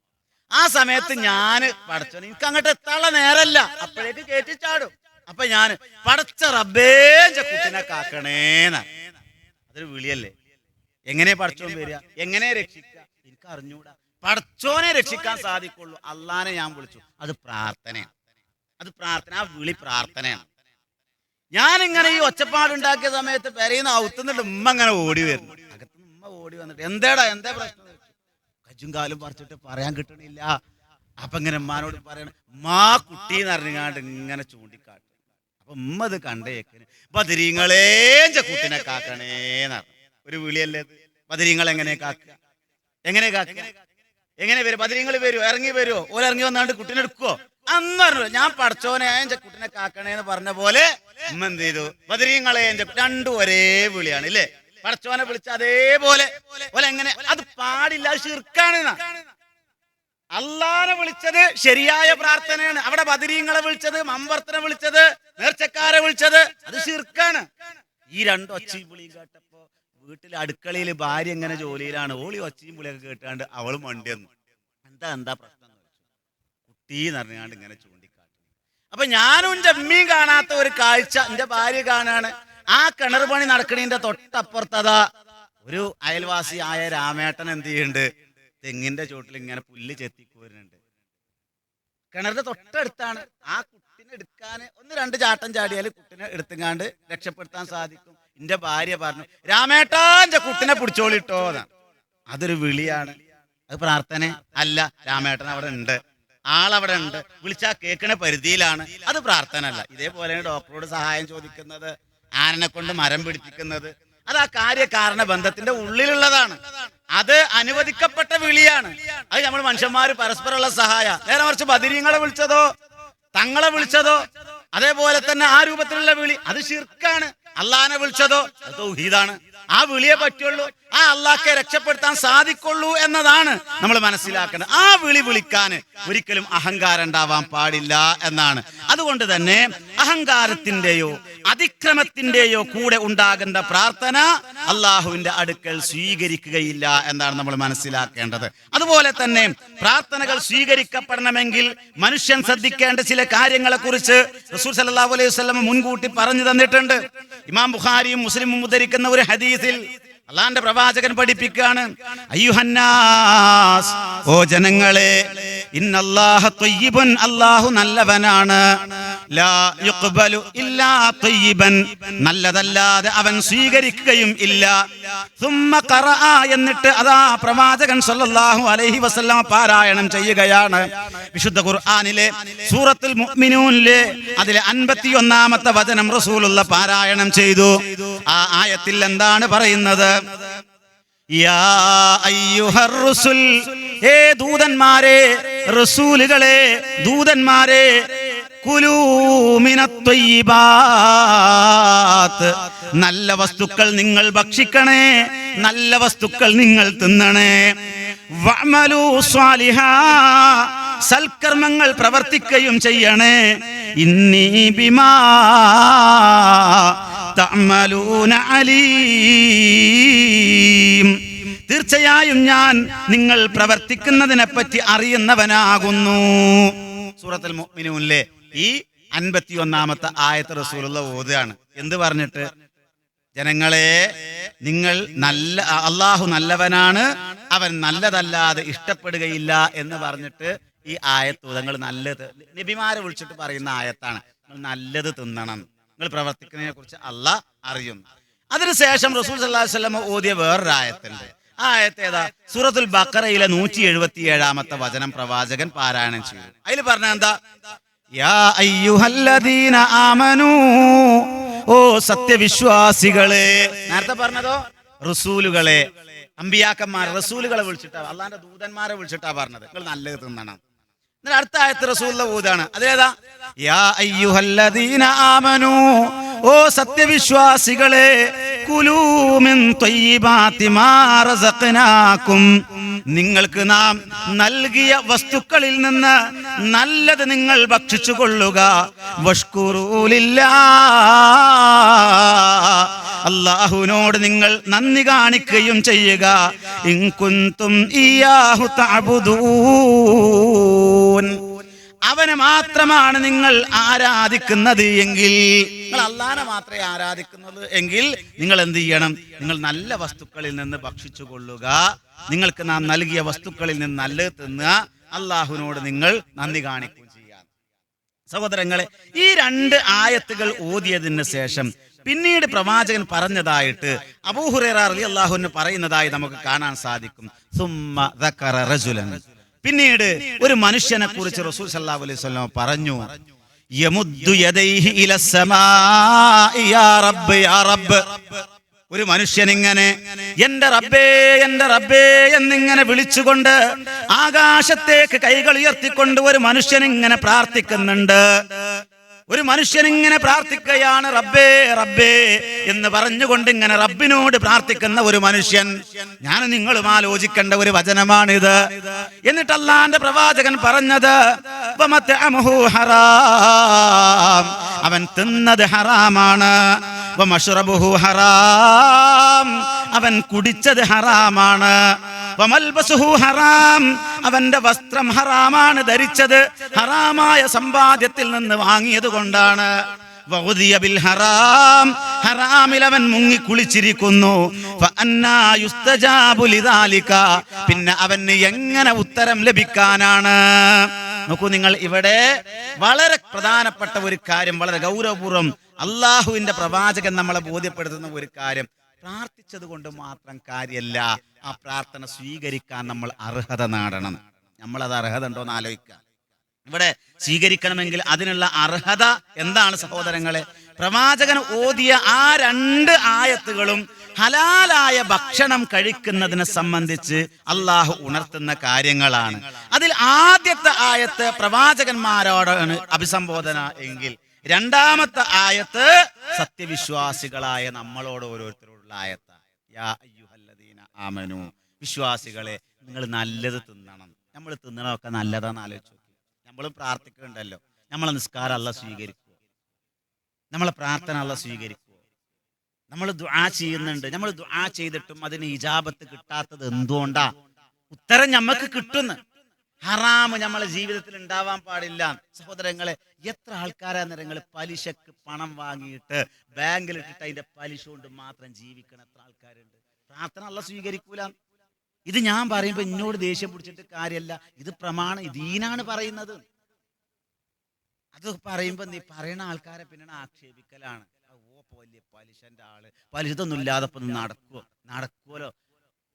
ആ സമയത്ത് ഞാൻ പടച്ചോ എനിക്ക് അങ്ങോട്ട് എത്താനുള്ള നേരല്ല, അപ്പോഴേക്ക് കേറ്റി ചാടും. അപ്പൊ ഞാൻ പടച്ച റബ്ബേഞ്ച കുട്ടിനെ കാക്കണേന്ന, അതൊരു വിളിയല്ലേ. എങ്ങനെ പടച്ചോൻ വരിക, എങ്ങനെ രക്ഷിക്കുക എനിക്ക് അറിഞ്ഞൂടാ. പടച്ചോനെ രക്ഷിക്കാൻ സാധിക്കുള്ളൂ. അള്ളാനെ ഞാൻ വിളിച്ചു, അത് പ്രാർത്ഥനയാണ്. ആ വിളി പ്രാർത്ഥനയാണ്. ഞാനിങ്ങനെ ഈ ഒച്ചപ്പാടുണ്ടാക്കിയ സമയത്ത് പെരയുന്ന ഔത്തുന്നിട്ട് ഉമ്മ അങ്ങനെ ഓടി വരുന്നു. അകത്തുനിന്ന് ഉമ്മ ഓടി വന്നിട്ട് എന്താ പ്രശ്നം, കജ്ജും കാലും പറിച്ചിട്ട് പറയാൻ കിട്ടണില്ല. അപ്പൊ ഇങ്ങനെ ഉമ്മാനോട് പറയണം, ഉമ്മാ കുട്ടി എന്ന് അറിഞ്ഞാണ്ട് ഇങ്ങനെ ചൂണ്ടിക്കാട്ടും. അപ്പൊ ഉമ്മ ഇത് കണ്ടേക്കിന് ബദരീങ്ങളെ കുട്ടിനെ കാക്കണേന്ന് ഒരു വിളിയല്ലേ. ബദരീങ്ങൾ എങ്ങനെ കാക്കുക, എങ്ങനെ വരും? ബദരീങ്ങൾ വരുമോ, ഇറങ്ങി വരുമോ? ഇറങ്ങി വന്നാണ്ട് കുട്ടിനെ എടുക്കുവോ? അന്ന് പറഞ്ഞു ഞാൻ പടച്ചോനെ കുട്ടിനെ കാക്കണേന്ന് പറഞ്ഞ പോലെ ഉമ്മ എന്ത് ചെയ്തു, ബദരീങ്ങളെ രണ്ടും ഒരേ വിളിയാണ് ഇല്ലേ. പടച്ചോനെ വിളിച്ച അതേപോലെ എങ്ങനെ, അത് പാടില്ല, അത് ശിർക്കാണ്. അള്ളാനെ വിളിച്ചത് ശരിയായ പ്രാർത്ഥനയാണ്. അവിടെ ബദരീങ്ങളെ വിളിച്ചത്, മമ്പർത്തിനെ വിളിച്ചത്, നേർച്ചക്കാരെ വിളിച്ചത് അത് ശിർക്കാണ്. ഈ രണ്ട് ഒച്ചയും വിളിയും കേട്ടപ്പോ വീട്ടിലെ അടുക്കളയിൽ ഭാര്യ എങ്ങനെ ജോലിയിലാണ്, ഓളി ഒച്ചയും വിളിയൊക്കെ കേട്ടാണ്ട് അവളും വണ്ടിയെന്നു. എന്താ പ്രശ്നം കുട്ടീന്ന് അറിഞ്ഞാണ്ട് ഇങ്ങനെ ചൂണ്ടിക്കാട്ടി. അപ്പൊ ഞാനും എൻ്റെ അമ്മയും കാണാത്ത ഒരു കാഴ്ച എൻ്റെ ഭാര്യ കാണാണ്. ആ കിണർ പണി നടക്കണതിന്റെ തൊട്ടപ്പുറത്തതാ ഒരു അയൽവാസി ആയ രാമേട്ടൻ എന്ത് ചെയ്യുന്നുണ്ട്, തെങ്ങിന്റെ ചോട്ടിൽ ഇങ്ങനെ പുല്ല് ചെത്തിക്കോരുന്നുണ്ട്. കിണറിന്റെ തൊട്ടടുത്താണ്. ആ കുട്ടിനെ എടുക്കാൻ 1-2 ചാട്ടം ചാടിയാൽ കുട്ടിനെ എടുത്തുങ്ങാണ്ട് രക്ഷപ്പെടുത്താൻ സാധിക്കും. എന്റെ ഭാര്യ പറഞ്ഞു, രാമേട്ടാ എൻ്റെ കുട്ടിനെ പിടിച്ചോളിട്ടോ എന്നാണ്. അതൊരു വിളിയാണ്, അത് പ്രാർത്ഥന അല്ല. രാമേട്ടൻ അവിടെ ഉണ്ട്, ആളവിടെ ഉണ്ട്, വിളിച്ചാൽ കേൾക്കണ പരിധിയിലാണ്, അത് പ്രാർത്ഥന അല്ല. ഇതേപോലെയാണ് ഡോക്ടറോട് സഹായം ചോദിക്കുന്നത്, ആനനെ കൊണ്ട് മരം പിടിപ്പിക്കുന്നത്. അത് ആ കാര്യകാരണ ബന്ധത്തിന്റെ ഉള്ളിലുള്ളതാണ്. അത് അനുവദിക്കപ്പെട്ട വിളിയാണ്. അത് നമ്മൾ മനുഷ്യന്മാര് പരസ്പരമുള്ള സഹായ. നേരെ മറിച്ച് ബദരീങ്ങളെ വിളിച്ചതോ തങ്ങളെ വിളിച്ചതോ അതേപോലെ തന്നെ ആ രൂപത്തിലുള്ള വിളി അത് ശിർക്കാണ്. അള്ളാനെ വിളിച്ചതോ അത് തൗഹീദാണ്. ആ വിളിയെ പറ്റുള്ളൂ, ആ അള്ളാഹ്ക്കെ രക്ഷപ്പെടുത്താൻ സാധിക്കുള്ളൂ എന്നതാണ് നമ്മൾ മനസ്സിലാക്കേണ്ടത്. ആ വിളിക്കാൻ ഒരിക്കലും അഹങ്കാരം ഉണ്ടാവാൻ പാടില്ല എന്നാണ്. അതുകൊണ്ട് തന്നെ അഹങ്കാരത്തിന്റെയോ അതിക്രമത്തിന്റെയോ കൂടെ ഉണ്ടാകേണ്ട പ്രാർത്ഥന അള്ളാഹുവിന്റെ അടുക്കൽ സ്വീകരിക്കുകയില്ല എന്നാണ് നമ്മൾ മനസ്സിലാക്കേണ്ടത്. അതുപോലെ തന്നെ പ്രാർത്ഥനകൾ സ്വീകരിക്കപ്പെടണമെങ്കിൽ മനുഷ്യൻ ശ്രദ്ധിക്കേണ്ട ചില കാര്യങ്ങളെ കുറിച്ച് റസൂൽ സല്ലല്ലാഹു അലൈഹി വസല്ലം മുൻകൂട്ടി പറഞ്ഞു തന്നിട്ടുണ്ട്. ഇമാം ബുഖാരിയും മുസ്ലിമും ഉദ്ധരിക്കുന്ന ഒരു ഹദീസിൽ അള്ളാന്റെ പ്രവാചകൻ പഠിപ്പിക്കുകയാണ്, അയ്യുഹന്നാസ്, ഓ ജനങ്ങളെ, ഇന്നല്ലാഹ ത്വയ്യിബുൻ, അല്ലാഹു നല്ലവനാണ്, ലാ യുഖ്ബലു ഇല്ലാ ത്വയ്യിബൻ, നല്ലതല്ലാതെ അവൻ സ്വീകരിക്കുകയും ഇല്ല. സുമ്മ ഖറഅ, എന്നിട്ട് അതാ പ്രവാചകൻ സല്ലല്ലാഹു അലൈഹി വസല്ലം പാരായണം ചെയ്യുകയാണ് വിശുദ്ധ ഖുർആനിലെ സൂറത്തുൽ മുഅ്മിനൂനിലെ അതിലെ 51-ാമത്തെ വചനം റസൂലുള്ള പാരായണം ചെയ്തു. ആ ആയത്തിൽ എന്താണ് പറയുന്നത്? യാ അയ്യുഹർ റസൂൽ, ഏ ദൂതന്മാരെ, റസൂലുകളെ, ദൂതന്മാരെ, കുലൂ മിനത് ത്വയ്യിബാത്ത്, നല്ല വസ്തുക്കൾ നിങ്ങൾ ഭക്ഷിക്കണേ, നല്ല വസ്തുക്കൾ നിങ്ങൾ തിന്നണേ. വഅമലൂ സ്വാലിഹാ, സൽക്കർമ്മങ്ങൾ പ്രവർത്തിക്കുകയും ചെയ്യണേ. ഇന്നി ബിമാ തഅമലൂന അലീം. തീർച്ചയായും ഞാൻ നിങ്ങൾ പ്രവർത്തിക്കുന്നതിനെ പറ്റി അറിയുന്നവനാകുന്നു. സൂറത്തുൽ മുഅ്മിനൂനിലെ ഈ 51-ാമത്തെ ആയത്ത് റസൂലുള്ളാഹി ഓതുകയാണ്. എന്ത് പറഞ്ഞിട്ട്? ജനങ്ങളെ, നിങ്ങൾ അള്ളാഹു നല്ലവനാണ്, അവൻ നല്ലതല്ലാതെ ഇഷ്ടപ്പെടുകയില്ല എന്ന് പറഞ്ഞിട്ട് ഈ ആയത്ത് നിങ്ങൾ നല്ലത് നബിമാരെ വിളിച്ചിട്ട് പറയുന്ന ആയത്താണ്. നിങ്ങൾ നല്ലത് തിന്നണം, നിങ്ങൾ പ്രവർത്തിക്കുന്നതിനെ കുറിച്ച് അള്ളാഹ് അറിയുന്നു. അതിനുശേഷം റസൂൽ സല്ലല്ലാഹു അലൈഹി വസല്ലം ഓതിയ വേറൊരു ആയത്തുണ്ട്. ആ ആയത്ത് ഏതാ? സൂറത്തുൽ ബഖറയിലെ 177-ാമത്തെ വചനം പ്രവാചകൻ പാരായണം ചെയ്തു. അതിൽ പറഞ്ഞ എന്താ? യാ അയ്യുഹല്ലദീന ആമനൂ, ഓ സത്യവിശ്വാസികളെ. നേരത്തെ പറഞ്ഞതോ റസൂലുകളെ, അമ്പിയാക്കന്മാർ റസൂലുകളെ വിളിച്ചിട്ടാ, അള്ളാന്റെ ദൂതന്മാരെ വിളിച്ചിട്ടാ പറഞ്ഞത് നിങ്ങൾ നല്ലത് തിന്നണം. എന്നിട്ട് അടുത്ത ആയത്ത് റസൂലുള്ളാഹി ഓതാണ്. അതേതാ? യാ അയ്യുഹല്ലദീന ആമനൂ, ഓ സത്യവിശ്വാസികളെ, കുലൂ മിൻ ത്വയ്യിബാതി മാ റസഖ്നാകും, നിങ്ങൾക്ക് നാം നൽകിയ വസ്തുക്കളിൽ നിന്ന് നല്ലത് നിങ്ങൾ ഭക്ഷിച്ചു കൊള്ളുക. വഷ്കുറൂ ലില്ലാഹ്, അല്ലാഹുവിനോട് നിങ്ങൾ നന്ദി കാണിക്കുകയും ചെയ്യുക. ഇൻ കുൻതും ഇയ്യാഹു തഅബുദൂൻ, അവനെ മാത്രമാണ് നിങ്ങൾ ആരാധിക്കുന്നത് എങ്കിൽ, നിങ്ങൾ അല്ലാഹനെ മാത്രമേ ആരാധിക്കുന്നത് എങ്കിൽ നിങ്ങൾ എന്ത് ചെയ്യണം? നിങ്ങൾ നല്ല വസ്തുക്കളിൽ നിന്ന് ഭക്ഷിച്ചു കൊള്ളുക. നിങ്ങൾക്ക് നാം നൽകിയ വസ്തുക്കളിൽ നിന്ന് നല്ലത് തിന്നുക. അല്ലാഹുവിനോട് നിങ്ങൾ നന്ദി കാണിക്കുകയും ചെയ്യാം. സഹോദരങ്ങളെ, ഈ 2 ആയത്തുകൾ ഓതിയതിന് ശേഷം പിന്നീട് പ്രവാചകൻ പറഞ്ഞതായിട്ട് അബൂ ഹുറൈറ റളിയല്ലാഹു അൻഹു പറയുന്നതായി നമുക്ക് കാണാൻ സാധിക്കും. സുമ്മ ദക്കറ റജുലൻ, പിന്നീട് ഒരു മനുഷ്യനെ കുറിച്ച് റസൂൽ സല്ലല്ലാഹു അലൈഹി വസല്ലം പറഞ്ഞു. യമുദ്ദു യദൈഹി ഇലസ്സമാഇ യാ റബ്ബ് യാ റബ്ബ്. ഒരു മനുഷ്യൻ ഇങ്ങനെ എന്റെ റബ്ബേ എന്റെ റബ്ബേ എന്നിങ്ങനെ വിളിച്ചുകൊണ്ട് ആകാശത്തേക്ക് കൈകൾ ഉയർത്തിക്കൊണ്ട് ഒരു മനുഷ്യൻ ഇങ്ങനെ പ്രാർത്ഥിക്കുന്നുണ്ട്. ഒരു മനുഷ്യൻ ഇങ്ങനെ പ്രാർത്ഥിക്കുകയാണ്, റബ്ബേ റബ്ബേ എന്ന് പറഞ്ഞുകൊണ്ട് ഇങ്ങനെ റബ്ബിനോട് പ്രാർത്ഥിക്കുന്ന ഒരു മനുഷ്യൻ. ഞാൻ നിങ്ങളും ആലോചിക്കേണ്ട ഒരു വചനമാണിത്. എന്നിട്ട് അല്ലാഹുവിന്റെ പ്രവാചകൻ പറഞ്ഞത്, വമത്അമുഹു ഹറാം, അവൻ തിന്നത് ഹറാമാണ്. വമശ്റബുഹു ഹറാം, അവൻ കുടിച്ചത് ഹറാമാണ്. വമൽബസുഹു ഹറാം, അവന്റെ വസ്ത്രം ഹറാമാണ്, ധരിച്ചത് ഹറാമായ സമ്പാദ്യത്തിൽ നിന്ന് വാങ്ങിയത് കൊണ്ടാണ്. വഗുദിയ ബിൽ ഹറാം, ഹറാമിൽ അവൻ മുങ്ങി കുളിച്ചിരിക്കുന്നു. ഫഅന്നാ യുസ്തജാബു ലിദാലിക, പിന്നെ അവന് എങ്ങനെ ഉത്തരം ലഭിക്കാനാണ്? നോക്കൂ നിങ്ങൾ, ഇവിടെ വളരെ പ്രധാനപ്പെട്ട ഒരു കാര്യം, വളരെ ഗൗരവപൂർവ്വം അള്ളാഹുവിന്റെ പ്രവാചകൻ നമ്മളെ ബോധ്യപ്പെടുത്തുന്ന ഒരു കാര്യം, പ്രാർത്ഥിച്ചത് കൊണ്ട് മാത്രം കാര്യമല്ല, ആ പ്രാർത്ഥന സ്വീകരിക്കാൻ നമ്മൾ അർഹത നേടണം. നമ്മളത് അർഹത ഉണ്ടോ എന്ന് ആലോചിക്കുക. ഇവിടെ സ്വീകരിക്കണമെങ്കിൽ അതിനുള്ള അർഹത എന്താണ് സഹോദരങ്ങളെ? പ്രവാചകൻ ഓതിയ ആ 2 ആയത്തുകളും ഹലാലായ ഭക്ഷണം കഴിക്കുന്നതിനെ സംബന്ധിച്ച് അള്ളാഹു ഉണർത്തുന്ന കാര്യങ്ങളാണ്. അതിൽ ആദ്യത്തെ ആയത്ത് പ്രവാചകന്മാരോടാണ് അഭിസംബോധന എങ്കിൽ, 2ാമത്തെ ആയത്ത് സത്യവിശ്വാസികളായ നമ്മളോട് ഓരോരുത്തരോടുള്ള ആയത്താണ്. യാ അയ്യുഹല്ലദീന ആമനു, വിശ്വാസികളെ നിങ്ങൾ നല്ലത് തിന്നണം. നമ്മൾ തിന്നണമൊക്കെ നല്ലതാന്ന് ആലോചിച്ചു. നമ്മളും പ്രാർത്ഥിക്കുന്നുണ്ടല്ലോ, നമ്മളെ നിസ്കാരം അല്ലാഹു സ്വീകരിക്കുമോ? നമ്മളെ പ്രാർത്ഥന അല്ലാഹു സ്വീകരിക്കുമോ? നമ്മൾ ദുആ ചെയ്യുന്നുണ്ട്, നമ്മൾ ദുആ ചെയ്തിട്ടും അതിന് ഇജാബത്ത് കിട്ടാത്തത് എന്തുകൊണ്ടാ? ഉത്തരം നമുക്ക് കിട്ടുന്നു. ഹറാമ് നമ്മളെ ജീവിതത്തിൽ ഉണ്ടാവാൻ പാടില്ല. സഹോദരങ്ങളെ, എത്ര ആൾക്കാരാ നിരങ്ങൾ പലിശക്ക് പണം വാങ്ങിയിട്ട് ബാങ്കിലിട്ടിട്ട് അതിന്റെ പലിശ കൊണ്ട് മാത്രം ജീവിക്കണം? എത്ര ആൾക്കാരുണ്ട്? പ്രാർത്ഥന അല്ലാഹു സ്വീകരിക്കൂല. ഇത് ഞാൻ പറയുമ്പോ എന്നോട് ദേഷ്യം പിടിച്ചിട്ട് കാര്യമല്ല, ഇത് പ്രമാണം, ദീനാണ് പറയുന്നത്. അത് പറയുമ്പോ നീ പറയുന്ന ആൾക്കാരെ പിന്നെ ആക്ഷേപിക്കലാണ്. ഓ വലിയ പലിശന്റെ ആള്, പലിശതൊന്നും ഇല്ലാതെ നടക്കുമല്ലോ.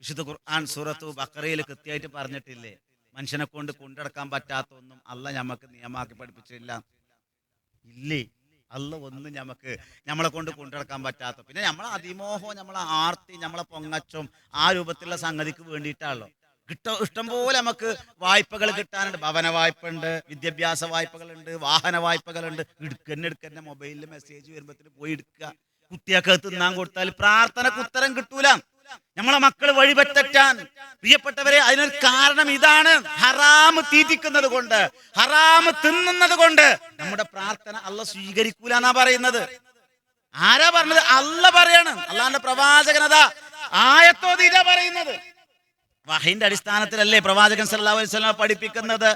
വിശുദ്ധ ഖുർആൻ സൂറത്തു ബഖറയിൽ കൃത്യമായിട്ട് പറഞ്ഞിട്ടില്ലേ, മനുഷ്യനെ കൊണ്ട് കൊണ്ടടക്കാൻ പറ്റാത്ത ഒന്നും അല്ലാഹ് ഞമ്മക്ക് നിയമമാക്കി പഠിപ്പിച്ചില്ല. ഇല്ലേ? അല്ലാഹ് ഒന്നും നമ്മളെ കൊണ്ട് കൊണ്ടടക്കാൻ പറ്റാത്ത, പിന്നെ നമ്മളെ അതിമോഹം, നമ്മളെ ആർത്തി, നമ്മളെ പൊങ്ങച്ചം, ആ രൂപത്തിലുള്ള സംഗതിക്ക് വേണ്ടിയിട്ടാണല്ലോ. ഇഷ്ടം പോലെ നമുക്ക് വായ്പകൾ കിട്ടാനുണ്ട്. ഭവന വായ്പ ഉണ്ട്, വിദ്യാഭ്യാസ വായ്പകളുണ്ട്, വാഹന വായ്പകളുണ്ട്. എടുക്കന്നെ മൊബൈലിൽ മെസ്സേജ് വരുമ്പത്തിന് പോയി എടുക്കുക. കുട്ടിയൊക്കെ തിന്നാൻ കൊടുത്താൽ പ്രാർത്ഥനക്ക് ഉത്തരം കിട്ടൂല. നമ്മളെ മക്കൾ വഴിപറ്റാൻ. പ്രിയപ്പെട്ടവരെ, അതിനൊരു കാരണം ഇതാണ്. ഹറാമ് തീറ്റിക്കുന്നത് കൊണ്ട്, ഹറാമ് തിന്നുന്നത് കൊണ്ട് നമ്മുടെ പ്രാർത്ഥന അള്ളാഹ് സ്വീകരിക്കൂല എന്നാ പറയുന്നത്. ആരാ പറഞ്ഞത്? അള്ളാഹ് പറയാണ്. അള്ളാഹിന്റെ പ്രവാചകനതാ ആയത്തോതിരാ പറയുന്നത്. വഹയിന്റെ അടിസ്ഥാനത്തിലല്ലേ പ്രവാചകൻ സല്ലല്ലാഹു അലൈഹി വസല്ലം പഠിപ്പിക്കുന്നത്.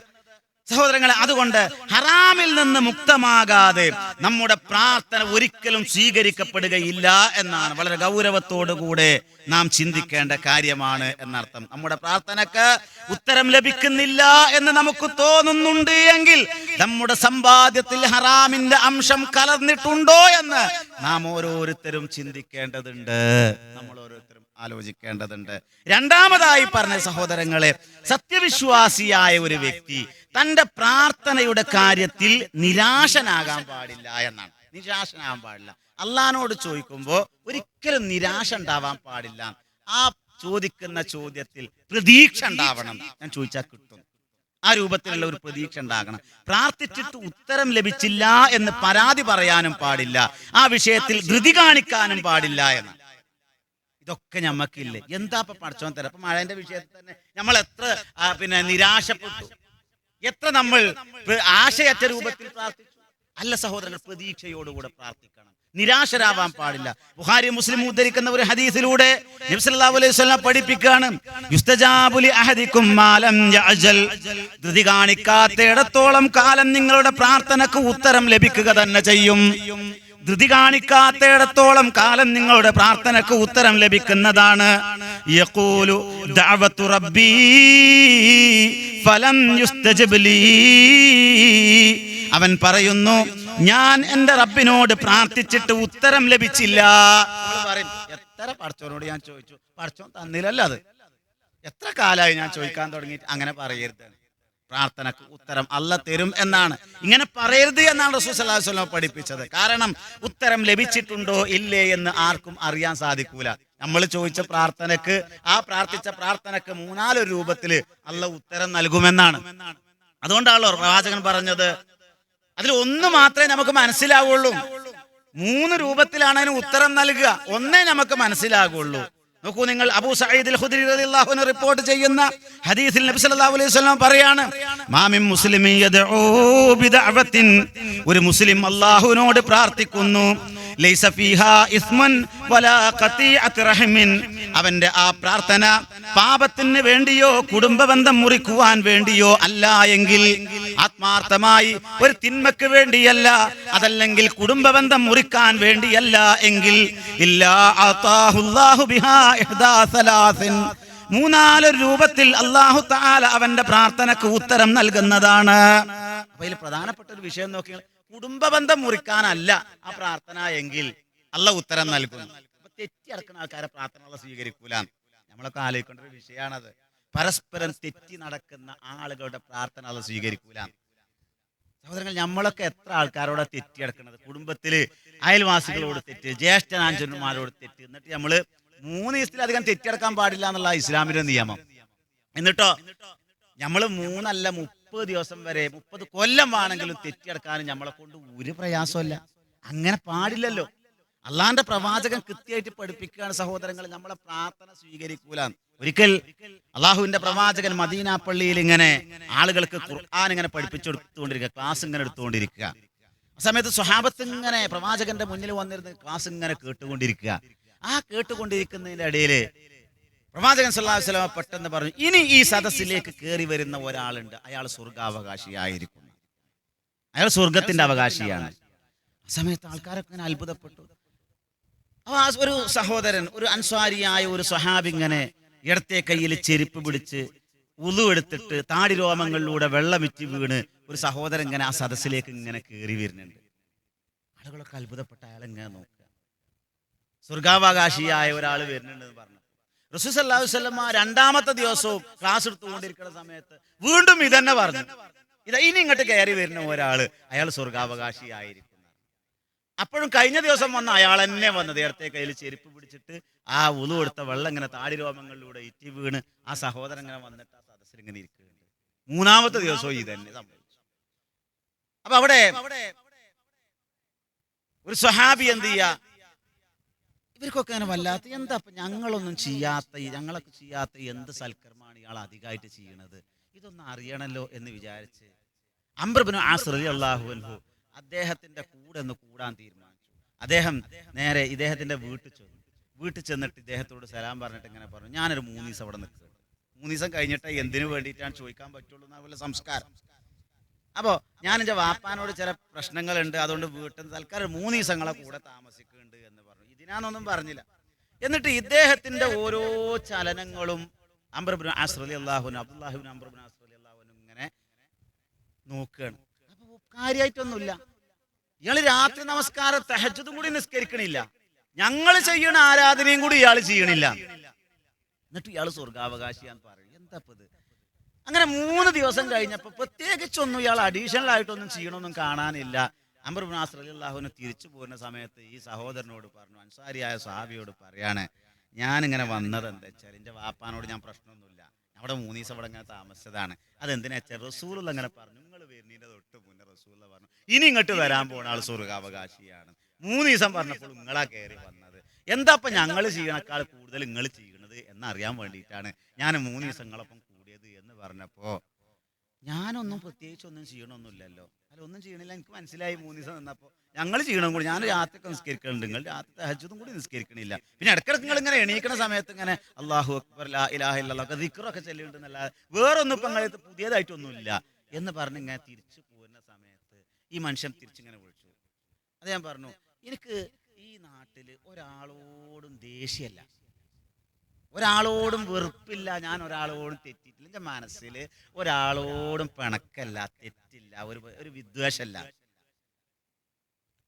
സഹോദരങ്ങളെ, അതുകൊണ്ട് ഹറാമിൽ നിന്ന് മുക്തമാകാതെ നമ്മുടെ പ്രാർത്ഥന ഒരിക്കലും സ്വീകരിക്കപ്പെടുകയില്ല എന്നാണ് വളരെ ഗൗരവത്തോടുകൂടെ നാം ചിന്തിക്കേണ്ട കാര്യമാണ് എന്നർത്ഥം. നമ്മുടെ പ്രാർത്ഥനക്ക് ഉത്തരം ലഭിക്കുന്നില്ല എന്ന് നമുക്ക് തോന്നുന്നുണ്ട് എങ്കിൽ നമ്മുടെ സമ്പാദ്യത്തിൽ ഹറാമിന്റെ അംശം കലർന്നിട്ടുണ്ടോ എന്ന് നാം ഓരോരുത്തരും ചിന്തിക്കേണ്ടതുണ്ട്, നമ്മൾ ഓരോരുത്തരും ആലോചിക്കേണ്ടതുണ്ട്. രണ്ടാമതായി പറഞ്ഞ സഹോദരങ്ങളെ, സത്യവിശ്വാസിയായ ഒരു വ്യക്തി തന്റെ പ്രാർത്ഥനയുടെ കാര്യത്തിൽ നിരാശനാകാൻ പാടില്ല എന്നാണ്. നിരാശനാകാൻ പാടില്ല. അള്ളാഹിനോട് ചോദിക്കുമ്പോൾ ഒരിക്കലും നിരാശ ഉണ്ടാവാൻ പാടില്ല. ആ ചോദിക്കുന്ന ചോദ്യത്തിൽ പ്രതീക്ഷ ഉണ്ടാവണം. ഞാൻ ചോദിച്ചാൽ കിട്ടും, ആ രൂപത്തിലുള്ള ഒരു പ്രതീക്ഷ ഉണ്ടാകണം. പ്രാർത്ഥിച്ചിട്ട് ഉത്തരം ലഭിച്ചില്ല എന്ന് പരാതി പറയാനും പാടില്ല. ആ വിഷയത്തിൽ ധൃതി കാണിക്കാനും പാടില്ല എന്ന്. ഇതൊക്കെ ഞമ്മക്കില്ലേ? എന്താ ഇപ്പൊ പഠിച്ചോൻ തരാം. അപ്പൊ മഴേന്റെ വിഷയത്തിൽ തന്നെ നമ്മൾ എത്ര നിരാശപ്പെട്ടു, എത്ര നമ്മൾ ആശയറ്റ രൂപത്തിൽ പ്രാർത്ഥിച്ചു. അല്ല സഹോദരങ്ങൾ, പ്രതീക്ഷയോടുകൂടെ പ്രാർത്ഥിക്കണം, നിരാശരാവാൻ പാടില്ല. ബുഖാരി മുസ്ലിം ഉദ്ധരിക്കുന്ന ഒരു ഹദീസിലൂടെ നബി സല്ലല്ലാഹു അലൈഹി വസല്ലം പഠിപ്പിക്കുകയാണ്, യുസ്തജാബു ലി അഹദികും മാ ലം യഅജൽ. ധൃതി കാണിക്കാത്തിടത്തോളം കാലം നിങ്ങളുടെ പ്രാർത്ഥനക്ക് ഉത്തരം ലഭിക്കുക തന്നെ ചെയ്യും. ധൃതി കാണിക്കാത്തിടത്തോളം കാലം നിങ്ങളുടെ പ്രാർത്ഥനക്ക് ഉത്തരം ലഭിക്കുന്നതാണ്. യഖൂലു ദഅവതു റബ്ബി ഫലം യുസ്തജബ് ലീ. അവൻ പറയുന്നു, ഞാൻ എൻ്റെ റബ്ബിനോട് പ്രാർത്ഥിച്ചിട്ട് ഉത്തരം ലഭിച്ചില്ല. പറയും, എത്ര പടച്ചോനോട് ഞാൻ ചോദിച്ചു, പടച്ചോൻ തന്നില്ലല്ലോ. അത് എത്ര കാലമായി ഞാൻ ചോദിക്കാൻ തുടങ്ങിയിട്ട്. അങ്ങനെ പറയരുത്. പ്രാർത്ഥനക്ക് ഉത്തരം അല്ലാഹ് തരും എന്നാണ്. ഇങ്ങനെ പറയരുത് എന്നാണ് റസൂൽ സല്ലല്ലാഹു അലൈഹി വസല്ലം പഠിപ്പിച്ചത്. കാരണം ഉത്തരം ലഭിച്ചിട്ടുണ്ടോ ഇല്ലേ എന്ന് ആർക്കും അറിയാൻ സാധിക്കൂല. നമ്മൾ ചോദിച്ച പ്രാർത്ഥനക്ക്, ആ പ്രാർത്ഥിച്ച പ്രാർത്ഥനക്ക് മൂന്നാല് രൂപത്തിൽ അല്ലാഹ് ഉത്തരം നൽകുമെന്നാണ്. അതുകൊണ്ടാണല്ലോ പ്രവാചകൻ പറഞ്ഞത്, അതിൽ ഒന്ന് മാത്രമേ നമുക്ക് മനസ്സിലാവുള്ളൂ. 3 രൂപത്തിലാണ് അതിന് ഉത്തരം നൽകുക. ഒന്നേ നമുക്ക് മനസ്സിലാകുള്ളൂ. നോക്കൂ നിങ്ങൾ, അബൂ സഈദ് അൽ ഖുദ്രി റളിയല്ലാഹു അൻഹു റിപ്പോർട്ട് ചെയ്യുന്ന ഹദീസിൽ നബി സല്ലല്ലാഹു അലൈഹി വസല്ലം പറയാണ്, മാ മിൻ മുസ്ലിമിൻ യദ്ഉ ബിദഅവത്തിൻ. ഒരു മുസ്ലിം അല്ലാഹുവിനോട് പ്രാർത്ഥിക്കുന്നു, ലൈസ ഫീഹാ ഇസ്മൻ വലാ ഖതീഅത്ത് റഹ്മിൻ. അവന്റെ ആ പ്രാർത്ഥന പാപത്തിന് വേണ്ടിയോ കുടുംബബന്ധം മുറിക്കുവാൻ വേണ്ടിയോ അല്ല എങ്കിൽ, ആത്മാർത്ഥമായി ഒരു തിന്മക്ക് വേണ്ടിയല്ല, അതല്ലെങ്കിൽ കുടുംബബന്ധം മുറിക്കാൻ വേണ്ടിയല്ല എങ്കിൽ, ഇല്ലാ അതാഹുല്ലാഹു ബിഹാ ഇഹ്ദാ സലാസിൻ. 3 രൂപത്തിൽ അല്ലാഹു തആല അവന്റെ പ്രാർത്ഥനക്ക് ഉത്തരം നൽകുന്നതാണ്. അപ്പൊ ഇതിൽ പ്രധാനപ്പെട്ട ഒരു വിഷയം നോക്കിയാൽ, കുടുംബബന്ധം മുറിക്കാനല്ല ആ പ്രാർത്ഥന എങ്കിൽ അല്ലാഹു ഉത്തരം നൽകും. അപ്പൊ തെറ്റി നടക്കുന്ന ആൾക്കാരെ പ്രാർത്ഥന അല്ലാഹു സ്വീകരിക്കൂല. നമ്മളൊക്കെ ആലോചിക്കേണ്ട ഒരു വിഷയമാണത്. പരസ്പരം തെറ്റി നടക്കുന്ന ആളുകളുടെ പ്രാർത്ഥന അല്ലാഹു സ്വീകരിക്കൂല. സഹോദരങ്ങൾ, നമ്മളൊക്കെ എത്ര ആൾക്കാരോടെ തെറ്റി നടക്കുന്നത്? കുടുംബത്തില് അയൽവാസികളോട് തെറ്റ്, ജ്യേഷ്ഠനാഞ്ചന്മാരോട് തെറ്റ്. എന്നിട്ട് നമ്മള് 3 ദിവസത്തിലധികം തെറ്റിയടക്കാൻ പാടില്ല എന്നുള്ള ഇസ്ലാമിന്റെ നിയമം. എന്നിട്ടോ നമ്മൾ 3 അല്ല 30 ദിവസം വരെ, 30 കൊല്ലം ആണെങ്കിലും തെറ്റിയടക്കാനും നമ്മളെ കൊണ്ട് ഒരു പ്രയാസമല്ല. അങ്ങനെ പാടില്ലല്ലോ. അള്ളാന്റെ പ്രവാചകൻ കൃത്യമായിട്ട് പഠിപ്പിക്കുകയാണ് സഹോദരങ്ങൾ, നമ്മളെ പ്രാർത്ഥന സ്വീകരിക്കൂല. ഒരിക്കൽ അള്ളാഹുവിന്റെ പ്രവാചകൻ മദീന പള്ളിയിൽ ഇങ്ങനെ ആളുകൾക്ക് ഖുർആൻ ഇങ്ങനെ പഠിപ്പിച്ചെടുത്തുകൊണ്ടിരിക്കുക, ക്ലാസ് ഇങ്ങനെ എടുത്തുകൊണ്ടിരിക്കുക. ആ സമയത്ത് സ്വഹാബത്ത് ഇങ്ങനെ പ്രവാചകന്റെ മുന്നിൽ വന്നിരുന്ന് ക്ലാസ് ഇങ്ങനെ കേട്ടുകൊണ്ടിരിക്കുക. ആ കേട്ടുകൊണ്ടിരിക്കുന്നതിന്റെ ഇടയിൽ പ്രവാചകൻ സല്ലല്ലാഹു അലൈഹി വസല്ലം പെട്ടെന്ന് പറഞ്ഞു, ഇനി ഈ സദസ്സിലേക്ക് കയറി വരുന്ന ഒരാളുണ്ട്, അയാൾ സ്വർഗാവകാശിയായിരിക്കുന്നു, അയാൾ സ്വർഗത്തിന്റെ അവകാശിയാണ്. ആ സമയത്ത് ആൾക്കാരൊക്കെ ഇങ്ങനെ അത്ഭുതപ്പെട്ടു. ഒരു സഹോദരൻ, ഒരു അൻസ്വാരിയായ ഒരു സ്വഹാബി ഇങ്ങനെ ഇടത്തെ കയ്യിൽ ചെരുപ്പ് പിടിച്ച് ഉളു എടുത്തിട്ട് താടി രോമങ്ങളിലൂടെ വെള്ളമിറ്റി വീണ് ഒരു സഹോദരൻ ഇങ്ങനെ ആ സദസ്സിലേക്ക് ഇങ്ങനെ കയറി വരുന്നുണ്ട്. ആളുകളൊക്കെ അത്ഭുതപ്പെട്ട അയാൾ ഇങ്ങനെ നോക്കുക. സ്വർഗാവകാശിയായ ഒരാൾ വരുന്നുണ്ടെന്ന് പറഞ്ഞു. റസൂൽ സല്ലല്ലാഹു അലൈഹി വസല്ലം 2ാമത്തെ ദിവസവും ക്ലാസ് എടുത്തുകൊണ്ടിരിക്കുന്ന സമയത്ത് വീണ്ടും ഇതന്നെ പറഞ്ഞു, ഇനി ഇങ്ങോട്ട് കയറി വരുന്ന ഒരാള് അയാൾ സ്വർഗാവകാശിയായിരിക്കും. അപ്പോഴും കഴിഞ്ഞ ദിവസം വന്ന അയാൾ തന്നെ വന്നത് നേരത്തെ കയ്യിൽ ചെരുപ്പ് പിടിച്ചിട്ട് ആ ഉളു എടുത്ത വെള്ളം ഇങ്ങനെ താടി രോമങ്ങളിലൂടെ ഇറ്റി വീണ് ആ സഹോദരൻ ഇങ്ങനെ വന്നിട്ട് ആ സദസ്സിൽ ഇങ്ങനെ ഇരിക്കുന്നുണ്ട്. 3ാമത്തെ ദിവസവും ഇതന്നെ സംഭവിച്ചു. അപ്പൊ അവിടെ ഒരു സ്വഹാബി എന്ത് ചെയ്യാ, ഇവർക്കൊക്കെ അങ്ങനെ വല്ലാത്ത എന്താ ഞങ്ങളൊന്നും ചെയ്യാത്ത ഞങ്ങളൊക്കെ ചെയ്യാത്ത എന്ത് സൽക്കർമ്മമാണ് ഇയാൾ അധികമായിട്ട് ചെയ്യണത്, ഇതൊന്നും അറിയണല്ലോ എന്ന് വിചാരിച്ച് അംർ ഇബ്നു ആസ് റളിയല്ലാഹു അൻഹു അദ്ദേഹത്തിന്റെ കൂടെ ഒന്ന് കൂടാൻ തീരുമാനിച്ചു. അദ്ദേഹം നേരെ ഇദ്ദേഹത്തിന്റെ വീട്ടിൽ ചെന്നിട്ട് ഇദ്ദേഹത്തോട് സലാം പറഞ്ഞിട്ട് ഇങ്ങനെ പറഞ്ഞു, ഞാനൊരു 3 ദിവസം അവിടെ നിൽക്കുകയാണ്. 3 ദിവസം കഴിഞ്ഞിട്ട് എന്തിനു വേണ്ടിയിട്ടാണ് ചോദിക്കാൻ പറ്റുള്ളൂ എന്നുള്ള സംസ്കാരം. അപ്പോൾ ഞാൻ എൻ്റെ വാപ്പാനോട് ചില പ്രശ്നങ്ങളുണ്ട്, അതുകൊണ്ട് വീട്ടിൽ തൽക്കാലം 3 ദിവസങ്ങളെ കൂടെ താമസിക്കുന്നുണ്ട് എന്ന് പറഞ്ഞു. ഇതിനാന്നൊന്നും പറഞ്ഞില്ല. എന്നിട്ട് ഇദ്ദേഹത്തിന്റെ ഓരോ ചലനങ്ങളും അംർ ഇബ്നു ആസ് റളിയല്ലാഹു അൻഹു അബ്ദുല്ലാഹി ഇബ്നു അംർ ഇബ്നു ആസ് റളിയല്ലാഹു അൻഹു ഇങ്ങനെ നോക്കുകയാണ്. അപ്പോൾ കാര്യമായിട്ടൊന്നുമില്ല. ഇയാൾ രാത്രി നമസ്കാരം തഹജ്ജുദും കൂടി നിസ്കരിക്കണില്ല, ഞങ്ങൾ ചെയ്യണ ആരാധനയും കൂടി ഇയാൾ ചെയ്യണില്ല. എന്നിട്ട് ഇയാൾ സ്വർഗാവകാശിയാന്ന് പറയും. എന്താ ഇത്? അങ്ങനെ 3 ദിവസം കഴിഞ്ഞപ്പോൾ പ്രത്യേകിച്ചൊന്നും ഇയാൾ അഡീഷണൽ ആയിട്ടൊന്നും ചെയ്യണമൊന്നും കാണാനില്ല. അംർ ഇബ്നു ആസ് റളിയല്ലാഹു അൻഹു തിരിച്ചു പോരുന്ന സമയത്ത് ഈ സഹോദരനോട് പറഞ്ഞു, അൻസാരിയായ സഹാബിയോട് പറയാണ്, ഞാനിങ്ങനെ വന്നത് എന്താ വെച്ചാൽ എൻ്റെ വാപ്പാനോട് ഞാൻ പ്രശ്നമൊന്നുമില്ല, അവിടെ 3 ദിവസം അവിടെ ഇങ്ങനെ താമസിച്ചതാണ്. അതെന്തിനാ വെച്ചാൽ റസൂലുള്ള അങ്ങനെ പറഞ്ഞു, നിങ്ങൾ വരുന്നതിൻ്റെ തൊട്ട് മുന്നേ റസൂലുള്ള പറഞ്ഞു ഇനി ഇങ്ങോട്ട് വരാൻ പോണ ആൾ സ്വർഗാവകാശിയാണ്. 3 ദിവസം പറഞ്ഞപ്പോൾ നിങ്ങളാ കയറി വന്നത്. എന്താ ഇപ്പം ഞങ്ങൾ ചെയ്യണേക്കാൾ കൂടുതൽ നിങ്ങൾ ചെയ്യണത് എന്നറിയാൻ വേണ്ടിയിട്ടാണ് ഞാൻ 3 ദിവസങ്ങളൊപ്പം കൂടിയത് എന്ന് പറഞ്ഞപ്പോൾ ഞാനൊന്നും പ്രത്യേകിച്ചൊന്നും ചെയ്യണമൊന്നുമില്ലല്ലോ. അല്ല, ഒന്നും ചെയ്യണില്ല, എനിക്ക് മനസ്സിലായി. 3 ദിവസം നിന്നപ്പോൾ ഞങ്ങൾ ചെയ്യണം കൂടി, ഞാൻ രാത്രിയൊക്കെ നിസ്കരിക്കുന്നുണ്ട്, നിങ്ങൾ രാത്രി തഹജ്ജുദും കൂടി നിസ്കരിക്കണില്ല. പിന്നെ ഇടയ്ക്കിടയ്ക്ക് നിങ്ങൾ ഇങ്ങനെ എണീക്കണ സമയത്ത് ഇങ്ങനെ അല്ലാഹു അക്ബർ ലാ ഇലാഹ ഇല്ലല്ലാഹ് ദിക്റൊക്കെ ചെല്ലുന്നുണ്ടെന്നല്ലാതെ വേറൊന്നും ഇപ്പം നിങ്ങൾക്ക് പുതിയതായിട്ടൊന്നുമില്ല എന്ന് പറഞ്ഞ് ഇങ്ങനെ തിരിച്ചു പോകുന്ന സമയത്ത് ഈ മനുഷ്യൻ തിരിച്ചിങ്ങനെ വിളിച്ചു. അത് ഞാൻ പറഞ്ഞു, എനിക്ക് ഈ നാട്ടിൽ ഒരാളോടും ദേഷ്യമല്ല, ഒരാളോടും വെറുപ്പില്ല, ഞാൻ ഒരാളോടും തെറ്റിയിട്ടില്ല, എൻ്റെ മനസ്സിൽ ഒരാളോടും പിണക്കല്ല, തെറ്റില്ല, ഒരു വിദ്വേഷമല്ല.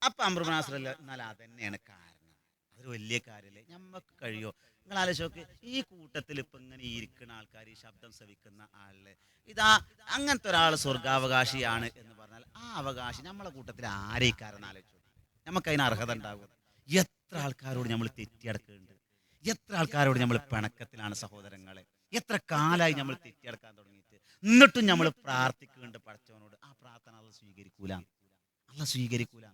അപ്പം അംർ ഇബ്നു ആസ് റളിയല്ലാഹു എന്നാൽ അതന്നെയാണ് കാരണം. അതൊരു വലിയ കാര്യമല്ലേ, നമുക്ക് കഴിയോ? നിങ്ങൾ ആലോചിച്ച് നോക്ക്, ഈ കൂട്ടത്തിൽ ഇപ്പം ഇങ്ങനെ ഇരിക്കുന്ന ആൾക്കാർ, ഈ ശബ്ദം ശ്രവിക്കുന്ന ആളില് ഇതാ അങ്ങനത്തെ ഒരാൾ സ്വർഗാവകാശിയാണ് എന്ന് പറഞ്ഞാൽ ആ അവകാശി നമ്മളെ കൂട്ടത്തിൽ ആരെക്കാരെന്ന് ആലോചിച്ചു, നമുക്കതിന് അർഹത ഉണ്ടാകും. എത്ര ആൾക്കാരോട് നമ്മൾ തെറ്റിയടക്കുന്നുണ്ട്, എത്ര ആൾക്കാരോട് നമ്മൾ പിണക്കത്തിലാണ് സഹോദരങ്ങളെ, എത്ര കാലമായി നമ്മൾ തെറ്റിയടക്കാൻ തുടങ്ങിയിട്ട്. എന്നിട്ടും നമ്മൾ പ്രാർത്ഥിക്കുന്നുണ്ട് പടച്ചവനോട്, ആ പ്രാർത്ഥന അല്ലാഹു സ്വീകരിക്കൂല.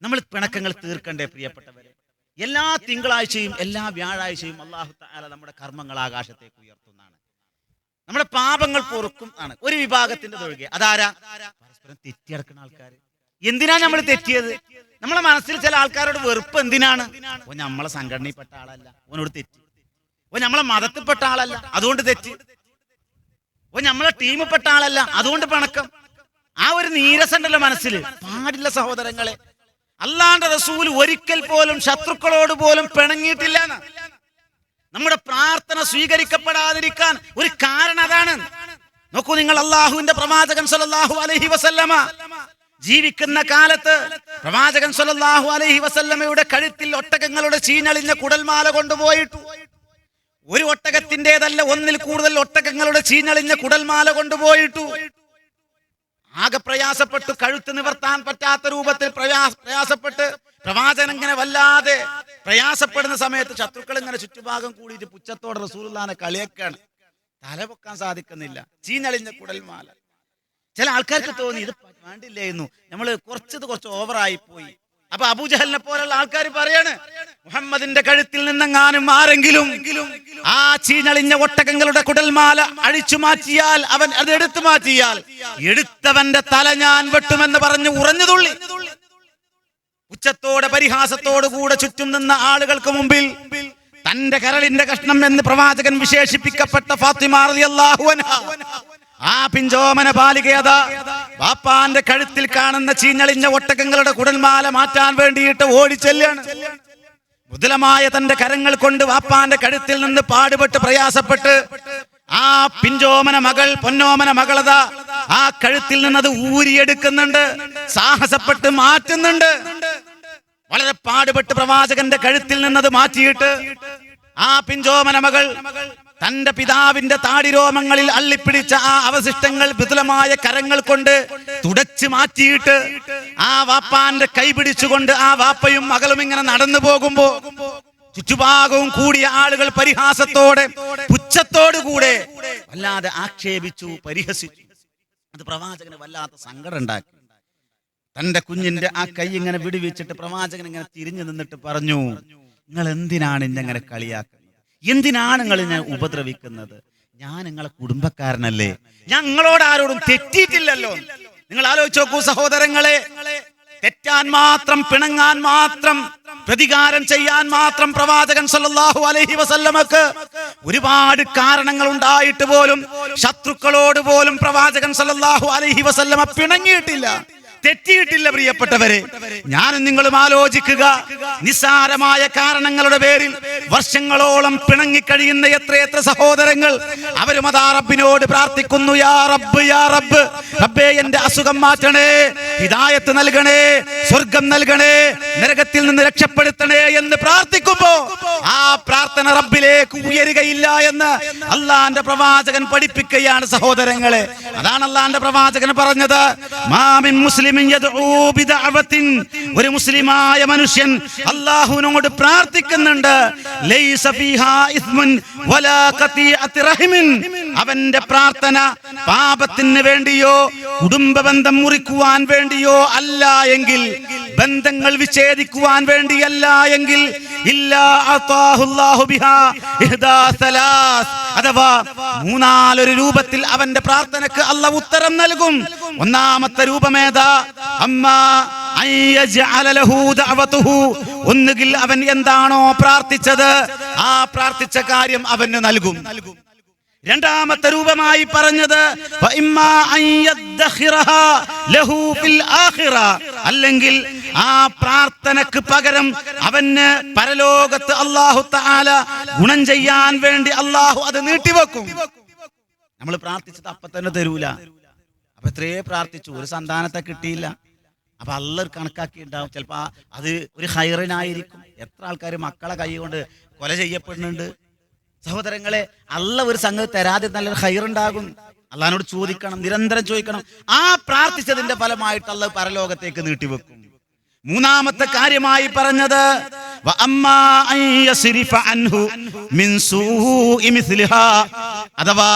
നമ്മൾ പിണക്കങ്ങൾ തീർക്കണ്ടേ പ്രിയപ്പെട്ടവരെ? എല്ലാ തിങ്കളാഴ്ചയും എല്ലാ വ്യാഴാഴ്ചയും അല്ലാഹു തആല നമ്മുടെ കർമ്മങ്ങൾ ആകാശത്തേക്ക് ഉയർത്തുന്നതാണ്, നമ്മുടെ പാപങ്ങൾ പൊറുക്കും ആണ്. ഒരു വിഭാഗത്തിന്റെ തൊഴുകെ അതാരാ? പരസ്പരം തെറ്റിയടക്കുന്ന ആൾക്കാർ. എന്തിനാ നമ്മൾ തെറ്റിയത്? നമ്മളെ മനസ്സിൽ ചില ആൾക്കാരോട് വെറുപ്പ് എന്തിനാണ്? ഓ നമ്മളെ സംഘടനയിൽപ്പെട്ട ആളല്ല, ഓനോട് തെറ്റി. ഓ നമ്മളെ മതത്തിൽപ്പെട്ട ആളല്ല, അതുകൊണ്ട് തെറ്റി. ഓ നമ്മളെ ടീമിൽപ്പെട്ട ആളല്ല, അതുകൊണ്ട് പിണക്കം. ആ ഒരു നീരസം ഉണ്ടല്ലോ മനസ്സിൽ. പാടില്ല സഹോദരങ്ങളെ. അല്ലാഹുവിന്റെ റസൂൽ ഒരിക്കൽ പോലും ശത്രുക്കളോട് പോലും പിണങ്ങിയിട്ടില്ല. നമ്മുടെ പ്രാർത്ഥന സ്വീകരിക്കപ്പെടാതിരിക്കാൻ ഒരു കാരണം അതാണ്. നോക്കൂ നിങ്ങൾ, അല്ലാഹുവിന്റെ പ്രവാചകൻ സ്വല്ലല്ലാഹു അലൈഹി വസല്ലമ ജീവിക്കുന്ന കാലത്ത് പ്രവാചകൻ സ്വല്ലല്ലാഹു അലൈഹി വസല്ലമയുടെ കഴുത്തിൽ ഒട്ടകങ്ങളുടെ ചീഞ്ഞളിഞ്ഞ കുടൽമാല കൊണ്ടുപോയിട്ടു. ഒരു ഒട്ടകത്തിൻ്റെതല്ല, ഒന്നിൽ കൂടുതൽ ഒട്ടകങ്ങളുടെ ചീഞ്ഞളിഞ്ഞ കുടൽമാല കൊണ്ടുപോയിട്ടു. ആകെ പ്രയാസപ്പെട്ടു, കഴുത്ത് നിവർത്താൻ പറ്റാത്ത രൂപത്തിൽ പ്രയാസപ്പെട്ട് പ്രവാചകൻ ഇങ്ങനെ വല്ലാതെ പ്രയാസപ്പെടുന്ന സമയത്ത് ശത്രുക്കൾ ഇങ്ങനെ ചുറ്റുഭാഗം കൂടിയിട്ട് പുച്ഛത്തോടെ റസൂലുള്ളാഹിനെ കളിയാക്കാണ്. തല പൊക്കാൻ സാധിക്കുന്നില്ല, ചീഞ്ഞളിഞ്ഞ കുടൽമാല. ചില ആൾക്കാർക്ക് തോന്നി ഇത് വേണ്ടില്ലായിരുന്നു, നമ്മൾ കുറച്ച് ഓവറായി പോയി. അപ്പൊ അബൂജഹലിനെ പോലുള്ള ആൾക്കാർ പറയാണ്, മുഹമ്മദിന്റെ കഴുത്തിൽ നിന്നെങ്ങാനും ആരെങ്കിലും ആ ചീഞ്ഞളിഞ്ഞ ഒട്ടകങ്ങളുടെ കുടൽമാല അഴിച്ചു മാറ്റിയാൽ, അവൻ അത് എടുത്തു മാറ്റിയാൽ എടുത്തവന്റെ തല ഞാൻ വെട്ടുമെന്ന് പറഞ്ഞ് ഉറഞ്ഞു തുള്ളി. ഉച്ചത്തോടെ പരിഹാസത്തോടു കൂടെ ചുറ്റും നിന്ന ആളുകൾക്ക് മുമ്പിൽ തന്റെ കരളിന്റെ കഷ്ണം എന്ന് പ്രവാചകൻ വിശേഷിപ്പിക്കപ്പെട്ട ഫാത്തിമ റളിയല്ലാഹു അൻഹ, ആ പിഞ്ചോമന ബാലികയതാ ബാപ്പാന്റെ കഴുത്തിൽ കാണുന്ന ചീഞ്ഞളിഞ്ഞ ഒട്ടകങ്ങളുടെ കുടൽമാല മാറ്റാൻ വേണ്ടിയിട്ട് ഓടിച്ചെല്ലാണ്. മൃദുലമായ തന്റെ കരങ്ങൾ കൊണ്ട് വാപ്പാന്റെ കഴുത്തിൽ നിന്ന് പാടുപെട്ട് പ്രയാസപ്പെട്ട് ആ പിഞ്ചോമന മകൾ, പൊന്നോമന മകളതാ ആ കഴുത്തിൽ നിന്നത് ഊരിയെടുക്കുന്നുണ്ട്, സാഹസപ്പെട്ട് മാറ്റുന്നുണ്ട്. വളരെ പാടുപെട്ട് പ്രവാചകന്റെ കഴുത്തിൽ നിന്നത് മാറ്റിയിട്ട് ആ പിഞ്ചോമന മകൾ തന്റെ പിതാവിന്റെ താടിരോമങ്ങളിൽ അള്ളിപ്പിടിച്ച ആ അവശിഷ്ടങ്ങൾ മൃദുലമായ കരങ്ങൾ കൊണ്ട് തുടച്ചു മാറ്റിയിട്ട് ആ വാപ്പാന്റെ കൈ പിടിച്ചുകൊണ്ട് ആ വാപ്പയും മകളും ഇങ്ങനെ നടന്നു പോകുമ്പോ ചുറ്റുഭാഗവും കൂടിയ ആളുകൾ പരിഹാസത്തോടെ, പുച്ഛത്തോടുകൂടെ വല്ലാതെ ആക്ഷേപിച്ചു, പരിഹസിച്ചു. അത് പ്രവാചകന് വല്ലാത്ത സങ്കടം ഉണ്ടാക്കി. തന്റെ കുഞ്ഞിന്റെ ആ കൈ ഇങ്ങനെ വിടുവിച്ചിട്ട് പ്രവാചകൻ ഇങ്ങനെ തിരിഞ്ഞു നിന്നിട്ട് പറഞ്ഞു, നിങ്ങൾ എന്തിനാണ് എന്നെ കളിയാക്കുന്നത്? എന്തിനാണ് നിങ്ങൾ എന്നെ ഉപദ്രവിക്കുന്നത്? ഞാൻ നിങ്ങളെ കുടുംബക്കാരനല്ലേ, ഞാൻ നിങ്ങളോട് ആരോടും തെറ്റിയിട്ടില്ലല്ലോ. നിങ്ങൾ ആലോചിച്ച് നോക്കൂ സഹോദരങ്ങളെ, തെറ്റാൻ മാത്രം, പിണങ്ങാൻ മാത്രം, പ്രതികാരം ചെയ്യാൻ മാത്രം പ്രവാചകൻ സല്ലല്ലാഹു അലൈഹി വസല്ലമക്ക് ഒരുപാട് കാരണങ്ങൾ ഉണ്ടായിട്ട് പോലും ശത്രുക്കളോട് പോലും പ്രവാചകൻ സല്ലല്ലാഹു അലൈഹി വസല്ലമ പിണങ്ങിയിട്ടില്ല, തെറ്റിയിട്ടില്ല. പ്രിയപ്പെട്ടവരെ, ഞാനും നിങ്ങളും ആലോചിക്കുക, നിസ്സാരമായ കാരണങ്ങളുടെ പേരിൽ വർഷങ്ങളോളം പിണങ്ങിക്കഴിയുന്ന എത്രയെത്ര സഹോദരങ്ങൾ അവരും അതാ റബ്ബിനോട് പ്രാർത്ഥിക്കുന്നു, യാ റബ്ബ് യാ റബ്ബ്, റബ്ബേ എന്റെ അസുഖം മാറ്റണേ, ഹിദായത്ത് നൽകണേ, സ്വർഗം നൽകണേ, നരകത്തിൽ നിന്ന് രക്ഷപ്പെടുത്തണേ എന്ന് പ്രാർത്ഥിക്കുമ്പോ ആ പ്രാർത്ഥന റബ്ബിലേക്ക് ഉയരുകയില്ല എന്ന് അള്ളാന്റെ പ്രവാചകൻ പഠിപ്പിക്കുകയാണ് സഹോദരങ്ങളെ. അതാണ് അള്ളാന്റെ പ്രവാചകൻ പറഞ്ഞത്, മാമിൻ മുസ്ലിം ഒരു മുസ്ലിമായ മനുഷ്യൻ അല്ലാഹുവിനോട് പ്രാർത്ഥിക്കുന്നുണ്ട്, അവന്റെ പ്രാർത്ഥന പാപത്തിന് വേണ്ടിയോ കുടുംബ ബന്ധം മുറിക്കുവാൻ വേണ്ടിയോ അല്ല എങ്കിൽ, ബന്ധങ്ങൾ വിച്ഛേദിക്കുവാൻ വേണ്ടിയല്ല എങ്കിൽ, അഥവാ മൂന്നാലൊരു രൂപത്തിൽ അവന്റെ പ്രാർത്ഥനക്ക് അല്ലാഹു ഉത്തരം നൽകും. ഒന്നാമത്തെ രൂപമേതാ? ഒന്നുകിൽ അവൻ എന്താണോ പ്രാർത്ഥിച്ചത് ആ പ്രാർത്ഥിച്ച കാര്യം അവന് നൽകും. രണ്ടാമത്തെ രൂപമായി പറഞ്ഞത് അല്ലെങ്കിൽ ആ പ്രാർത്ഥനക്ക് പകരം അവന് പരലോകത്ത് അല്ലാഹു തആല ഗുണം ചെയ്യാൻ വേണ്ടി അല്ലാഹു അത് നീട്ടിവെക്കും. നമ്മൾ പ്രാർത്ഥിച്ചത് അപ്പൊ തന്നെ തരൂല. അപ്പൊ എത്രയേ പ്രാർത്ഥിച്ചു, ഒരു സന്താനത്തെ കിട്ടിയില്ല. അപ്പൊ അള്ളാഹ് കണക്കാക്കി ഉണ്ടാവും, ചിലപ്പോ അത് ഒരു ഹൈറിനായിരിക്കും. എത്ര ആൾക്കാർ മക്കളെ കൈ കൊണ്ട് കൊല ചെയ്യപ്പെടുന്നുണ്ട് സഹോദരങ്ങളെ. അള്ളാഹ് ഒരു സംഗതി തരാതെ നല്ലൊരു ഹൈറുണ്ടാകും. അള്ളാഹിനോട് ചോദിക്കണം, നിരന്തരം ചോദിക്കണം. ആ പ്രാർത്ഥിച്ചതിന്റെ ഫലമായിട്ട് അള്ളാഹ് പരലോകത്തേക്ക് നീട്ടിവെക്കും. മൂന്നാമത്തെ കാര്യമായി പറഞ്ഞത് അഥവാ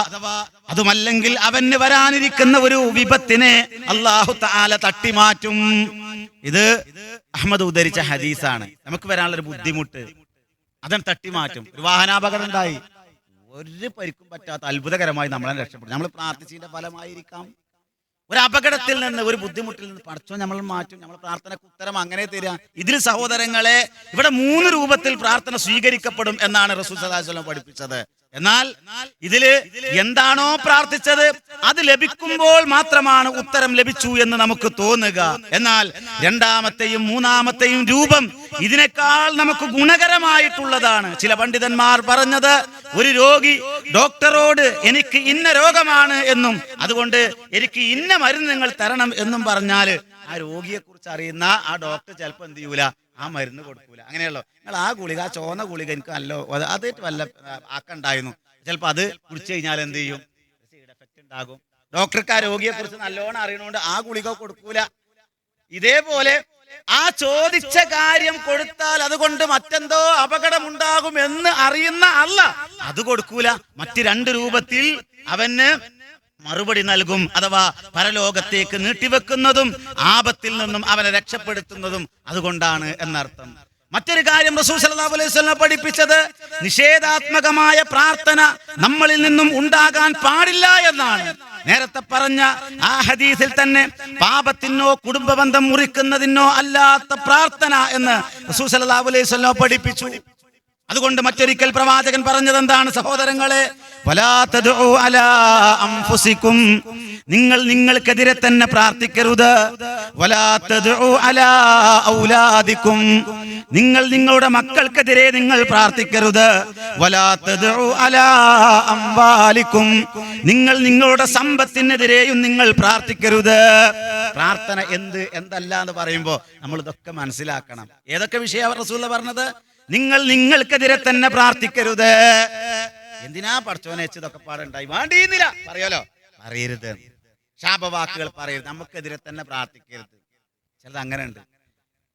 അതുമല്ലെങ്കിൽ അവന് വരാനിരിക്കുന്ന ഒരു വിപത്തിനെ അല്ലാഹു തആല തട്ടിമാറ്റും. ഇത് അഹ്മദ് ഉദ്ധരിച്ച ഹദീസാണ്. നമുക്ക് വരാനുള്ള ഒരു ബുദ്ധിമുട്ട് അതൻ തട്ടിമാറ്റും. ഒരു വാഹനാപകടം ഉണ്ടായി, ഒരു പരിക്കും പറ്റാത്ത അത്ഭുതകരമായി നമ്മളെ രക്ഷപ്പെടും. നമ്മൾ പ്രാർത്ഥിച്ചതിന്റെ ഫലമായിരിക്കാം. ഒരു അപകടത്തിൽ നിന്ന്, ഒരു ബുദ്ധിമുട്ടിൽ നിന്ന് പടച്ചോൻ നമ്മൾ മാറ്റും. നമ്മൾ പ്രാർത്ഥനക്ക് ഉത്തരം അങ്ങനെ തരിക. ഇതിൽ സഹോദരങ്ങളെ, ഇവിടെ 3 രൂപത്തിൽ പ്രാർത്ഥന സ്വീകരിക്കപ്പെടും എന്നാണ് റസൂൽ സല്ലല്ലാഹു അലൈഹി വസല്ലം പഠിപ്പിച്ചത്. എന്നാൽ ഇതില് എന്താണോ പ്രാർത്ഥിച്ചത് അത് ലഭിക്കുമ്പോൾ മാത്രമാണ് ഉത്തരം ലഭിച്ചു എന്ന് നമുക്ക് തോന്നുക. എന്നാൽ രണ്ടാമത്തെയും മൂന്നാമത്തെയും രൂപം ഇതിനേക്കാൾ നമുക്ക് ഗുണകരമായിട്ടുള്ളതാണ്. ചില പണ്ഡിതന്മാർ പറഞ്ഞത്, ഒരു രോഗി ഡോക്ടറോട് എനിക്ക് ഇന്ന രോഗമാണ് എന്നും അതുകൊണ്ട് എനിക്ക് ഇന്ന മരുന്ന് നിങ്ങൾ തരണം എന്നും പറഞ്ഞാല് ആ രോഗിയെ കുറിച്ച് അറിയുന്ന ആ ഡോക്ടർ ചിലപ്പോൾ എന്ത് ചെയ്യൂല, ആ മരുന്ന് കൊടുക്കൂല. അങ്ങനെയല്ലോ, നിങ്ങൾ ആ ഗുളിക, ആ ചോന്ന ഗുളിക എനിക്ക് നല്ലോ അത് വല്ല ആക്കണ്ടായിരുന്നു, ചിലപ്പോൾ അത് കുടിച്ചു കഴിഞ്ഞാൽ എന്ത് ചെയ്യും, സൈഡ് എഫക്റ്റ് ഉണ്ടാകും. ഡോക്ടർക്ക് ആ രോഗിയെ കുറിച്ച് നല്ലോണം അറിയണോണ്ട് ആ ഗുളിക കൊടുക്കൂല. ഇതേപോലെ ആ ചോദിച്ച കാര്യം കൊടുത്താൽ അതുകൊണ്ട് മറ്റെന്തോ അപകടമുണ്ടാകും എന്ന് അറിയുന്ന അല്ലാഹ് അത് കൊടുക്കൂല. മറ്റ് 2 രൂപത്തിൽ അവന് മറുപടി നൽകും. അഥവാ പരലോകത്തേക്ക് നീട്ടിവെക്കുന്നതും ആപത്തിൽ നിന്നും അവനെ രക്ഷപ്പെടുത്തുന്നതും അതുകൊണ്ടാണ് എന്നർത്ഥം. മറ്റൊരു കാര്യം റസൂൽ സല്ലല്ലാഹു അലൈഹി വസല്ലം പഠിപ്പിച്ചത്, നിഷേധാത്മകമായ പ്രാർത്ഥന നമ്മളിൽ നിന്നും ഉണ്ടാകാൻ പാടില്ല എന്നാണ്. നേരത്തെ പറഞ്ഞ ആ ഹദീസിൽ തന്നെ പാപത്തിനോ കുടുംബ ബന്ധം മുറിക്കുന്നതിനോ അല്ലാത്ത പ്രാർത്ഥന എന്ന് റസൂൽ സല്ലല്ലാഹു അലൈഹി വസല്ലം പഠിപ്പിച്ചു. അതുകൊണ്ട് മറ്റൊരിക്കൽ പ്രവാചകൻ പറഞ്ഞത് എന്താണ് സഹോദരങ്ങളെ? വലാ തദ്ഉ അലാ അൻഫുസികും, നിങ്ങൾ നിങ്ങൾക്കെതിരെ തന്നെ പ്രാർത്ഥിക്കരുത്. വലാ തദ്ഉ അലാ ഔലാദികും, നിങ്ങൾ നിങ്ങളുടെ മക്കൾക്കെതിരെ നിങ്ങൾ പ്രാർത്ഥിക്കരുത്. വലാ തദ്ഉ അലാ അംവാലികും, നിങ്ങൾ നിങ്ങളുടെ സമ്പത്തിനെതിരെയും നിങ്ങൾ പ്രാർത്ഥിക്കരുത്. പ്രാർത്ഥന എന്തല്ല എന്ന് പറയുമ്പോൾ നമ്മൾ ഇതൊക്കെ മനസ്സിലാക്കണം. ഏതൊക്കെ വിഷയമാണ് റസൂൽ പറഞ്ഞത്? നിങ്ങൾ നിങ്ങൾക്കെതിരെ തന്നെ പ്രാർത്ഥിക്കരുത്. എന്തിനാ പഠിച്ചോനെ ഇതൊക്കെ പാടുണ്ടായി വേണ്ടിയിരുന്നില്ല പറയല്ലോ, പറയരുത്. ശാപവാക്കുകൾ പറയരുത്, നമുക്കെതിരെ തന്നെ പ്രാർത്ഥിക്കരുത്. ചിലത് അങ്ങനെ ഉണ്ട്,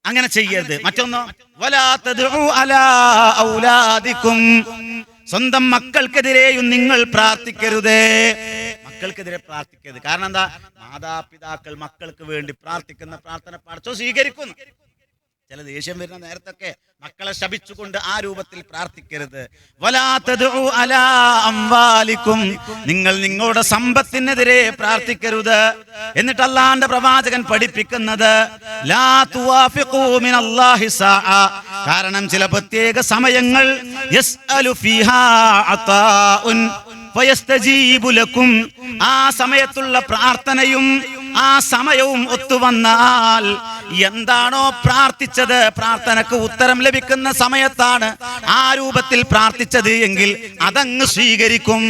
അങ്ങനെ ചെയ്യരുത്. മറ്റൊന്നോ, വലാ തദ്ഉ അലാ ഔലാദികും, സ്വന്തം മക്കൾക്കെതിരെയും നിങ്ങൾ പ്രാർത്ഥിക്കരുത്. മക്കൾക്കെതിരെ പ്രാർത്ഥിക്കരുത്. കാരണം എന്താ? മാതാപിതാക്കൾ മക്കൾക്ക് വേണ്ടി പ്രാർത്ഥിക്കുന്ന പ്രാർത്ഥന പഠിച്ചോ സ്വീകരിക്കുന്നു. ചില ദേഷ്യം വരുന്ന നേരത്തൊക്കെ മക്കളെ ശപിച്ചുകൊണ്ട് ആ രൂപത്തിൽ പ്രാർത്ഥിക്കരുത്. വലാ തദ്ഉ അലാ അംവാലിക്കും, നിങ്ങൾ നിങ്ങളുടെ സമ്പത്തിനെതിരെ പ്രാർത്ഥിക്കരുത്. എന്നിട്ട് അല്ലാഹുവിന്റെ പ്രവാചകൻ പഠിപ്പിക്കുന്നത് ലാ തുവാഫിഖു മിനല്ലാഹി സാഅ, കാരണം ചില പ്രത്യേക സമയങ്ങൾ യസ്അലു ഫീഹാ അതാഉൻ ഫയസ്തജീബു ലക്കും, ആ സമയത്തുള്ള പ്രാർത്ഥനയും ആ സമയവും ഒത്തുവന്നാൽ എന്താണോ പ്രാർത്ഥിച്ചത്, പ്രാർത്ഥനക്ക് ഉത്തരം ലഭിക്കുന്ന സമയത്താണ് ആ രൂപത്തിൽ പ്രാർത്ഥിച്ചത് എങ്കിൽ അതങ്ങ് സ്വീകരിക്കും.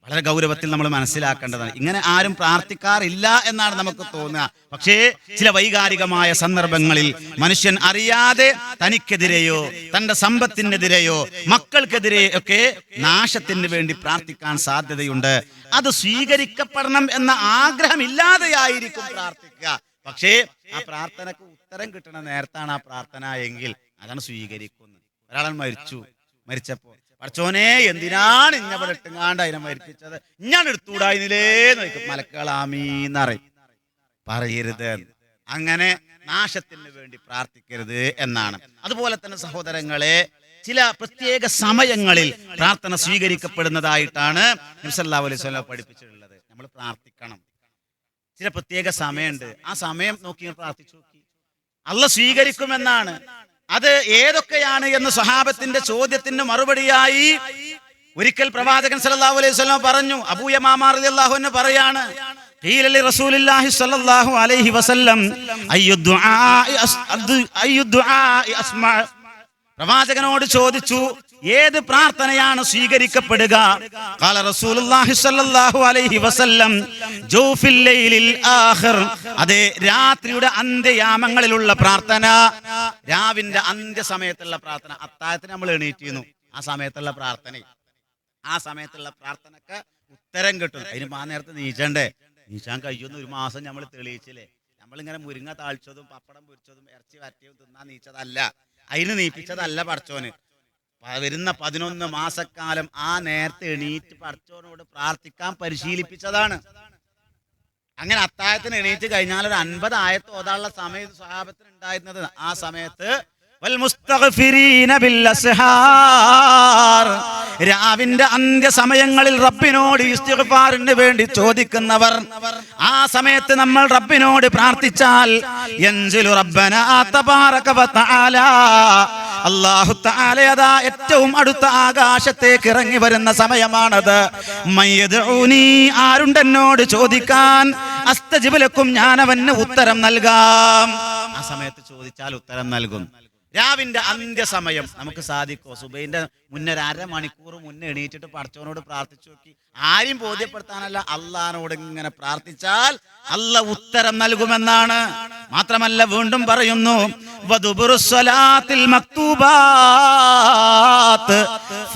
വളരെ ഗൗരവത്തിൽ നമ്മൾ മനസ്സിലാക്കേണ്ടതാണ്. ഇങ്ങനെ ആരും പ്രാർത്ഥിക്കാറില്ല എന്നാണ് നമുക്ക് തോന്നുക. പക്ഷേ ചില വൈകാരികമായ സന്ദർഭങ്ങളിൽ മനുഷ്യൻ അറിയാതെ തനിക്കെതിരെയോ തന്റെ സമ്പത്തിനെതിരെയോ മക്കൾക്കെതിരെയോ ഒക്കെ നാശത്തിന് വേണ്ടി പ്രാർത്ഥിക്കാൻ സാധ്യതയുണ്ട്. അത് സ്വീകരിക്കപ്പെടണം എന്ന ആഗ്രഹമില്ലാതെയായിരിക്കും പ്രാർത്ഥിക്കുക. പക്ഷേ ആ പ്രാർത്ഥനക്ക് ഉത്തരം കിട്ടണ നേരത്താണ് ആ പ്രാർത്ഥന എങ്കിൽ അതാണ് സ്വീകരിക്കുന്നത്. ഒരാളൻ മരിച്ചപ്പോ പഠിച്ചോനെ എന്തിനാണ് ഇന്നവിടെ ഇട്ടുങ്ങാണ്ട് അതിനെ മരിപ്പിച്ചത്, ഞാൻ എടുത്തുകൂടായിരുന്നില്ലേ നോക്കും മലക്കുകൾ ആമീന്നറിയും. പറയരുത്, അങ്ങനെ നാശത്തിന് വേണ്ടി പ്രാർത്ഥിക്കരുത് എന്നാണ്. അതുപോലെ തന്നെ സഹോദരങ്ങളെ, ചില പ്രത്യേക സമയങ്ങളിൽ പ്രാർത്ഥന സ്വീകരിക്കപ്പെടുന്നതായിട്ടാണ് നബി സല്ലല്ലാഹു അലൈഹി വസല്ലം പഠിപ്പിച്ചിട്ടുള്ളത്. നമ്മൾ പ്രാർത്ഥിക്കണം, ചില പ്രത്യേക സമയമുണ്ട്, ആ സമയം നോക്കി പ്രാർത്ഥിച്ചു നോക്കി, അല്ലാഹ് സ്വീകരിക്കുമെന്നാണ്. അത് ഏതൊക്കെയാണ് എന്ന് സ്വഹാബത്തിന്റെ ചോദ്യത്തിന് മറുപടിയായി ഒരിക്കൽ പ്രവാചകൻ സല്ലല്ലാഹു അലൈഹി വസല്ലം പറഞ്ഞു. അബൂ യമാമ റളിയല്ലാഹു അൻഹു പറയാണ്, ഖീല ലി റസൂലില്ലാഹി സ്വല്ലല്ലാഹു അലൈഹി വസല്ലം അയ്യു ദുആഇ അസ്മഅ, പ്രവാചകനോട് ചോദിച്ചു ഏത് പ്രാർത്ഥനയാണ് സ്വീകരിക്കപ്പെടുക? ഖാല റസൂലുള്ളാഹി സ്വല്ലല്ലാഹു അലൈഹി വസല്ലം ജൗഫിൽ ലൈലിൽ ആഖിർ, അതെ രാത്രിയുടെ അന്ത്യയാമങ്ങളിലുള്ള പ്രാർത്ഥന, രാവിന്റെ അന്ത്യ സമയത്തുള്ള പ്രാർത്ഥന. അത്താഴത്തിന് നമ്മൾ എണീറ്റിരുന്നു, ആ സമയത്തുള്ള പ്രാർത്ഥന, ആ സമയത്തുള്ള പ്രാർത്ഥനക്ക് ഉത്തരം കിട്ടും. അതിന് ആ നേരത്തെ നീച്ചാൻ കഴിയുന്ന ഒരു മാസം നമ്മൾ തെളിയിച്ചില്ലേ. നമ്മളിങ്ങനെ മുരിങ്ങ താഴ്ചതും പപ്പടം പൊരിച്ചതും ഇറച്ചി വരട്ടിയതും തിന്നാൻ നീച്ചതല്ല, അതിന് നീപ്പിച്ചതല്ല പടച്ചോന്. വരുന്ന 11 മാസക്കാലം ആ നേരത്തെ എണീറ്റ് പടച്ചോനോട് പ്രാർത്ഥിക്കാൻ പരിശീലിപ്പിച്ചതാണ്. അങ്ങനെ അത്താഴത്തിന് എണീറ്റ് കഴിഞ്ഞാൽ ഒരു 50 ആയത്ത് ഓതാനുള്ള സമയത്ത് സ്വഹാബത്തിന് ഉണ്ടായിരുന്നത്. ആ സമയത്ത് രാവിന്റെ അന്ത്യ സമയങ്ങളിൽ റബ്ബിനോട് ഇസ്തിഗ്ഫാറിന് വേണ്ടി ചോദിക്കുന്നവർ, ആ സമയത്ത് നമ്മൾ റബ്ബിനോട് പ്രാർത്ഥിച്ചാൽ യൻസിലു റബ്ബനാ തബാറക വ തആല, അല്ലാഹു തആല ഏറ്റവും അടുത്ത ആകാശത്തേക്ക് ഇറങ്ങി വരുന്ന സമയമാണത്. മയ്യദഊനി, ആരുണ്ടെന്നോട് ചോദിക്കാൻ, അസ്തജിബ് ലക്കും, ഞാൻ അവന് ഉത്തരം നൽകാം. ആ സമയത്ത് ചോദിച്ചാൽ ഉത്തരം നൽകും. രാവിന്റെ അന്ത്യസമയം നമുക്ക് സാധിക്കോ? സുബൈന്റെ മുന്നേ 1/2 മണിക്കൂർ മുന്നേ എണീറ്റിട്ട് പടച്ചവനോട് പ്രാർത്ഥിച്ചു നോക്കി. ആരെയും ബോധ്യപ്പെടുത്താനല്ല, അള്ളാഹിനോട് ഇങ്ങനെ പ്രാർത്ഥിച്ചാൽ അള്ളാഹ് ഉത്തരം നൽകുമെന്നാണ്. മാത്രമല്ല വീണ്ടും പറയുന്നു, വദുബുറുസ്സലാത്തിൽ മക്തൂബാത്ത്,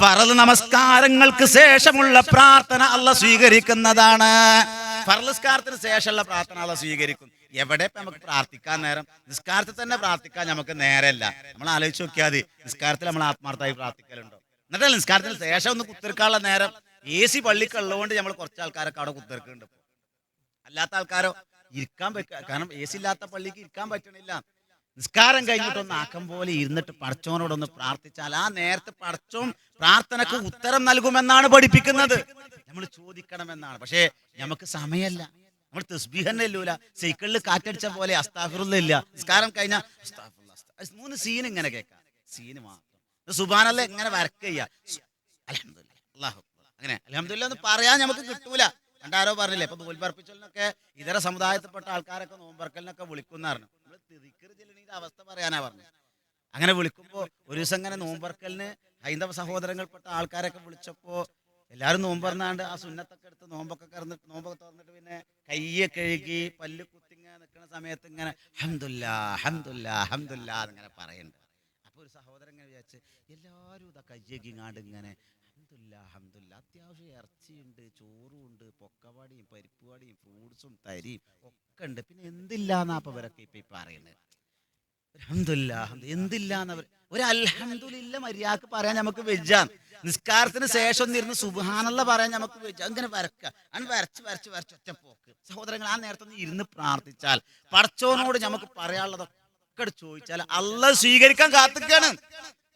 ഫർള് നമസ്കാരങ്ങൾക്ക് ശേഷമുള്ള പ്രാർത്ഥന അള്ളാഹ് സ്വീകരിക്കുന്നതാണ്. ഫർള് നിസ്കാരത്തിന് ശേഷമുള്ള പ്രാർത്ഥന അള്ളാഹ് സ്വീകരിക്കും. എവിടെ നമുക്ക് പ്രാർത്ഥിക്കാൻ നേരം? നിസ്കാരത്തിൽ തന്നെ പ്രാർത്ഥിക്കാൻ നമുക്ക് നേരമല്ല. നമ്മൾ ആലോചിച്ച് നോക്കിയാൽ മതി, നിസ്കാരത്തിൽ നമ്മൾ ആത്മാർത്ഥമായി പ്രാർത്ഥിക്കലുണ്ടോ? എന്നിട്ടല്ല നിസ്കാരത്തിന് ശേഷം ഒന്ന് കുത്തിർക്കാനുള്ള നേരം. AC പള്ളിക്കുള്ളതുകൊണ്ട് നമ്മൾ കുറച്ച് ആൾക്കാരൊക്കെ അവിടെ കുത്തിർക്കുന്നുണ്ട്. അല്ലാത്ത ആൾക്കാരോ ഇരിക്കാൻ പറ്റുക, കാരണം AC ഇല്ലാത്ത പള്ളിക്ക് ഇരിക്കാൻ പറ്റണില്ല. നിസ്കാരം കഴിഞ്ഞിട്ടൊന്ന് ആക്കം പോലെ ഇരുന്നിട്ട് പടച്ചോനോടൊന്ന് പ്രാർത്ഥിച്ചാൽ ആ നേരത്തെ പടച്ചോൻ പ്രാർത്ഥനക്ക് ഉത്തരം നൽകുമെന്നാണ് പഠിപ്പിക്കുന്നത്. നമ്മൾ ചോദിക്കണമെന്നാണ്. പക്ഷേ നമുക്ക് സമയമല്ല. നമ്മൾ തസ്ബീഹ് തന്നെ ഇല്ലൂല, സൈക്കിളിൽ കാറ്റടിച്ച പോലെ അസ്താഫിറുല്ലാ ഇല്ല. നിസ്കാരം കഴിഞ്ഞാൽ 3 സീൻ ഇങ്ങനെ കേൾക്കാം, സീന് മാത്രം. സുബ്ഹാനല്ലാഹ് ഇങ്ങനെ വരക്ക് ചെയ്യാ, അൽഹംദുലില്ലാഹ് അല്ലാഹു അക്ബർ, അങ്ങനെ അൽഹംദുലില്ലാഹ് എന്ന് പറയാൻ നമുക്ക് കിട്ടൂല. രണ്ടാരോ പറഞ്ഞില്ലേ, ഇപ്പൊ നോൽപ്പർപ്പിച്ചലിനൊക്കെ ഇതര സമുദായത്തിൽപ്പെട്ട ആൾക്കാരൊക്കെ നോമ്പർക്കലിനൊക്കെ വിളിക്കുന്നായിരുന്നു. നമ്മൾ ദിക്ർ അവസ്ഥ പറയാനാ പറഞ്ഞു. അങ്ങനെ വിളിക്കുമ്പോ ഒരു ദിവസം ഇങ്ങനെ നോമ്പർക്കലിന് ഹൈന്ദവ സഹോദരങ്ങൾപ്പെട്ട ആൾക്കാരൊക്കെ വിളിച്ചപ്പോ എല്ലാവരും നോമ്പ് പറഞ്ഞാണ്ട് ആ സുന്നത്തൊക്കെ എടുത്ത് നോമ്പൊക്കെ തുറന്നിട്ട് പിന്നെ കയ്യെ കഴുകി പല്ല് കുത്തിങ്ങനെ നിൽക്കുന്ന സമയത്ത് ഇങ്ങനെ ഹംദുലില്ലാ ഹംദുലില്ലാ ഹംദുലില്ലാ എന്നിങ്ങനെ പറയുന്നുണ്ട്. അപ്പൊ ഒരു സഹോദരൻ ഇങ്ങനെ വിചാരിച്ച് എല്ലാവരും ഇതാ കയ്യക്കിങ്ങാണ്ട് ഇങ്ങനെ ഹംദുലില്ലാ ഹംദുലില്ലാ, അത്യാവശ്യം ഇറച്ചിയുണ്ട്, ചോറുണ്ട്, പൊക്കവാടിയും പരിപ്പുവാടിയും ഫ്രൂട്ട്സും തരിയും ഒക്കെ ഉണ്ട്, പിന്നെ എന്തില്ലാന്നാ അപ്പൊ ഇവരൊക്കെ ഇപ്പൊ പറയുന്നത്? അൽഹംദുലില്ലാ, എന്തില്ലാന്നവർ ഒരു അൽഹംദുലില്ലാ മര്യാദക്ക് പറയാൻ നമുക്ക് വെജ്ജാൻ. നിസ്കാരത്തിന് ശേഷം ഇരുന്ന് സുബ്ഹാനല്ലാഹ് പറയാൻ നമുക്ക് വെജ്ജ. അങ്ങനെ വരക്കുക, അങ്ങനെ വരച്ച് ഒറ്റ പോക്ക്. സഹോദരങ്ങൾ, ആ നേരത്തൊന്ന് ഇരുന്ന് പ്രാർത്ഥിച്ചാൽ പടച്ചോനോട് നമുക്ക് പറയാനുള്ളതൊക്കെ ഒക്കെ ചോദിച്ചാൽ അള്ളാഹ് സ്വീകരിക്കാൻ കാത്തിക്കാണ്.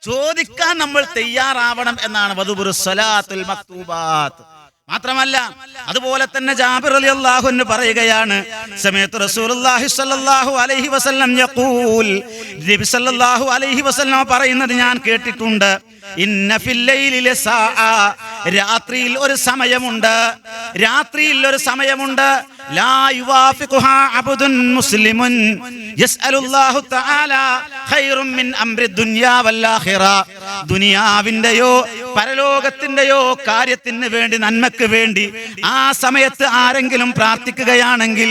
ചോദിക്കാൻ നമ്മൾ തയ്യാറാവണം എന്നാണ് വദുബുറു സ്വലാത്തുൽ മക്തൂബാത്ത്. മാത്രമല്ല അതുപോലെ തന്നെ ജാബിർ റളിയല്ലാഹു അൻഹു പറയുകയാണ്, സമയത്ത് റസൂലുള്ളാഹി സ്വല്ലല്ലാഹു അലൈഹി വസല്ലം യഖൂൽ, നബി സല്ലല്ലാഹു അലൈഹി വസല്ലം പറയുന്നത് ഞാൻ കേട്ടിട്ടുണ്ട്, ഇന്ന ഫിൽ ലൈലി ലസാഅ, രാത്രിയിൽ ഒരു സമയമുണ്ട്, രാത്രിയിൽ ഒരു സമയമുണ്ട്, ലാ യുവാഫിഖുഹാ അബ്ദുൻ മുസ്ലിമുൻ യസ്അലുല്ലാഹു തആല ഖൈറും മിൻ അംരി ദുനിയാ വൽ ആഖിറ, ദുനിയാവിന്റെയോ പരലോകത്തിന്റെയോ കാര്യത്തിന് വേണ്ടി, നന്മക്ക് വേണ്ടി ആ സമയത്ത് ആരെങ്കിലും പ്രാർത്ഥിക്കുകയാണെങ്കിൽ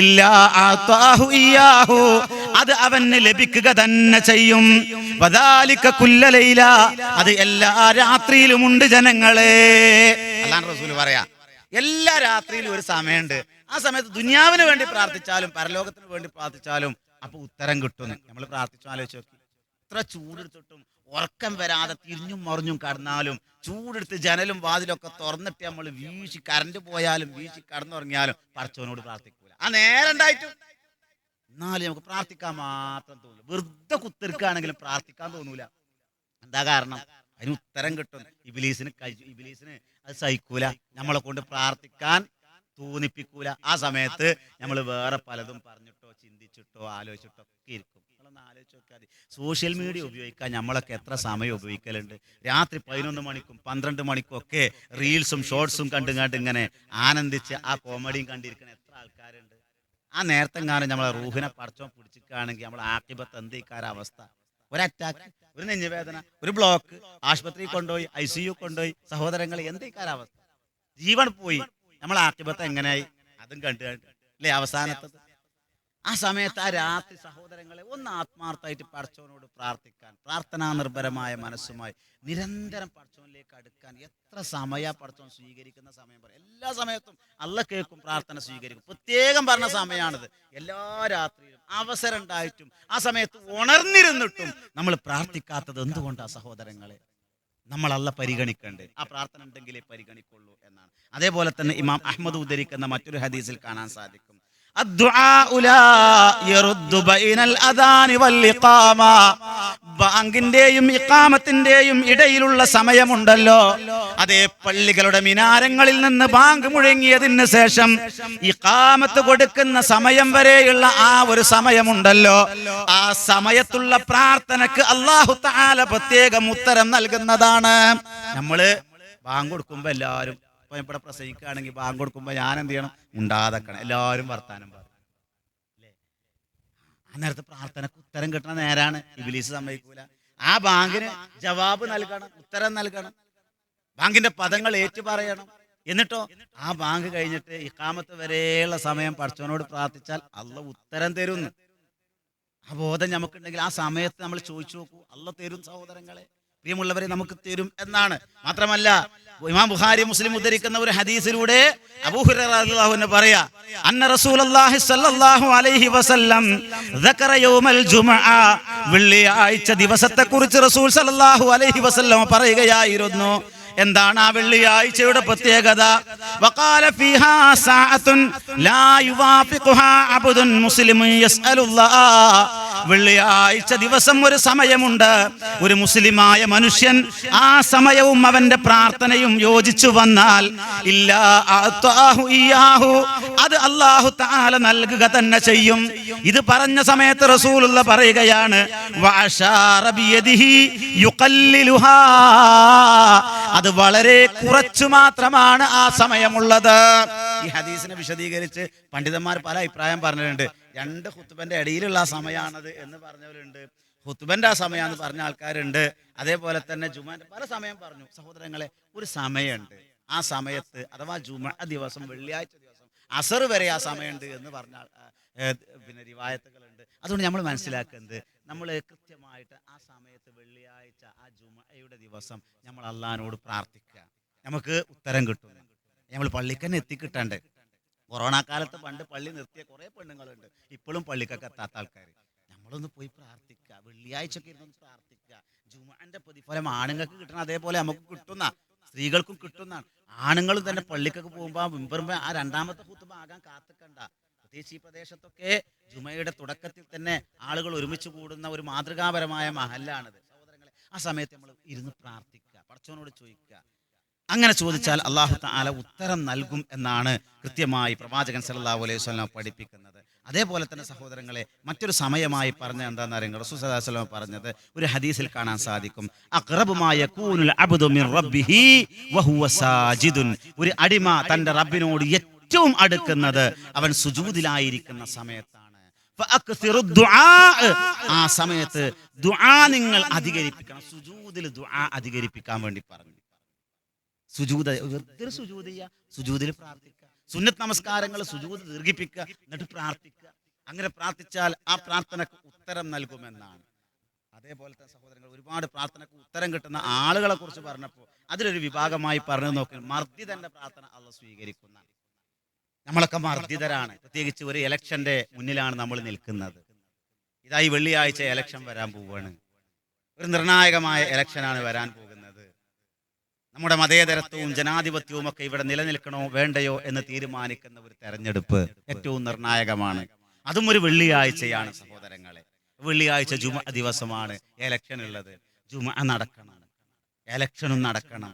ഇല്ലാ അതാഹു ഇയാഹു, അത് അവന് ലഭിക്കുക തന്നെ ചെയ്യും. വദാലിക കുല്ല ലൈല, അത് എല്ലാ രാത്രിയിലുമുണ്ട് ജനങ്ങളെ. അല്ലാഹു റസൂൽ പറയാ, എല്ലാ രാത്രിയിലും ഒരു സമയമുണ്ട്. ആ സമയത്ത് ദുനിയാവിന് വേണ്ടി പ്രാർത്ഥിച്ചാലും പരലോകത്തിന് വേണ്ടി പ്രാർത്ഥിച്ചാലും അപ്പൊ ഉത്തരം കിട്ടും. നമ്മൾ പ്രാർത്ഥിച്ചു ആലോചിച്ച് നോക്കി, ഇത്ര ചൂടെടുത്തിട്ടും ഉറക്കം വരാതെ തിരിഞ്ഞും മറിഞ്ഞും കടന്നാലും, ചൂടെടുത്ത് ജനലും വാതിലൊക്കെ തുറന്നിട്ട് നമ്മൾ വീശി, കറണ്ട് പോയാലും വീശി കടന്നുറങ്ങിയാലും പടച്ചവനോട് പ്രാർത്ഥിക്കൂല. ആ നേരം ഉണ്ടായിട്ടും എന്നാലും നമുക്ക് പ്രാർത്ഥിക്കാൻ മാത്രം തോന്നില്ല. വെറുതെ കുത്തിരിക്കുകയാണെങ്കിലും പ്രാർത്ഥിക്കാൻ തോന്നൂല. എന്താ കാരണം? അതിന് ഉത്തരം കിട്ടും. ഇബ്ലീസിന് അത് സഹിക്കൂല, നമ്മളെ കൊണ്ട് പ്രാർത്ഥിക്കാൻ തോന്നിപ്പിക്കൂല. ആ സമയത്ത് നമ്മൾ വേറെ പലതും പറഞ്ഞിട്ടോ ചിന്തിച്ചിട്ടോ ആലോചിച്ചിട്ടോ ഒക്കെ ഇരിക്കും. നമ്മളൊന്ന് ആലോചിച്ച് നോക്കിയാൽ മതി. സോഷ്യൽ മീഡിയ ഉപയോഗിക്കാൻ നമ്മളൊക്കെ എത്ര സമയം ഉപയോഗിക്കലുണ്ട്? രാത്രി 11 മണിക്കും 12 മണിക്കും ഒക്കെ റീൽസും ഷോർട്സും കണ്ടുകൊണ്ട് ഇങ്ങനെ ആനന്ദിച്ച് ആ കോമഡിയും കണ്ടിരിക്കുന്ന എത്ര ആൾക്കാരുണ്ട്. ആ നേരത്തെങ്ങാനും നമ്മളെ റൂഹിനെ പടച്ചോൻ പിടിച്ചിട്ടാണെങ്കിൽ നമ്മൾ ആക്കിബത്ത് എന്തേക്കാര അവസ്ഥ? ഒരു അറ്റാക്ക്, ഒരു നെഞ്ഞുവേദന, ഒരു ബ്ലോക്ക്, ആശുപത്രിയിൽ കൊണ്ടുപോയി, ICU കൊണ്ടുപോയി, സഹോദരങ്ങൾ എന്തേക്കാര അവസ്ഥ? ജീവൻ പോയി. നമ്മൾ ആക്കിബത്ത് എങ്ങനെയായി? അതും കണ്ടു അല്ലേ അവസാനത്തത്. ആ സമയത്ത് ആ രാത്രി സഹോദരങ്ങളെ ഒന്ന് ആത്മാർത്ഥമായിട്ട് പടച്ചവനോട് പ്രാർത്ഥിക്കാൻ, പ്രാർത്ഥനാ നിർഭരമായ മനസ്സുമായി നിരന്തരം പടച്ചവനിലേക്ക് അടുക്കാൻ എത്ര സമയ പടച്ചവൻ സ്വീകരിക്കുന്ന സമയം പറയും. എല്ലാ സമയത്തും അള്ളാഹ് കേൾക്കും, പ്രാർത്ഥന സ്വീകരിക്കും. പ്രത്യേകം പറഞ്ഞ സമയമാണിത്. എല്ലാ രാത്രിയിലും അവസരം ഉണ്ടായിട്ടും ആ സമയത്ത് ഉണർന്നിരുന്നിട്ടും നമ്മൾ പ്രാർത്ഥിക്കാത്തത് എന്തുകൊണ്ടാണ് സഹോദരങ്ങളെ? നമ്മൾ അള്ളാഹ് പരിഗണിക്കണ്ടേ? ആ പ്രാർത്ഥന ഉണ്ടെങ്കിലേ പരിഗണിക്കുള്ളൂ എന്നാണ്. അതേപോലെ തന്നെ ഇമാം അഹ്മദ് ഉദ്ധരിക്കുന്ന മറ്റൊരു ഹദീസിൽ കാണാൻ സാധിക്കും, ബാങ്കിന്റെയും ഇഖാമത്തിന്റെയും ഇടയിലുള്ള സമയമുണ്ടല്ലോ, അതേ പള്ളികളുടെ മിനാരങ്ങളിൽ നിന്ന് ബാങ്ക് മുഴങ്ങിയതിന് ശേഷം ഇഖാമത്ത് കൊടുക്കുന്ന സമയം വരെയുള്ള ആ ഒരു സമയമുണ്ടല്ലോ, ആ സമയത്തുള്ള പ്രാർത്ഥനക്ക് അല്ലാഹു തആല പ്രത്യേകം ഉത്തരം നൽകുന്നതാണ്. നമ്മള് ബാങ്ക് കൊടുക്കുമ്പോ എല്ലാവരും, ഇപ്പൊ ഇവിടെ പ്രസംഗിക്കുകയാണെങ്കിൽ ബാങ്ക് കൊടുക്കുമ്പോ ഞാൻ എന്ത് ചെയ്യണം? ഉണ്ടാതാക്കണം. എല്ലാവരും വർത്താനം പറയും അല്ലേ? ആ നേരത്തെ പ്രാർത്ഥനക്ക് ഉത്തരം കിട്ടണ നേരാണ്. ഇബ്ലീസ് സമ്മതിക്കൂല. ആ ബാങ്കിന് ജവാബ് നൽകണം, ഉത്തരം നൽകണം, ബാങ്കിന്റെ പദങ്ങൾ ഏറ്റു പറയണം. എന്നിട്ടോ ആ ബാങ്ക് കഴിഞ്ഞിട്ട് ഇഖാമത്ത് വരെയുള്ള സമയം പടച്ചവനോട് പ്രാർത്ഥിച്ചാൽ അള്ളാഹ് ഉത്തരം തരുന്നു. ആ ബോധം നമുക്കുണ്ടെങ്കിൽ ആ സമയത്ത് നമ്മൾ ചോദിച്ചു നോക്കൂ, അള്ളാഹ് തരും സഹോദരങ്ങളെ, പ്രിയമുള്ളവരെ നമുക്ക് തരും എന്നാണ്. മാത്രമല്ല ഇമാം ബുഖാരി മുസ്ലിം ഉദ്ധരിക്കുന്ന ഒരു ഹദീസിലൂടെ അബൂ ഹുറൈറ റളിയല്ലാഹു അൻഹു പറയാ, അന്ന റസൂലുള്ളാഹി സ്വല്ലല്ലാഹു അലൈഹി വസല്ലം ദക്കറ യൗമൽ ജുമുഅ, വെള്ളിയാഴ്ച ദിവസത്തെക്കുറിച്ച് റസൂൽ സ്വല്ലല്ലാഹു അലൈഹി വസല്ലം പറയുകയായിരുന്നു. എന്താണ് ആ വെള്ളിയാഴ്ചയുടെ പ്രത്യേകത? വഖാല ഫീഹാ സഅത്തുൻ ലാ യുവാഫിഖുഹാ അബ്ദുൻ മുസ്ലിമുൻ യസ്അലുല്ലാഹ്, വെള്ളിയാഴ്ച ദിവസം ഒരു സമയമുണ്ട്, ഒരു മുസ്ലിമായ മനുഷ്യൻ ആ സമയവും അവന്റെ പ്രാർത്ഥനയും യോജിച്ചു വന്നാൽ ഇല്ലാ അതാഹു ഇയാഹു, അത് അല്ലാഹു തആല നൽകുക തന്നെ ചെയ്യും. ഇത് പറഞ്ഞ സമയത്ത് റസൂലുള്ള പറയുകയാണ്, വഅശാറ ബിയദിഹി യുഖല്ലിലുഹാ, അത് വളരെ കുറച്ചു മാത്രമാണ് ആ സമയമുള്ളത്. ഈ ഹദീസിനെ വിശദീകരിച്ച് പണ്ഡിതന്മാർ പല അഭിപ്രായം പറഞ്ഞിട്ടുണ്ട്. 2 ഖുത്ബന്റെ ഇടയിലുള്ള ആ സമയമാണത് എന്ന് പറഞ്ഞവരുണ്ട്, ഖുത്ബന്റെ ആ സമയമാണെന്ന് പറഞ്ഞ ആൾക്കാരുണ്ട്. അതേപോലെ തന്നെ ജുമാന്റെ പല സമയം പറഞ്ഞു. സഹോദരങ്ങളെ, ഒരു സമയമുണ്ട്, ആ സമയത്ത് അഥവാ ജുമഅ ദിവസം, വെള്ളിയാഴ്ച ദിവസം അസർ വരെ ആ സമയമുണ്ട് എന്ന് പറഞ്ഞ പിന്നെ റിവായത്തുകളുണ്ട്. അതുകൊണ്ട് നമ്മൾ മനസ്സിലാക്കുന്നത്, നമ്മൾ കൃത്യമായിട്ട് ആ സമയത്ത് വെള്ളിയാഴ്ച ആ ജുമഅയുടെ ദിവസം നമ്മൾ അള്ളാഹിനോട് പ്രാർത്ഥിക്കുക, നമുക്ക് ഉത്തരം കിട്ടും. നമ്മൾ പള്ളിക്ക് തന്നെ എത്തിക്കിട്ടണ്ടേ? കൊറോണ കാലത്ത് പണ്ട് പള്ളി നിർത്തിയ കുറേ പെണ്ണുങ്ങളുണ്ട്, ഇപ്പോഴും പള്ളിക്കൊക്കെ എത്താത്ത ആൾക്കാർ. നമ്മളൊന്ന് പോയി പ്രാർത്ഥിക്കുക, വെള്ളിയാഴ്ചക്ക് ഇരുന്ന് പ്രാർത്ഥിക്കുക. ജുമഅന്റെ പ്രതിഫലം ആണുങ്ങൾക്ക് കിട്ടണം, അതേപോലെ നമുക്ക് കിട്ടുന്ന, സ്ത്രീകൾക്കും കിട്ടുന്ന. ആണുങ്ങളും തന്നെ പള്ളിക്കൊക്കെ പോകുമ്പോൾ ആ 2ാമത്തെ ഖുത്ബ ആകാൻ കാത്തിക്കണ്ട, പ്രത്യേകിച്ച് ഈ പ്രദേശത്തൊക്കെ ജുമയുടെ തുടക്കത്തിൽ തന്നെ ആളുകൾ ഒരുമിച്ച് കൂടുന്ന ഒരു മാതൃകാപരമായ മഹല്ലാണിത് സഹോദരങ്ങളെ. ആ സമയത്ത് നമ്മൾ ഇരുന്ന് പ്രാർത്ഥിക്കുക, പടച്ചവനോട് ചോദിക്കുക. അങ്ങനെ ചോദിച്ചാൽ അല്ലാഹു തആല ഉത്തരം നൽകും എന്നാണ് കൃത്യമായി പ്രവാചകൻ സല്ലല്ലാഹു അലൈഹി വസല്ലം പഠിപ്പിക്കുന്നത്. അതേപോലെ തന്നെ സഹോദരങ്ങളെ, മറ്റൊരു സമയമായി പറഞ്ഞ എന്താണെന്ന് അറിയുക, റസൂൽ സല്ലല്ലാഹു അലൈഹി വസല്ലം പറഞ്ഞത് ഒരു ഹദീസിൽ കാണാൻ സാധിക്കും. അഖ്റബു മാ യകൂനുൽ അബ്ദു മിൻ റബ്ബിഹി വഹുവ സാജിദുൻ. ഒരു അടിമ തന്റെ റബ്ബിനോട് ഏറ്റവും അടുക്കുന്നത് അവൻ സുജൂദിലായിരിക്കുന്ന സമയത്താണ്. ഫഅക്സിറു ദുആ. ആ സമയത്ത് ദുആ നിങ്ങൾ അധികരിപ്പിക്കണം. സുജൂദിൽ ദുആ അധികരിപ്പിക്കാൻ വേണ്ടി പറഞ്ഞു. സുജൂദ് വെറുതെ സുജൂദ് ചെയ്യുക, സുജൂദിൽ പ്രാർത്ഥിക്കുക. സുന്നത്ത് നമസ്കാരങ്ങൾ സുജൂദ് ദീർഘിപ്പിക്കുക, എന്നിട്ട് പ്രാർത്ഥിക്കുക. അങ്ങനെ പ്രാർത്ഥിച്ചാൽ ആ പ്രാർത്ഥനക്ക് ഉത്തരം നൽകുമെന്നാണ്. അതേപോലെ തന്നെ സഹോദരങ്ങൾ, ഒരുപാട് പ്രാർത്ഥനക്ക് ഉത്തരം കിട്ടുന്ന ആളുകളെ കുറിച്ച് പറഞ്ഞപ്പോൾ അതിലൊരു വിഭാഗമായി പറഞ്ഞു നോക്കി, മർദ്ദിതന്റെ പ്രാർത്ഥന അള്ളാഹ് സ്വീകരിക്കുന്ന. നമ്മളൊക്കെ മർദ്ദിതരാണ്. പ്രത്യേകിച്ച് ഒരു ഇലക്ഷന്റെ മുന്നിലാണ് നമ്മൾ നിൽക്കുന്നത്. ഇതായി വെള്ളിയാഴ്ച ഇലക്ഷൻ വരാൻ പോവുകയാണ്. ഒരു നിർണായകമായ ഇലക്ഷനാണ് വരാൻ പോകുന്നത്. നമ്മുടെ മതേതരത്വവും ജനാധിപത്യവും ഒക്കെ ഇവിടെ നിലനിൽക്കണോ വേണ്ടയോ എന്ന് തീരുമാനിക്കുന്ന ഒരു തെരഞ്ഞെടുപ്പ് ഏറ്റവും നിർണായകമാണ്. അതും ഒരു വെള്ളിയാഴ്ചയാണ് സഹോദരങ്ങളെ. വെള്ളിയാഴ്ച ജുമ ദിവസമാണ് ഇലക്ഷൻ ഉള്ളത്. ജുമ നടക്കണം, ഇലക്ഷനും നടക്കണം.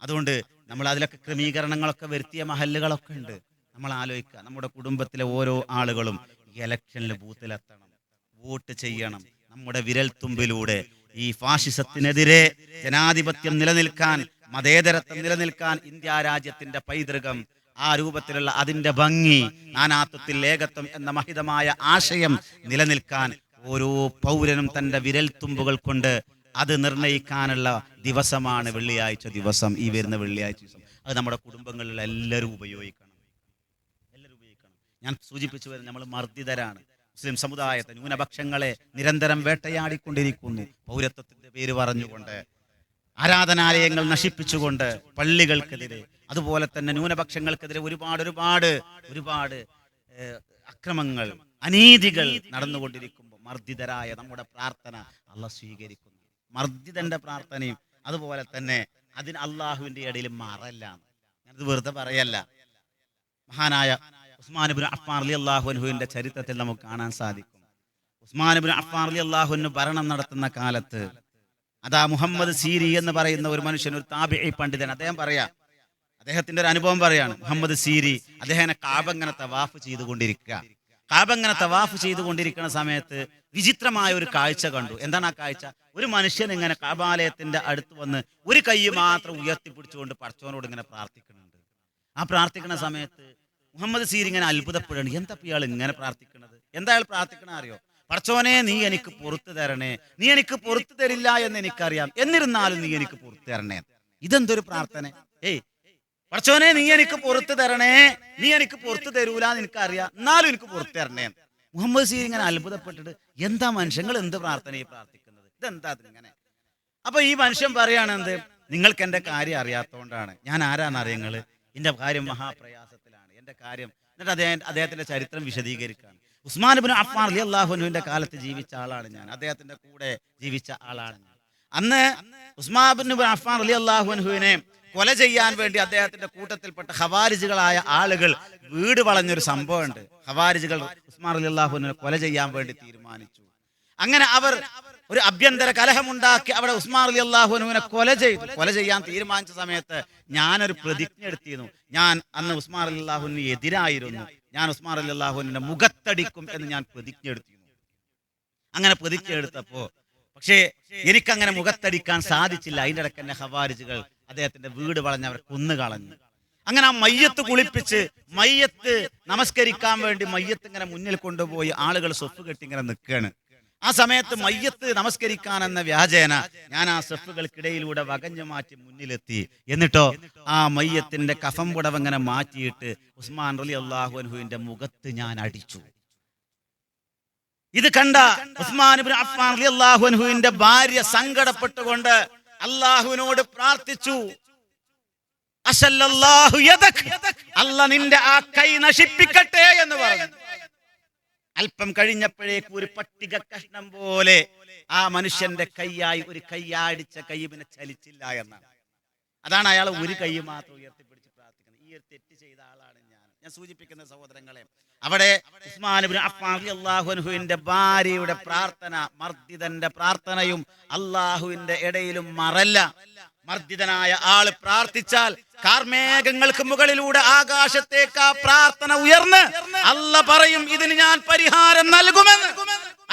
അതുകൊണ്ട് നമ്മൾ അതിലൊക്കെ ക്രമീകരണങ്ങളൊക്കെ വരുത്തിയ മഹല്ലുകളൊക്കെ ഉണ്ട്. നമ്മൾ ആലോചിക്കുക, നമ്മുടെ കുടുംബത്തിലെ ഓരോ ആളുകളും ഇലക്ഷനിൽ ബൂത്തിലെത്തണം, വോട്ട് ചെയ്യണം. നമ്മുടെ വിരൽത്തുമ്പിലൂടെ ഈ ഫാഷിസത്തിനെതിരെ ജനാധിപത്യം നിലനിൽക്കാൻ, മതേതരത്വം നിലനിൽക്കാൻ, ഇന്ത്യ രാജ്യത്തിന്റെ പൈതൃകം, ആ രൂപത്തിലുള്ള അതിന്റെ ഭംഗി, നാനാത്വത്തിൽ ഏകത്വം എന്ന മഹിതമായ ആശയം നിലനിൽക്കാൻ ഓരോ പൗരനും തന്റെ വിരൽത്തുമ്പുകൾ കൊണ്ട് അത് നിർണയിക്കാനുള്ള ദിവസമാണ് വെള്ളിയാഴ്ച ദിവസം. ഈ വരുന്ന വെള്ളിയാഴ്ച ദിവസം അത് നമ്മുടെ കുടുംബങ്ങളിൽ എല്ലാവരും ഉപയോഗിക്കണം. ഞാൻ സൂചിപ്പിച്ചു വരുന്നത്, നമ്മൾ മർദ്ദിതരാണ്. മുസ്ലിം സമുദായത്തെ ന്യൂനപക്ഷങ്ങളെ നിരന്തരം വേട്ടയാടിക്കൊണ്ടിരിക്കുന്നു. പൗരത്വത്തിന്റെ പേര് പറഞ്ഞുകൊണ്ട്, ആരാധനാലയങ്ങൾ നശിപ്പിച്ചുകൊണ്ട്, പള്ളികൾക്കെതിരെ, അതുപോലെ തന്നെ ന്യൂനപക്ഷങ്ങൾക്കെതിരെ ഒരുപാട് അക്രമങ്ങൾ, അനീതികൾ നടന്നുകൊണ്ടിരിക്കുമ്പോൾ മർദ്ദിതരായ നമ്മുടെ പ്രാർത്ഥന അള്ളാഹ് സ്വീകരിക്കുന്നു. മർദ്ദിതന്റെ പ്രാർത്ഥനയും അതുപോലെ തന്നെ അതിന് അള്ളാഹുവിന്റെ ഇടയിൽ മറല്ല. ഞാനത് വെറുതെ പറയല്ല. മഹാനായ ഉസ്മാൻ ഇബ്നു അഫ്ഫാൻ റളിയല്ലാഹു അൻഹുവിന്റെ ചരിത്രത്തിൽ നമുക്ക് കാണാൻ സാധിക്കും. ഉസ്മാൻ ഇബ്നു അഫ്ഫാൻ റളിയല്ലാഹു അൻഹു ഭരണം നടത്തുന്ന കാലത്ത് അതാ മുഹമ്മദ് സീരി എന്ന് പറയുന്ന ഒരു മനുഷ്യൻ, ഒരു താബിഈ പണ്ഡിതൻ, അദ്ദേഹത്തിന്റെ ഒരു അനുഭവം പറയാണ്. മുഹമ്മദ് സീരി അദ്ദേഹം കഅബ ഇങ്ങനെ തവാഫ് ചെയ്തുകൊണ്ടിരിക്കുന്ന സമയത്ത് വിചിത്രമായ ഒരു കാഴ്ച കണ്ടു. എന്താണ് ആ കാഴ്ച? ഒരു മനുഷ്യൻ ഇങ്ങനെ കഅബാലയത്തിന്റെ അടുത്ത് വന്ന് ഒരു കൈ മാത്രം ഉയർത്തിപ്പിടിച്ചുകൊണ്ട് പടച്ചവനോട് ഇങ്ങനെ പ്രാർത്ഥിക്കുന്നുണ്ട്. ആ പ്രാർത്ഥിക്കുന്ന സമയത്ത് മുഹമ്മദ് സീരി ഇങ്ങനെ അത്ഭുതപ്പെടുകയാണ്. എന്താ ഇയാൾ ഇങ്ങനെ പ്രാർത്ഥിക്കുന്നത്? എന്താ അയാൾ പ്രാർത്ഥിക്കണ അറിയോ? പടച്ചോനെ, നീ എനിക്ക് പുറത്തു തരണേ. നീ എനിക്ക് പുറത്തു തരില്ല എന്ന് എനിക്കറിയാം, എന്നിരുന്നാലും നീ എനിക്ക് പുറത്തു തരണേ. ഇതെന്തൊരു പ്രാർത്ഥന! പടച്ചോനെ, നീ എനിക്ക് പുറത്തു തരണേ, നീ എനിക്ക് പുറത്തു തരൂല എന്ന് എനിക്കറിയാം, എന്നാലും എനിക്ക് പുറത്തു തരണേ. മുഹമ്മദ് സീരി ഇങ്ങനെ അത്ഭുതപ്പെട്ടിട്ട്, എന്താ മനുഷ്യങ്ങൾ എന്ത് പ്രാർത്ഥനയെ പ്രാർത്ഥിക്കുന്നത്? ഇതെന്താ ഇങ്ങനെ? അപ്പൊ ഈ മനുഷ്യൻ പറയാണ്, എന്ത്, നിങ്ങൾക്ക് എന്റെ കാര്യം അറിയാത്തതുകൊണ്ടാണ്. ഞാൻ ആരാന്നറിയങ്ങള്? എന്റെ കാര്യം മഹാപ്രയാസത്തിലാണ്, എന്റെ കാര്യം. എന്നിട്ട് അദ്ദേഹത്തിന്റെ ചരിത്രം വിശദീകരിക്കുകയാണ്. ഉസ്മാൻ ഇബ്നു അഫ്ഫാൻ റളിയല്ലാഹു അൻഹുവിന്റെ കാലത്ത് ജീവിച്ച ആളാണ് ഞാൻ. അദ്ദേഹത്തിന്റെ കൂടെ ജീവിച്ച ആളാണ് ഞാൻ. അന്ന് ഉസ്മാൻ ഇബ്നു അഫ്ഫാൻ റളിയല്ലാഹു അൻഹുവിനെ കൊല ചെയ്യാൻ വേണ്ടി അദ്ദേഹത്തിന്റെ കൂട്ടത്തിൽപ്പെട്ട ഖവാരിജുകളായ ആളുകൾ വീട് വളഞ്ഞൊരു സംഭവമുണ്ട്. ഖവാരിജുകൾ ഉസ്മാൻ റളിയല്ലാഹു അൻഹുവിനെ കൊല ചെയ്യാൻ വേണ്ടി തീരുമാനിച്ചു. അങ്ങനെ അവർ ഒരു അഭ്യന്തര കലഹമുണ്ടാക്കി അവിടെ ഉസ്മാൻ റളിയല്ലാഹു അൻഹുവിനെ കൊല ചെയ്യാൻ തീരുമാനിച്ച സമയത്ത് ഞാനൊരു പ്രതിജ്ഞ എടുത്തിരുന്നു. ഞാൻ അന്ന് ഉസ്മാൻ റളിയല്ലാഹു അൻഹുവിന് എതിരായിരുന്നു. ഞാൻ ഉസ്മാൻ റളിയല്ലാഹു അൻഹുവിന്റെ മുഖത്തടിക്കും എന്ന് ഞാൻ പ്രതിജ്ഞ എടുത്തിരുന്നു. അങ്ങനെ പ്രതിജ്ഞ എടുത്തപ്പോ പക്ഷേ എനിക്കങ്ങനെ മുഖത്തടിക്കാൻ സാധിച്ചില്ല. അതിൻ്റെ ഇടയ്ക്ക് തന്നെ ഖവാരിജുകൾ അദ്ദേഹത്തിന്റെ വീട് വളഞ്ഞ് അവർ കൊന്നുകളഞ്ഞു. അങ്ങനെ ആ മയ്യത്ത് കുളിപ്പിച്ച് മയ്യത്ത് നമസ്കരിക്കാൻ വേണ്ടി മയ്യത്ത് ഇങ്ങനെ മുന്നിൽ കൊണ്ടുപോയി ആളുകൾ സ്വഫ് കെട്ടി ഇങ്ങനെ നിൽക്കുകയാണ്. ആ സമയത്ത് മയ്യത്ത് നമസ്കരിക്കാനെന്ന വ്യാജേന ഞാൻ ആ സ്വഫുകൾക്കിടയിലൂടെ വകഞ്ഞു മാറ്റി മുന്നിലെത്തി. എന്നിട്ടോ ആ മയ്യത്തിന്റെ കഫം പുടവ ഇങ്ങനെ മാറ്റിയിട്ട് ഉസ്മാൻ റളിയല്ലാഹു അൻഹുവിന്റെ മുഖത്ത് ഞാൻ അടിച്ചു. ഇത് കണ്ട ഉസ്മാൻ ഇബ്നു അഫ്ഫാൻ റളിയല്ലാഹു അൻഹുവിന്റെ ഭാര്യ സങ്കടപ്പെട്ടുകൊണ്ട് അല്ലാഹുവിനോട് പ്രാർത്ഥിച്ചു, അശല്ലല്ലാഹു യദക്, അല്ലാഹ് നിന്റെ ആ കൈ നശിപ്പിക്കട്ടെ എന്ന് പറഞ്ഞു. അല്പം കഴിഞ്ഞപ്പോഴേക്കും ഒരു പട്ടിക കഷ്ണം പോലെ ആ മനുഷ്യന്റെ കൈയായി ഒരു കൈയാടിച്ച കൈ പിന്നെ ചലിച്ചില്ല എന്നാണ്. അതാണ് അയാൾ ഒരു കൈ മാത്രം ഉയർത്തിപ്പിടിച്ച് പ്രാർത്ഥിക്കുന്നത്. ഈ ഒരു തെറ്റ് ചെയ്ത ആളാണ് ഞാൻ സൂചിപ്പിക്കുന്ന സഹോദരങ്ങളെ, അവിടെ ഉസ്മാൻ ഇബ്നു അഫ്ഫാൻ റളിയല്ലാഹു അൻഹുവിന്റെ ഭാര്യയുടെ പ്രാർത്ഥന, മർദ്ദിതന്റെ പ്രാർത്ഥനയും അള്ളാഹുവിന്റെ ഇടയിലും മറല്ല. മർദ്ദിതനായ ആള് പ്രാർത്ഥിച്ചാൽ കാർമേഘങ്ങൾക്ക് മുകളിലൂടെ ആകാശത്തേക്ക് ആ പ്രാർത്ഥന ഉയർന്ന് അല്ല പറയും, ഇതിന് ഞാൻ പരിഹാരം നൽകുമെന്ന്.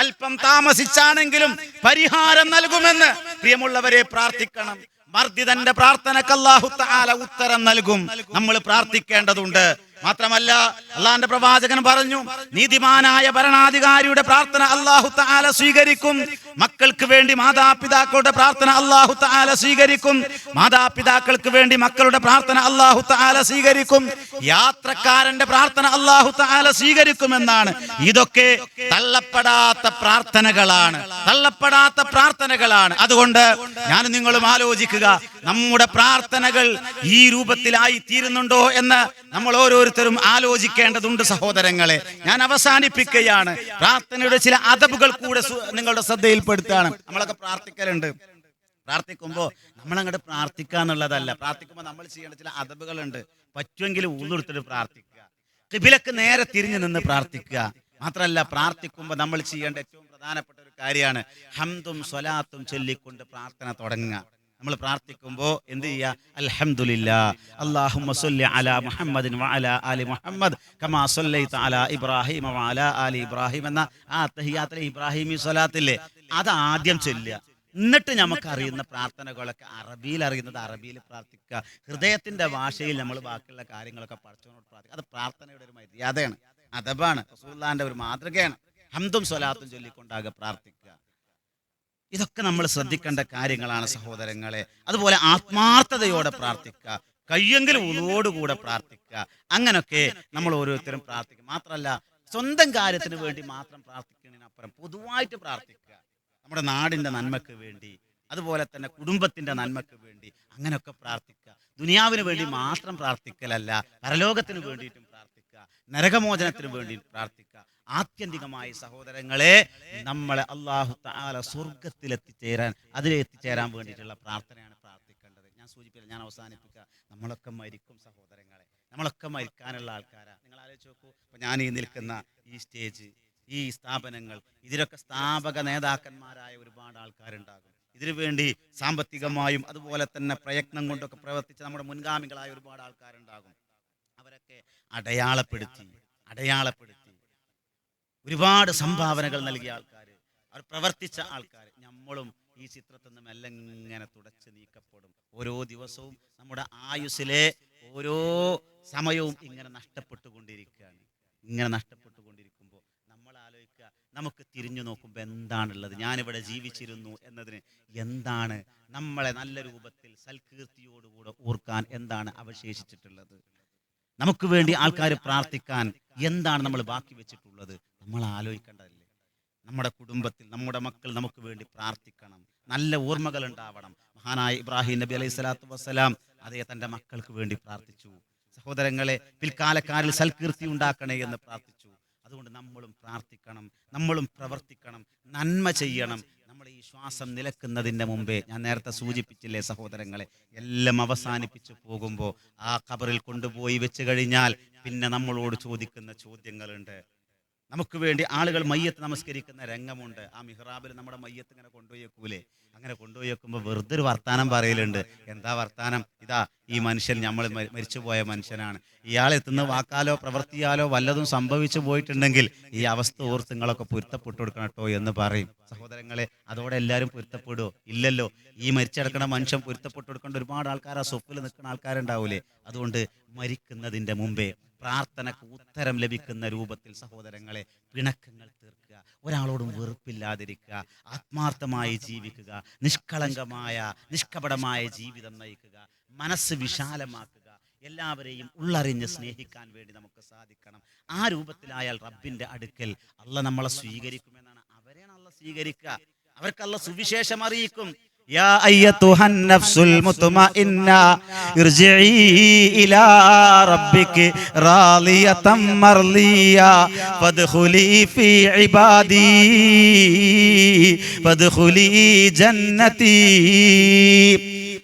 അല്പം താമസിച്ചാണെങ്കിലും പരിഹാരം നൽകുമെന്ന്. പ്രിയമുള്ളവരെ, പ്രാർത്ഥിക്കണം. മർദ്ദിതന്റെ പ്രാർത്ഥനക്ക് അല്ലാഹു തആല ഉത്തരം നൽകും. നമ്മൾ പ്രാർത്ഥിക്കേണ്ടതുണ്ട്. മാത്രമല്ല, അള്ളാന്റെ പ്രവാചകൻ പറഞ്ഞു, നീതിമാനായ ഭരണാധികാരിയുടെ പ്രാർത്ഥന അല്ലാഹു തആല സ്വീകരിക്കും. മക്കൾക്ക് വേണ്ടി മാതാപിതാക്കളുടെ പ്രാർത്ഥന അല്ലാഹു തആല സ്വീകരിക്കും. മാതാപിതാക്കൾക്ക് വേണ്ടി മക്കളുടെ പ്രാർത്ഥന അല്ലാഹു തആല സ്വീകരിക്കും. യാത്രക്കാരന്റെ പ്രാർത്ഥന അല്ലാഹു തആല സ്വീകരിക്കുമെന്നാണ്. ഇതൊക്കെ തള്ളപ്പെടാത്ത പ്രാർത്ഥനകളാണ്. അതുകൊണ്ട് ഞാൻ നിങ്ങളും ആലോചിക്കുക, നമ്മുടെ പ്രാർത്ഥനകൾ ഈ രൂപത്തിലായി തീരുന്നുണ്ടോ എന്ന് നമ്മൾ ഓരോരുത്തരും ആലോചിക്കേണ്ടതുണ്ട് സഹോദരങ്ങളെ. ഞാൻ അവസാനിപ്പിക്കുകയാണ്. പ്രാർത്ഥനയുടെ ചില അദബുകൾ കൂടെ നിങ്ങളുടെ ശ്രദ്ധയിൽപ്പെടുത്താണ്. നമ്മളൊക്കെ പ്രാർത്ഥിക്കലുണ്ട്. പ്രാർത്ഥിക്കുമ്പോൾ നമ്മളങ്ങോട്ട് പ്രാർത്ഥിക്കുക എന്നുള്ളതല്ല. പ്രാർത്ഥിക്കുമ്പോൾ നമ്മൾ ചെയ്യേണ്ട ചില അദബുകളുണ്ട്. പറ്റുമെങ്കിൽ ഊന്നെടുത്തിട്ട് പ്രാർത്ഥിക്കുക, ഖിബിലക്ക് നേരെ തിരിഞ്ഞു നിന്ന് പ്രാർത്ഥിക്കുക. മാത്രമല്ല, പ്രാർത്ഥിക്കുമ്പോൾ നമ്മൾ ചെയ്യേണ്ട ഏറ്റവും പ്രധാനപ്പെട്ട ഒരു കാര്യമാണ് ഹംദും സ്വലാത്തും ചൊല്ലിക്കൊണ്ട് പ്രാർത്ഥന തുടങ്ങുക. നമ്മൾ പ്രാർത്ഥിക്കുമ്പോൾ എന്ത് ചെയ്യുക? അൽഹംദുലില്ലാ അല്ലാഹുമ്മ സ്വല്ലി അലാ മുഹമ്മദിൻ വഅലാ ആലി മുഹമ്മദ് കമാ സ്വല്ലൈത അലാ ഇബ്രാഹിം വഅലാ ആലി ഇബ്രാഹിം എന്ന ആ തഹിയ്യാത്തുൽ ഇബ്രാഹിമി സ്വലാത്തില്ലേ, അത് ആദ്യം ചൊല്ലുക. എന്നിട്ട് നമുക്ക് അറിയുന്ന പ്രാർത്ഥനകളൊക്കെ അറബിയിൽ അറിയുന്നത് അറബിയിൽ പ്രാർത്ഥിക്കുക. ഹൃദയത്തിന്റെ ഭാഷയിൽ നമ്മൾ ബാക്കിയുള്ള കാര്യങ്ങളൊക്കെ പഠിച്ചവനോട് പ്രാർത്ഥിക്കുക. അത് പ്രാർത്ഥനയുടെ ഒരു മര്യാദയാണ്, അദബാണ്, റസൂലുള്ളാഹിന്റെ ഒരു മാതൃകയാണ്. ഹംദും സ്വലാത്തും ചൊല്ലിക്കൊണ്ടാകെ പ്രാർത്ഥിക്കുക. ഇതൊക്കെ നമ്മൾ ശ്രദ്ധിക്കേണ്ട കാര്യങ്ങളാണ് സഹോദരങ്ങളെ. അതുപോലെ ആത്മാർത്ഥതയോടെ പ്രാർത്ഥിക്കുക, കഴിയെങ്കിലും ഉളോടുകൂടെ പ്രാർത്ഥിക്കുക. അങ്ങനൊക്കെ നമ്മൾ ഓരോരുത്തരും പ്രാർത്ഥിക്കുക. മാത്രമല്ല, സ്വന്തം കാര്യത്തിന് വേണ്ടി മാത്രം പ്രാർത്ഥിക്കുന്നതിനപ്പുറം പൊതുവായിട്ട് പ്രാർത്ഥിക്കുക. നമ്മുടെ നാടിന്റെ നന്മയ്ക്ക് വേണ്ടി, അതുപോലെ തന്നെ കുടുംബത്തിന്റെ നന്മയ്ക്ക് വേണ്ടി അങ്ങനെയൊക്കെ പ്രാർത്ഥിക്കുക. ദുനിയാവിന് വേണ്ടി മാത്രം പ്രാർത്ഥിക്കലല്ല, പരലോകത്തിന് വേണ്ടിയിട്ടും പ്രാർത്ഥിക്കുക, നരകമോചനത്തിന് വേണ്ടി പ്രാർത്ഥിക്കുക. ആത്യന്തികമായി സഹോദരങ്ങളെ, നമ്മളെ അല്ലാഹു തആല സ്വർഗത്തിലെത്തിച്ചേരാൻ, അതിലെത്തിച്ചേരാൻ വേണ്ടിയിട്ടുള്ള പ്രാർത്ഥനയാണ് പ്രാർത്ഥിക്കേണ്ടത്. ഞാൻ അവസാനിപ്പിക്കുക. നമ്മളൊക്കെ മരിക്കും സഹോദരങ്ങളെ, നമ്മളൊക്കെ മരിക്കാനുള്ള ആൾക്കാരാ. നിങ്ങൾ ആലോചിച്ച് നോക്കൂ. ഇപ്പൊ ഞാൻ ഈ നിൽക്കുന്ന ഈ സ്റ്റേജ്, ഈ സ്ഥാപനങ്ങൾ, ഇതിലൊക്കെ സ്ഥാപക നേതാക്കന്മാരായ ഒരുപാട് ആൾക്കാരുണ്ടാകും. ഇതിനു വേണ്ടി സാമ്പത്തികമായും അതുപോലെ തന്നെ പ്രയത്നം കൊണ്ടൊക്കെ പ്രവർത്തിച്ച നമ്മുടെ മുൻഗാമികളായ ഒരുപാട് ആൾക്കാരുണ്ടാകും. അവരൊക്കെ അടയാളപ്പെടുത്തി ഒരുപാട് സംഭാവനകൾ നൽകിയ ആൾക്കാർ, അവർ പ്രവർത്തിച്ച ആൾക്കാർ. നമ്മളും ഈ ചിത്രത്തിൽ നിന്ന് മെല്ലെ ഇങ്ങനെ തുടച്ച് നീക്കപ്പെടും. ഓരോ ദിവസവും നമ്മുടെ ആയുസ്സിലെ ഓരോ സമയവും ഇങ്ങനെ നഷ്ടപ്പെട്ടുകൊണ്ടിരിക്കുകയാണ്. ഇങ്ങനെ നഷ്ടപ്പെട്ടുകൊണ്ടിരിക്കുമ്പോൾ നമ്മൾ ആലോചിക്കുക, നമുക്ക് തിരിഞ്ഞു നോക്കുമ്പോൾ എന്താണുള്ളത്? ഞാനിവിടെ ജീവിച്ചിരുന്നു എന്നതിന് എന്താണ് നമ്മളെ നല്ല രൂപത്തിൽ സൽകീർത്തിയോടുകൂടെ ഓർക്കാൻ എന്താണ് അവശേഷിച്ചിട്ടുള്ളത്? നമുക്ക് വേണ്ടി ആൾക്കാർ പ്രാർത്ഥിക്കാൻ എന്താണ് നമ്മൾ ബാക്കി വെച്ചിട്ടുള്ളത്? നമ്മൾ ആലോചിക്കേണ്ടതല്ലേ? നമ്മുടെ കുടുംബത്തിൽ നമ്മുടെ മക്കൾ നമുക്ക് വേണ്ടി പ്രാർത്ഥിക്കണം, നല്ല ഓർമ്മകൾ ഉണ്ടാവണം. മഹാനായ ഇബ്രാഹിം നബി അലൈഹി സ്വലാത്തു വസ്സലാം അതേ തൻ്റെ മക്കൾക്ക് വേണ്ടി പ്രാർത്ഥിച്ചു. സഹോദരങ്ങളെ, പിൽക്കാലക്കാരിൽ സൽകീർത്തി ഉണ്ടാക്കണേ എന്ന് പ്രാർത്ഥിച്ചു. അതുകൊണ്ട് നമ്മളും പ്രാർത്ഥിക്കണം, നമ്മളും പ്രവർത്തിക്കണം, നന്മ ചെയ്യണം. നമ്മൾ ഈ ശ്വാസം നിലക്കുന്നതിൻ്റെ മുമ്പേ ഞാൻ നേരത്തെ സൂചിപ്പിച്ചില്ലേ സഹോദരങ്ങളെ, എല്ലാം അവസാനിപ്പിച്ചു പോകുമ്പോൾ ആ ഖബറിൽ കൊണ്ടുപോയി വെച്ച് കഴിഞ്ഞാൽ പിന്നെ നമ്മളോട് ചോദിക്കുന്ന ചോദ്യങ്ങളുണ്ട്. നമുക്ക് വേണ്ടി ആളുകൾ മയ്യത്ത് നമസ്കരിക്കുന്ന രംഗമുണ്ട്. ആ മിഹ്റാബിൽ നമ്മുടെ മയ്യത്ത് ഇങ്ങനെ കൊണ്ടുപോയി വെക്കൂലേ? അങ്ങനെ കൊണ്ടുപോയി വെക്കുമ്പോൾ വെറുതെ ഒരു വർത്താനം പറയലുണ്ട്. എന്താ വർത്താനം? ഇതാ, ഈ മനുഷ്യൻ നമ്മൾ മരിച്ചുപോയ മനുഷ്യനാണ്, ഇയാൾ എത്തുന്ന വാക്കാലോ പ്രവർത്തിയാലോ വല്ലതും സംഭവിച്ചു പോയിട്ടുണ്ടെങ്കിൽ ഈ അവസ്ഥ ഓർത്ത് നിങ്ങളൊക്കെ പൊരുത്തപ്പെട്ടു കൊടുക്കണം കേട്ടോ എന്ന് പറയും. സഹോദരങ്ങളെ, അതോടെ എല്ലാവരും പൊരുത്തപ്പെടുമോ? ഇല്ലല്ലോ. ഈ മരിച്ചടക്കണ മനുഷ്യൻ പൊരുത്തപ്പെട്ടു കൊടുക്കേണ്ട ഒരുപാട് ആൾക്കാർ ആ സ്വപ്പിൽ നിൽക്കുന്ന ആൾക്കാരുണ്ടാവൂലേ? അതുകൊണ്ട് മരിക്കുന്നതിൻ്റെ മുമ്പേ പ്രാർത്ഥനക്ക് ഉത്തരം ലഭിക്കുന്ന രൂപത്തിൽ സഹോദരങ്ങളെ പിണക്കങ്ങൾ തീർക്കുക, ഒരാളോടും വെറുപ്പില്ലാതിരിക്കുക, ആത്മാർത്ഥമായി ജീവിക്കുക, നിഷ്കപടമായ ജീവിതം നയിക്കുക, മനസ്സ് വിശാലമാക്കുക, എല്ലാവരെയും ഉള്ളറിഞ്ഞ് സ്നേഹിക്കാൻ വേണ്ടി നമുക്ക് സാധിക്കണം. ആ രൂപത്തിലായാൽ റബ്ബിന്റെ അടുക്കൽ അല്ല നമ്മളെ സ്വീകരിക്കുമെന്നാണ്. അവരെയാണ് അല്ല സ്വീകരിക്കുക, അവർക്ക് അല്ല സുവിശേഷം അറിയിക്കും. يا أيتها النفس المطمئنة ارجعي إلى ربك راضية مرضية فادخلي في عبادي فادخلي جنتي.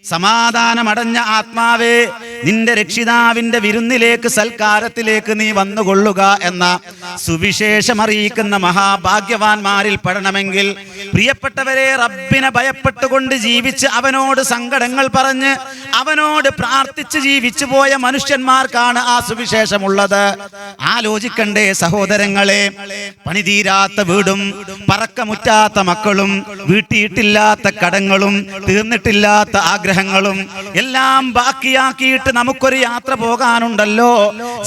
സമാധാനമടഞ്ഞ ആത്മാവേ, നിന്റെ രക്ഷിതാവിന്റെ വിരുന്നിലേക്ക് സൽക്കാരത്തിലേക്ക് നീ വന്നുകൊള്ളുക എന്ന സുവിശേഷം അറിയിക്കുന്ന മഹാഭാഗ്യവാന്മാരിൽ പെടണമെങ്കിൽ പ്രിയപ്പെട്ടവരെ, റബ്ബിനെ ഭയപ്പെട്ടുകൊണ്ട് ജീവിച്ച് അവനോട് സങ്കടങ്ങൾ പറഞ്ഞ് അവനോട് പ്രാർത്ഥിച്ച് ജീവിച്ചു പോയ മനുഷ്യന്മാർക്കാണ് ആ സുവിശേഷമുള്ളത്. ആലോചിക്കണ്ടേ സഹോദരങ്ങളെ? പണിതീരാത്ത വീടും പറക്കമുറ്റാത്ത മക്കളും വീട്ടിയിട്ടില്ലാത്ത കടങ്ങളും തീർന്നിട്ടില്ലാത്ത ആഗ്രഹങ്ങളും എല്ലാം ബാക്കിയാക്കിയിട്ട് നമുക്കൊരു യാത്ര പോകാനുണ്ടല്ലോ.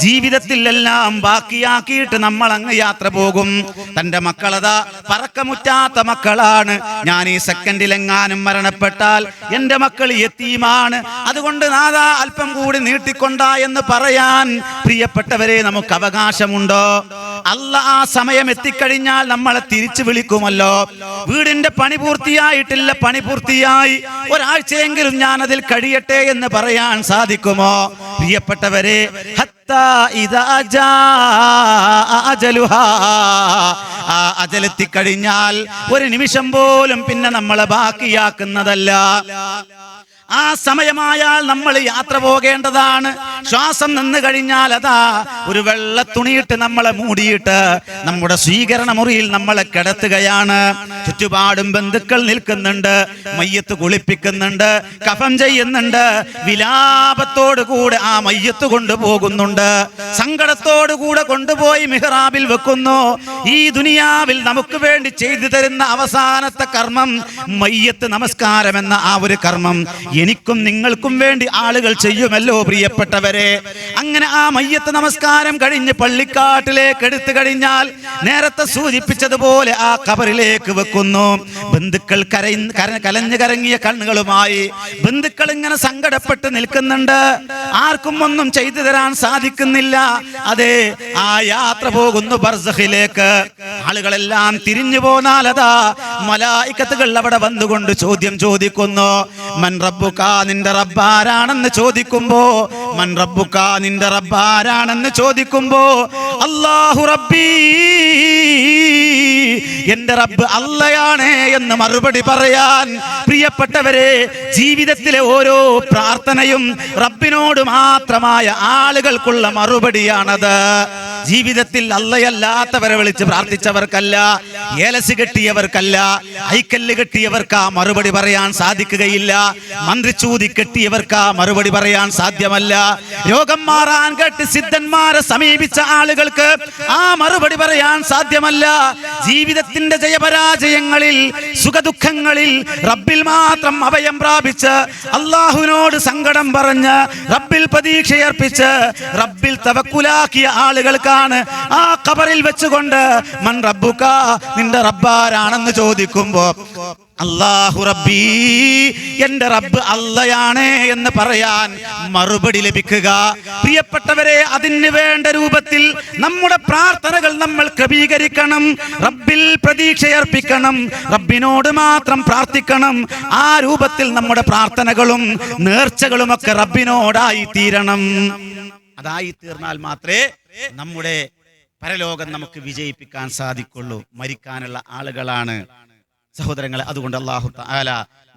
ജീവിതത്തിൽ എല്ലാം ബാക്കിയാക്കിയിട്ട് നമ്മൾ അങ്ങ് യാത്ര പോകും. തന്റെ മക്കളതാ പറക്കമുറ്റാത്ത മക്കളാണ്. ഞാൻ ഈ സെക്കൻഡിലെങ്ങാനും മരണപ്പെട്ടാൽ എന്റെ മക്കൾ യതീമാണ്, അതുകൊണ്ട് നാദാ അല്പം കൂടി നീട്ടിക്കൊണ്ട എന്ന് പറയാൻ പ്രിയപ്പെട്ടവരെ നമുക്ക് അവകാശമുണ്ടോ? അല്ലാഹ് ആ സമയം എത്തിക്കഴിഞ്ഞാൽ നമ്മളെ തിരിച്ചു വിളിക്കുമല്ലോ. വീടിന്റെ പണി പൂർത്തിയായിട്ടില്ല, പണി പൂർത്തിയായി, ഒരാഴ്ചയെങ്കിലും ഞാൻ അതിൽ കഴിയട്ടെ എന്ന് പറയാൻ സാധിക്കുമോ? പ്രിയപ്പെട്ടവരെ, അജലെത്തിക്കഴിഞ്ഞാൽ ഒരു നിമിഷം പോലും പിന്നെ നമ്മളെ ബാക്കിയാക്കുന്നതല്ല. ആ സമയമായാൽ നമ്മൾ യാത്ര പോകേണ്ടതാണ്. ശ്വാസം നിന്ന് കഴിഞ്ഞാൽ അതാ ഒരു വെള്ള തുണിയിട്ട് നമ്മളെ മൂടിയിട്ട് നമ്മുടെ സ്വീകരണ മുറിയിൽ നമ്മളെ കിടത്തുകയാണ്. ചുറ്റുപാടും ബന്ധുക്കൾ നിൽക്കുന്നുണ്ട്, മയ്യത്ത് കുളിപ്പിക്കുന്നുണ്ട്, കഫൻ ചെയ്യുന്നുണ്ട്, വിലാപത്തോടു കൂടെ ആ മയ്യത്ത് കൊണ്ടുപോകുന്നുണ്ട്, സങ്കടത്തോടു കൂടെ കൊണ്ടുപോയി മിഹ്റാബിൽ വെക്കുന്നു. ഈ ദുനിയാവിൽ നമുക്ക് വേണ്ടി ചെയ്തു തരുന്ന അവസാനത്തെ കർമ്മം മയ്യത്ത് നമസ്കാരം എന്ന ആ ഒരു കർമ്മം എനിക്കും നിങ്ങൾക്കും വേണ്ടി ആളുകൾ ചെയ്യുമല്ലോ പ്രിയപ്പെട്ടവരെ. അങ്ങനെ ആ മയ്യത്ത് നമസ്കാരം കഴിഞ്ഞ് പള്ളിക്കാട്ടിലേക്ക് എടുത്തു കഴിഞ്ഞാൽ നേരത്തെ സൂചിപ്പിച്ചതുപോലെ ആ ഖബറിലേക്ക് വെക്കുന്നു. ബന്ധുക്കൾ കലഞ്ഞു കരങ്ങിയ കണ്ണുകളുമായി ബന്ധുക്കൾ ഇങ്ങനെ സങ്കടപ്പെട്ട് നിൽക്കുന്നുണ്ട്. ആർക്കും ഒന്നും ചെയ്തു തരാൻ സാധിക്കുന്നില്ല. അതെ, ആ യാത്ര പോകുന്നു ബർസഖിലേക്ക്. ആളുകളെല്ലാം തിരിഞ്ഞു പോന്നാൽ അതാ മലായികത്തുകൾ അവിടെ വന്നുകൊണ്ട് ചോദ്യം ചോദിക്കുന്നു. മൻ റബ്ബുക, നിന്റെ റബ്ബാരാണെന്ന് ചോദിക്കുമ്പോ, മൻ റബ്ബുക, നിന്റെ റബ്ബാരാണെന്ന് ചോദിക്കുമ്പോ, അല്ലാഹു റബ്ബി, എന്റെ റബ്ബ് അല്ലയാണ് എന്ന് മറുപടി പറയാൻ പ്രിയപ്പെട്ടവരെ, ജീവിതത്തിലെ ഓരോ പ്രാർത്ഥനയും റബ്ബിനോട് മാത്രമായ ആളുകൾക്കുള്ള മറുപടിയാണത്. ജീവിതത്തിൽ അല്ലയല്ലാത്തവരെ വിളിച്ച് പ്രാർത്ഥിച്ചവർക്കല്ല, ഏലസ് കെട്ടിയവർക്കല്ല, ഐക്കല്ല് കെട്ടിയവർക്ക് ആ മറുപടി പറയാൻ സാധിക്കുകയില്ല. മന്ത്രിച്ചൂതി കെട്ടിയവർക്ക് ആ മറുപടി പറയാൻ സാധ്യമല്ല. രോഗം മാറാൻ കേട്ട് സിദ്ധന്മാരെ സമീപിച്ച ആളുകൾക്ക് ആ മറുപടി പറയാൻ സാധ്യമല്ല. ജീവിതത്തിന്റെ ജയപരാജയങ്ങളിൽ, സുഖദുഃഖങ്ങളിൽ റബ്ബിൽ മാത്രം അഭയം പ്രാപിച്ച് അള്ളാഹുവിനോട് സങ്കടം പറഞ്ഞ് റബ്ബിൽ പ്രതീക്ഷയർപ്പിച്ച് റബ്ബിൽ തവക്കുലാക്കിയ ആളുകൾക്കാണ് ആ ഖബറിൽ വെച്ചുകൊണ്ട് മൻ റബ്ബുക, നിന്റെ റബ്ബാരാണെന്ന് ചോദിക്കുമ്പോ അല്ലാഹു റബ്ബി, എന്റെ റബ്ബ് അല്ലയാണ് എന്ന് പറയാൻ മറുപടി ലഭിക്കുക. പ്രിയപ്പെട്ടവരെ, അതിന് വേണ്ട രൂപത്തിൽ നമ്മുടെ പ്രാർത്ഥനകൾ നമ്മൾ ക്രമീകരിക്കണം. റബ്ബിൽ പ്രതീക്ഷയർപ്പിക്കണം, റബ്ബിനോട് മാത്രം പ്രാർത്ഥിക്കണം. ആ രൂപത്തിൽ നമ്മുടെ പ്രാർത്ഥനകളും നേർച്ചകളും ഒക്കെ റബ്ബിനോടായി തീരണം. അതായി തീർന്നാൽ മാത്രമേ നമ്മുടെ പരലോകം നമുക്ക് വിജയിപ്പിക്കാൻ സാധിക്കുള്ളൂ. മരിക്കാനുള്ള ആളുകളാണ് സഹോദരങ്ങളെ. അതുകൊണ്ട് അല്ലാഹു തആല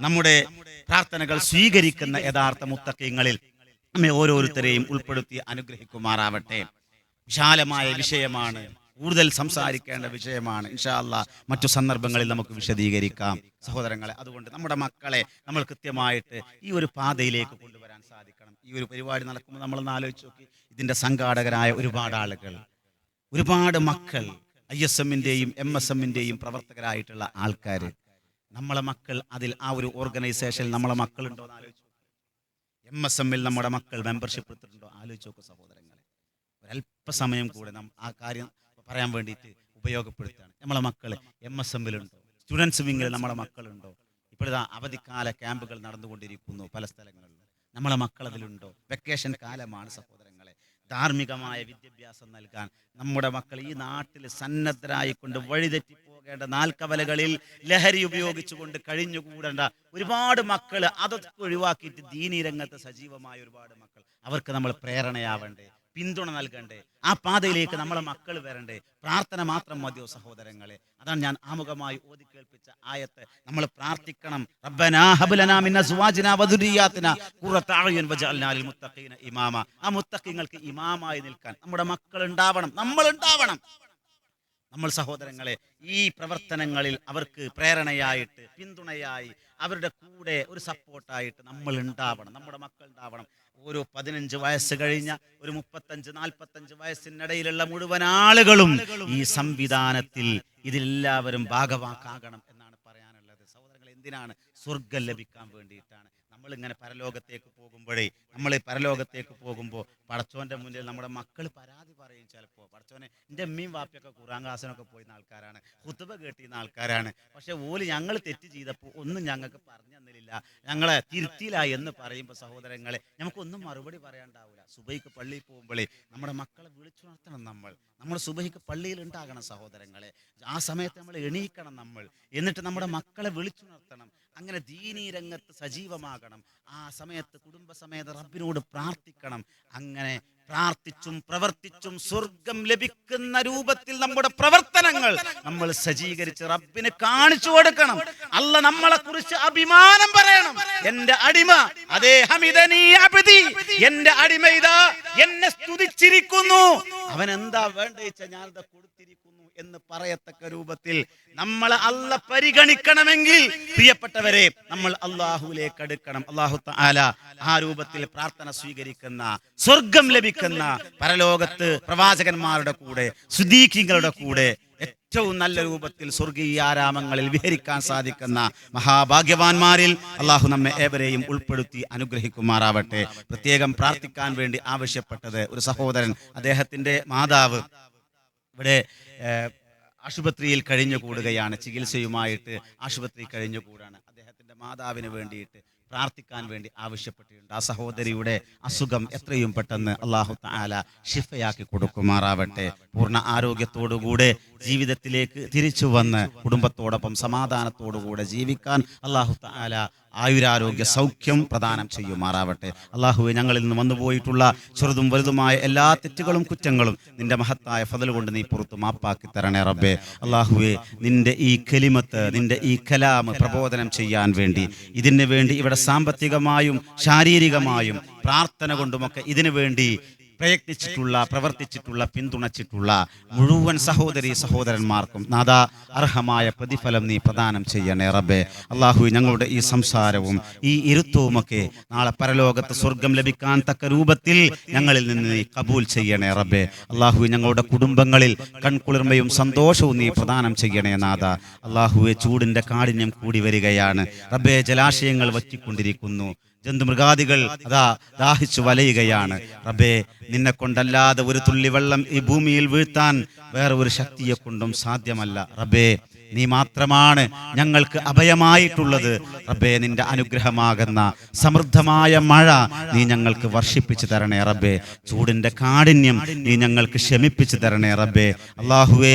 നമ്മുടെ പ്രാർത്ഥനകൾ സ്വീകരിക്കുന്ന യഥാർത്ഥ മുത്തഖീങ്ങളിൽ നമ്മെ ഓരോരുത്തരെയും ഉൾപ്പെടുത്തി അനുഗ്രഹിക്കുമാറാവട്ടെ. വിശാലമായ വിഷയമാണ്, കൂടുതൽ സംസാരിക്കേണ്ട വിഷയമാണ്. ഇൻഷാ അല്ലാഹ് മറ്റു സന്ദർഭങ്ങളിൽ നമുക്ക് വിശദീകരിക്കാം സഹോദരങ്ങളെ. അതുകൊണ്ട് നമ്മുടെ മക്കളെ നമ്മൾ കൃത്യമായിട്ട് ഈ ഒരു പാതയിലേക്ക് കൊണ്ടുവരാൻ സാധിക്കണം. ഈ ഒരു പരിപാടി നടക്കുമ്പോൾ നമ്മളൊന്ന് ആലോചിച്ച് നോക്കി. ഇതിന്റെ സംഘാടകരായ ഒരുപാട് ആളുകൾ, ഒരുപാട് മക്കൾ, ISM-ന്റെയും MSM-ന്റെയും പ്രവർത്തകരായിട്ടുള്ള ആൾക്കാർ, നമ്മളെ മക്കൾ അതിൽ ആ ഒരു ഓർഗനൈസേഷനിൽ നമ്മളെ മക്കളുണ്ടോ എന്ന് ആലോചിച്ചു. MSM-ൽ നമ്മുടെ മക്കൾ മെമ്പർഷിപ്പ് എടുത്തിട്ടുണ്ടോ ആലോചിച്ച് നോക്കുക സഹോദരങ്ങളെ. ഒരല്പസമയം കൂടെ ആ കാര്യം പറയാൻ വേണ്ടിയിട്ട് ഉപയോഗപ്പെടുത്തുകയാണ്. നമ്മളെ മക്കൾ MSM-ലുണ്ടോ? സ്റ്റുഡൻസ് വിങ്ങിൽ നമ്മളെ മക്കളുണ്ടോ? ഇപ്പോഴത്തെ അവധിക്കാല ക്യാമ്പുകൾ നടന്നുകൊണ്ടിരിക്കുന്നു പല സ്ഥലങ്ങളിലും. നമ്മളെ മക്കൾ അതിലുണ്ടോ? വെക്കേഷൻ കാലമാണ് സഹോദരങ്ങളെ. ധാർമ്മികമായ വിദ്യാഭ്യാസം നൽകാൻ നമ്മുടെ മക്കൾ ഈ നാട്ടിൽ സന്നദ്ധരായിക്കൊണ്ട് വഴിതെറ്റി പോകേണ്ട നാൽക്കവലകളിൽ ലഹരി ഉപയോഗിച്ചുകൊണ്ട് കഴിഞ്ഞുകൂടേണ്ട ഒരുപാട് മക്കൾ, അതൊക്കെ ഒഴിവാക്കിയിട്ട് ദീനീ രംഗത്ത് സജീവമായ ഒരുപാട് മക്കൾ, അവർക്ക് നമ്മൾ പ്രേരണയാവേണ്ടേ? പിന്തുണ നൽകണ്ടേ? ആ പാതയിലേക്ക് നമ്മളെ മക്കൾ വരണ്ടേ? പ്രാർത്ഥന മാത്രം മതിയോ സഹോദരങ്ങളെ? അതാണ് ഞാൻ ആമുഖമായി ഓതി കേൾപ്പിച്ച ആയത്ത്. നമ്മൾ പ്രാർത്ഥിക്കണം, റബ്ബനാ ഹബ് ലനാ മിൻ അസ്വാജിനാ വദുരിയാതിനാ ഖുറത അഅ്യുൻ വജഅൽനാ ലിൽ മുത്തഖീന ഇമാമ. ആ മുത്തഖീങ്ങൾക്ക് ഇമാമായി നിൽക്കാൻ നമ്മുടെ മക്കൾ ഉണ്ടാവണം, നമ്മൾ ഉണ്ടാവണം. നമ്മൾ സഹോദരങ്ങളെ ഈ പ്രവർത്തനങ്ങളിൽ അവർക്ക് പ്രേരണയായിട്ട്, പിന്തുണയായി, അവരുടെ കൂടെ ഒരു സപ്പോർട്ടായിട്ട് നമ്മൾ ഉണ്ടാവണം, നമ്മുടെ മക്കൾ ഉണ്ടാവണം. ഓരോ 15 വയസ്സ് കഴിഞ്ഞ ഒരു 35-45 വയസ്സിനിടയിലുള്ള മുഴുവൻ ആളുകളും ഈ സംവിധാനത്തിൽ ഇതിലെല്ലാവരും ഭാഗവാക്കാകണം എന്നാണ് പറയാനുള്ളത്. സഹോദരങ്ങൾ, എന്തിനാണ്? സ്വർഗം ലഭിക്കാൻ വേണ്ടിയിട്ടാണ്. നമ്മളിങ്ങനെ പരലോകത്തേക്ക് പോകുമ്പോൾ പടച്ചോന്റെ മുന്നിൽ നമ്മുടെ മക്കൾ പരാതി പറയും. ചിലപ്പോൾ പടച്ചോനെ, എൻ്റെ അമ്മയും വാപ്പയൊക്കെ ഖുർആൻ ക്ലാസ്സിനൊക്കെ പോയിരുന്ന ആൾക്കാരാണ്, ഖുതുബ കേട്ടിരുന്ന ആൾക്കാരാണ്, പക്ഷെ ഓല് ഞങ്ങൾ തെറ്റ് ചെയ്തപ്പോൾ ഒന്നും ഞങ്ങൾക്ക് പറഞ്ഞു തന്നില്ല, ഞങ്ങളെ തിരുത്തിയില്ല എന്ന് പറയുമ്പോൾ സഹോദരങ്ങളെ നമുക്കൊന്നും മറുപടി പറയാണ്ടാവില്ല. സുബഹിക്ക് പള്ളിയിൽ പോകുമ്പോഴേ നമ്മുടെ മക്കളെ വിളിച്ചുണർത്തണം. നമ്മൾ സുബഹിക്ക് പള്ളിയിൽ ഉണ്ടാകണം സഹോദരങ്ങളെ. ആ സമയത്ത് നമ്മൾ എണീക്കണം എന്നിട്ട് നമ്മുടെ മക്കളെ വിളിച്ചുണർത്തണം. അങ്ങനെ ദീനീ രംഗത്ത് സജീവമാകണം. ആ സമയത്ത് കുടുംബസമേത റബ്ബിനോട് പ്രാർത്ഥിക്കണം. അങ്ങനെ പ്രാർത്ഥിച്ചും പ്രവർത്തിച്ചും സ്വർഗം ലഭിക്കുന്ന രൂപത്തിൽ നമ്മുടെ പ്രവർത്തനങ്ങൾ നമ്മൾ സജ്ജീകരിച്ച് റബ്ബിന് കാണിച്ചു കൊടുക്കണം. അല്ല നമ്മളെ കുറിച്ച് അഭിമാനം പറയണം. എന്റെ അടിമ, അതേ ഹമിദനി അബ്ദി, എന്റെ അടിമ ഇതാ എന്നെ സ്തുതിച്ചിരിക്കുന്നു, അവൻ എന്താ വേണ്ടേച്ച ഞാനത് കൊടുത്തിരിക്കുന്നു എന്ന് പറയത്തക്ക രൂപത്തിൽ നമ്മളെ അല്ല പരിഗണിക്കണമെങ്കിൽ പ്രിയപ്പെട്ടവരെ നമ്മൾ അല്ലാഹുവിലേക്ക് അടുക്കണം. അല്ലാഹു തആല ആ രൂപത്തിൽ പ്രാർത്ഥന സ്വീകരിക്കുന്ന, സ്വർഗം ലഭിക്കുന്ന, പരലോകത്ത് പ്രവാചകന്മാരുടെ കൂടെ, സുദീഖീങ്ങളുടെ കൂടെ ഏറ്റവും നല്ല രൂപത്തിൽ സ്വർഗീയ ആരാമങ്ങളിൽ വിഹരിക്കാൻ സാധിക്കുന്ന മഹാഭാഗ്യവാന്മാരിൽ അള്ളാഹു നമ്മെ ഏവരെയും ഉൾപ്പെടുത്തി അനുഗ്രഹിക്കുമാറാവട്ടെ. പ്രത്യേകം പ്രാർത്ഥിക്കാൻ വേണ്ടി ആവശ്യപ്പെട്ടത് ഒരു സഹോദരൻ, അദ്ദേഹത്തിന്റെ മാതാവ് ഇവിടെ ആശുപത്രിയിൽ കഴിഞ്ഞുകൂടുകയാണ്, ചികിത്സയുമായിട്ട് ആശുപത്രി കഴിഞ്ഞുകൂടാണ്. അദ്ദേഹത്തിന്റെ മാതാവിന് വേണ്ടിയിട്ട് പ്രാർത്ഥിക്കാൻ വേണ്ടി ആവശ്യപ്പെട്ടിട്ടുണ്ട്. ആ സഹോദരിയുടെ അസുഖം എത്രയും പെട്ടെന്ന് അല്ലാഹു തആല ശിഫയാക്കി കൊടുക്കുമാറാവട്ടെ. പൂർണ്ണ ആരോഗ്യത്തോടുകൂടെ ജീവിതത്തിലേക്ക് തിരിച്ചു വന്ന് കുടുംബത്തോടൊപ്പം സമാധാനത്തോടുകൂടെ ജീവിക്കാൻ അല്ലാഹു തആല ആയുരാരോഗ്യ സൗഖ്യം പ്രദാനം ചെയ്യുമാറാവട്ടെ. അല്ലാഹുവേ, ഞങ്ങളിൽ നിന്ന് വന്നുപോയിട്ടുള്ള ചെറുതും വലുതുമായ എല്ലാ തെറ്റുകളും കുറ്റങ്ങളും നിന്റെ മഹത്തായ ഫضل കൊണ്ട് നീ പുറത്തു മാപ്പാക്കി തരണേ റബ്ബേ. അല്ലാഹുവേ, നിന്റെ ഈ കലിമത്ത്, നിന്റെ ഈ കലാം പ്രബോധനം ചെയ്യാൻ വേണ്ടി, ഇതിനു വേണ്ടി ഇവിടെ സാമ്പത്തികമായും ശാരീരികമായും പ്രാർത്ഥന കൊണ്ടുമൊക്കെ ഇതിനു വേണ്ടി പ്രയത്നിച്ചിട്ടുള്ള, പ്രവർത്തിച്ചിട്ടുള്ള, പിന്തുണച്ചിട്ടുള്ള മുഴുവൻ സഹോദരി സഹോദരന്മാർക്കും നാദാ അർഹമായ പ്രതിഫലം നീ പ്രദാനം ചെയ്യണേ റബ്ബേ. അല്ലാഹു, ഞങ്ങളുടെ ഈ സംസാരവും ഈ ഇരുത്തവുമൊക്കെ നാളെ പരലോകത്ത് സ്വർഗം ലഭിക്കാൻ തക്ക രൂപത്തിൽ ഞങ്ങളിൽ നിന്ന് നീ കബൂൽ ചെയ്യണേ റബ്ബേ. അല്ലാഹു, ഞങ്ങളുടെ കുടുംബങ്ങളിൽ കൺകുളിർമയും സന്തോഷവും നീ പ്രദാനം ചെയ്യണേ നാദ. അല്ലാഹുവെ, ചൂടിന്റെ കാഠിന്യം കൂടി വരികയാണ് റബ്ബേ. ജലാശയങ്ങൾ വറ്റിക്കൊണ്ടിരിക്കുന്നു, ജന്തുമൃഗാദികൾ അതാ ദാഹിച്ചു വലയുകയാണ് റബ്ബേ. നിന്നെ കൊണ്ടല്ലാതെ ഒരു തുള്ളി വെള്ളം ഈ ഭൂമിയിൽ വീഴ്ത്താൻ വേറെ ഒരു ശക്തിയെ കൊണ്ടും സാധ്യമല്ല റബ്ബേ. നീ മാത്രമാണ് ഞങ്ങൾക്ക് അഭയമായിട്ടുള്ളത് റബ്ബേ. നിന്റെ അനുഗ്രഹമാകുന്ന സമൃദ്ധമായ മഴ നീ ഞങ്ങൾക്ക് വർഷിപ്പിച്ചു തരണേ റബ്ബേ. ചൂടിന്റെ കാഠിന്യം നീ ഞങ്ങൾക്ക് ശമിപ്പിച്ചു തരണേ റബ്ബേ. അല്ലാഹുവേ,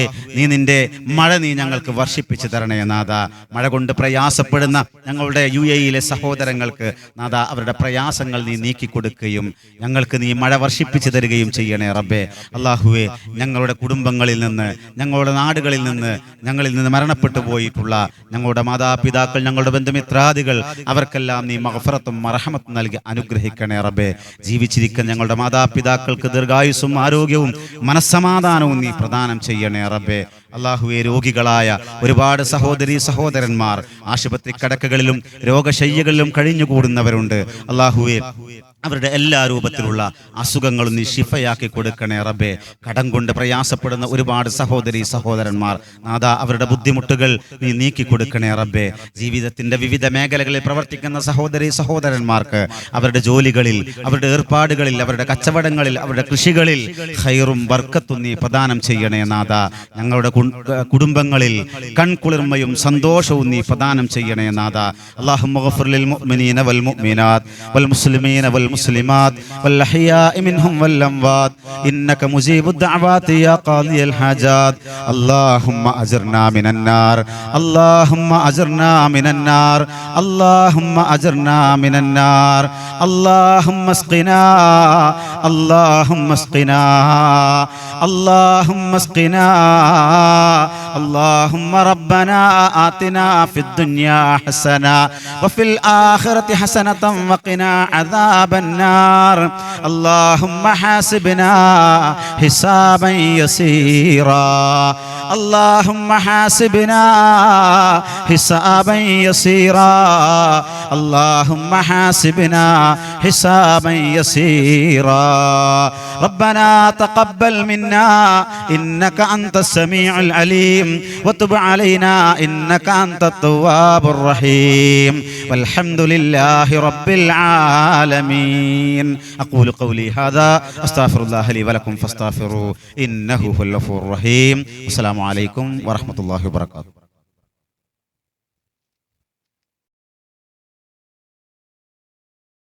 നിന്റെ മഴ നീ ഞങ്ങൾക്ക് വർഷിപ്പിച്ചു തരണേ നാഥ. മഴ കൊണ്ട് പ്രയാസപ്പെടുന്ന ഞങ്ങളുടെ UAE സഹോദരങ്ങൾക്ക് നാഥ, അവരുടെ പ്രയാസങ്ങൾ നീ നീക്കിക്കൊടുക്കുകയും ഞങ്ങൾക്ക് നീ മഴ വർഷിപ്പിച്ചു തരികയും ചെയ്യണേ റബ്ബേ. അല്ലാഹുവേ, ഞങ്ങളുടെ കുടുംബങ്ങളിൽ നിന്ന്, ഞങ്ങളുടെ നാടുകളിൽ നിന്ന്, ഞങ്ങളിൽ നിന്ന് മരണപ്പെട്ടു പോയിട്ടുള്ള ഞങ്ങളുടെ മാതാപിതാക്കൾ, ഞങ്ങളുടെ ബന്ധുമിത്രാദികൾ, അവർക്കെല്ലാം നീ മഗ്ഫിറത്തും മർഹമത്തും നൽകി അനുഗ്രഹിക്കണേ റബ്ബേ. ജീവിച്ചിരിക്കുന്ന ഞങ്ങളുടെ മാതാപിതാക്കൾക്ക് ദീർഘായുസ്സും ആരോഗ്യവും മനസ്സമാധാനവും നീ പ്രദാനം ചെയ്യണേ റബ്ബേ. അല്ലാഹുവേ, രോഗികളായ ഒരുപാട് സഹോദരി സഹോദരന്മാർ ആശുപത്രി കിടക്കകളിലും രോഗശയ്യകളിലും കഴിഞ്ഞുകൂടുന്നവരുണ്ട്. അല്ലാഹുവേ, അവരുടെ എല്ലാ രൂപത്തിലുള്ള അസുഖങ്ങളും നീ ശിഫയാക്കി കൊടുക്കണേ റബ്ബേ. കടം കൊണ്ട് പ്രയാസപ്പെടുന്ന ഒരുപാട് സഹോദരി സഹോദരന്മാർ നാഥ, അവരുടെ ബുദ്ധിമുട്ടുകൾ നീ നീക്കി കൊടുക്കണേ റബ്ബേ. ജീവിതത്തിന്റെ വിവിധ മേഖലകളിൽ പ്രവർത്തിക്കുന്ന സഹോദരി സഹോദരന്മാർക്ക് അവരുടെ ജോലികളിൽ, അവരുടെ ഏർപ്പാടുകളിൽ, അവരുടെ കച്ചവടങ്ങളിൽ, അവരുടെ കൃഷികളിൽ ഖൈറും ബർക്കത്തും നീ പ്രദാനം ചെയ്യണേ നാഥ. ഞങ്ങളുടെ കുടുംബങ്ങളിൽ കൺകുളിർമയും സന്തോഷവും നീ പ്രദാനം ചെയ്യണേ നാഥ. അല്ലാഹുമ്മ ഗ്ഫിർ ലിൽ മുഅ്മിനീന വൽ മുഅ്മിനാത്ത് വൽ മുസ്ലിമീന വൽ والمسلمات والأحياء منهم والأموات إنك مجيب الدعوات يا قاضي الحاجات اللهم أجرنا من النار اللهم أجرنا من النار اللهم أجرنا من النار اللهم اسقنا اللهم اسقنا اللهم اسقنا اللهم ربنا آتنا في الدنيا حسنة وفي الآخرة حسنة وقنا عذاب النار اللهم حاسبنا حسابا يسيرا اللهم حاسبنا حسابا يسيرا اللهم حاسبنا حسابا يسيرا ربنا تقبل منا إنك أنت السميع العليم وتب علينا إنك أنت التواب الرحيم والحمد لله رب العالمين أقول قولي هذا أستغفر الله لي ولكم فاستغفروه إنه هو الغفور الرحيم. السلام عليكم ورحمة الله وبركاته.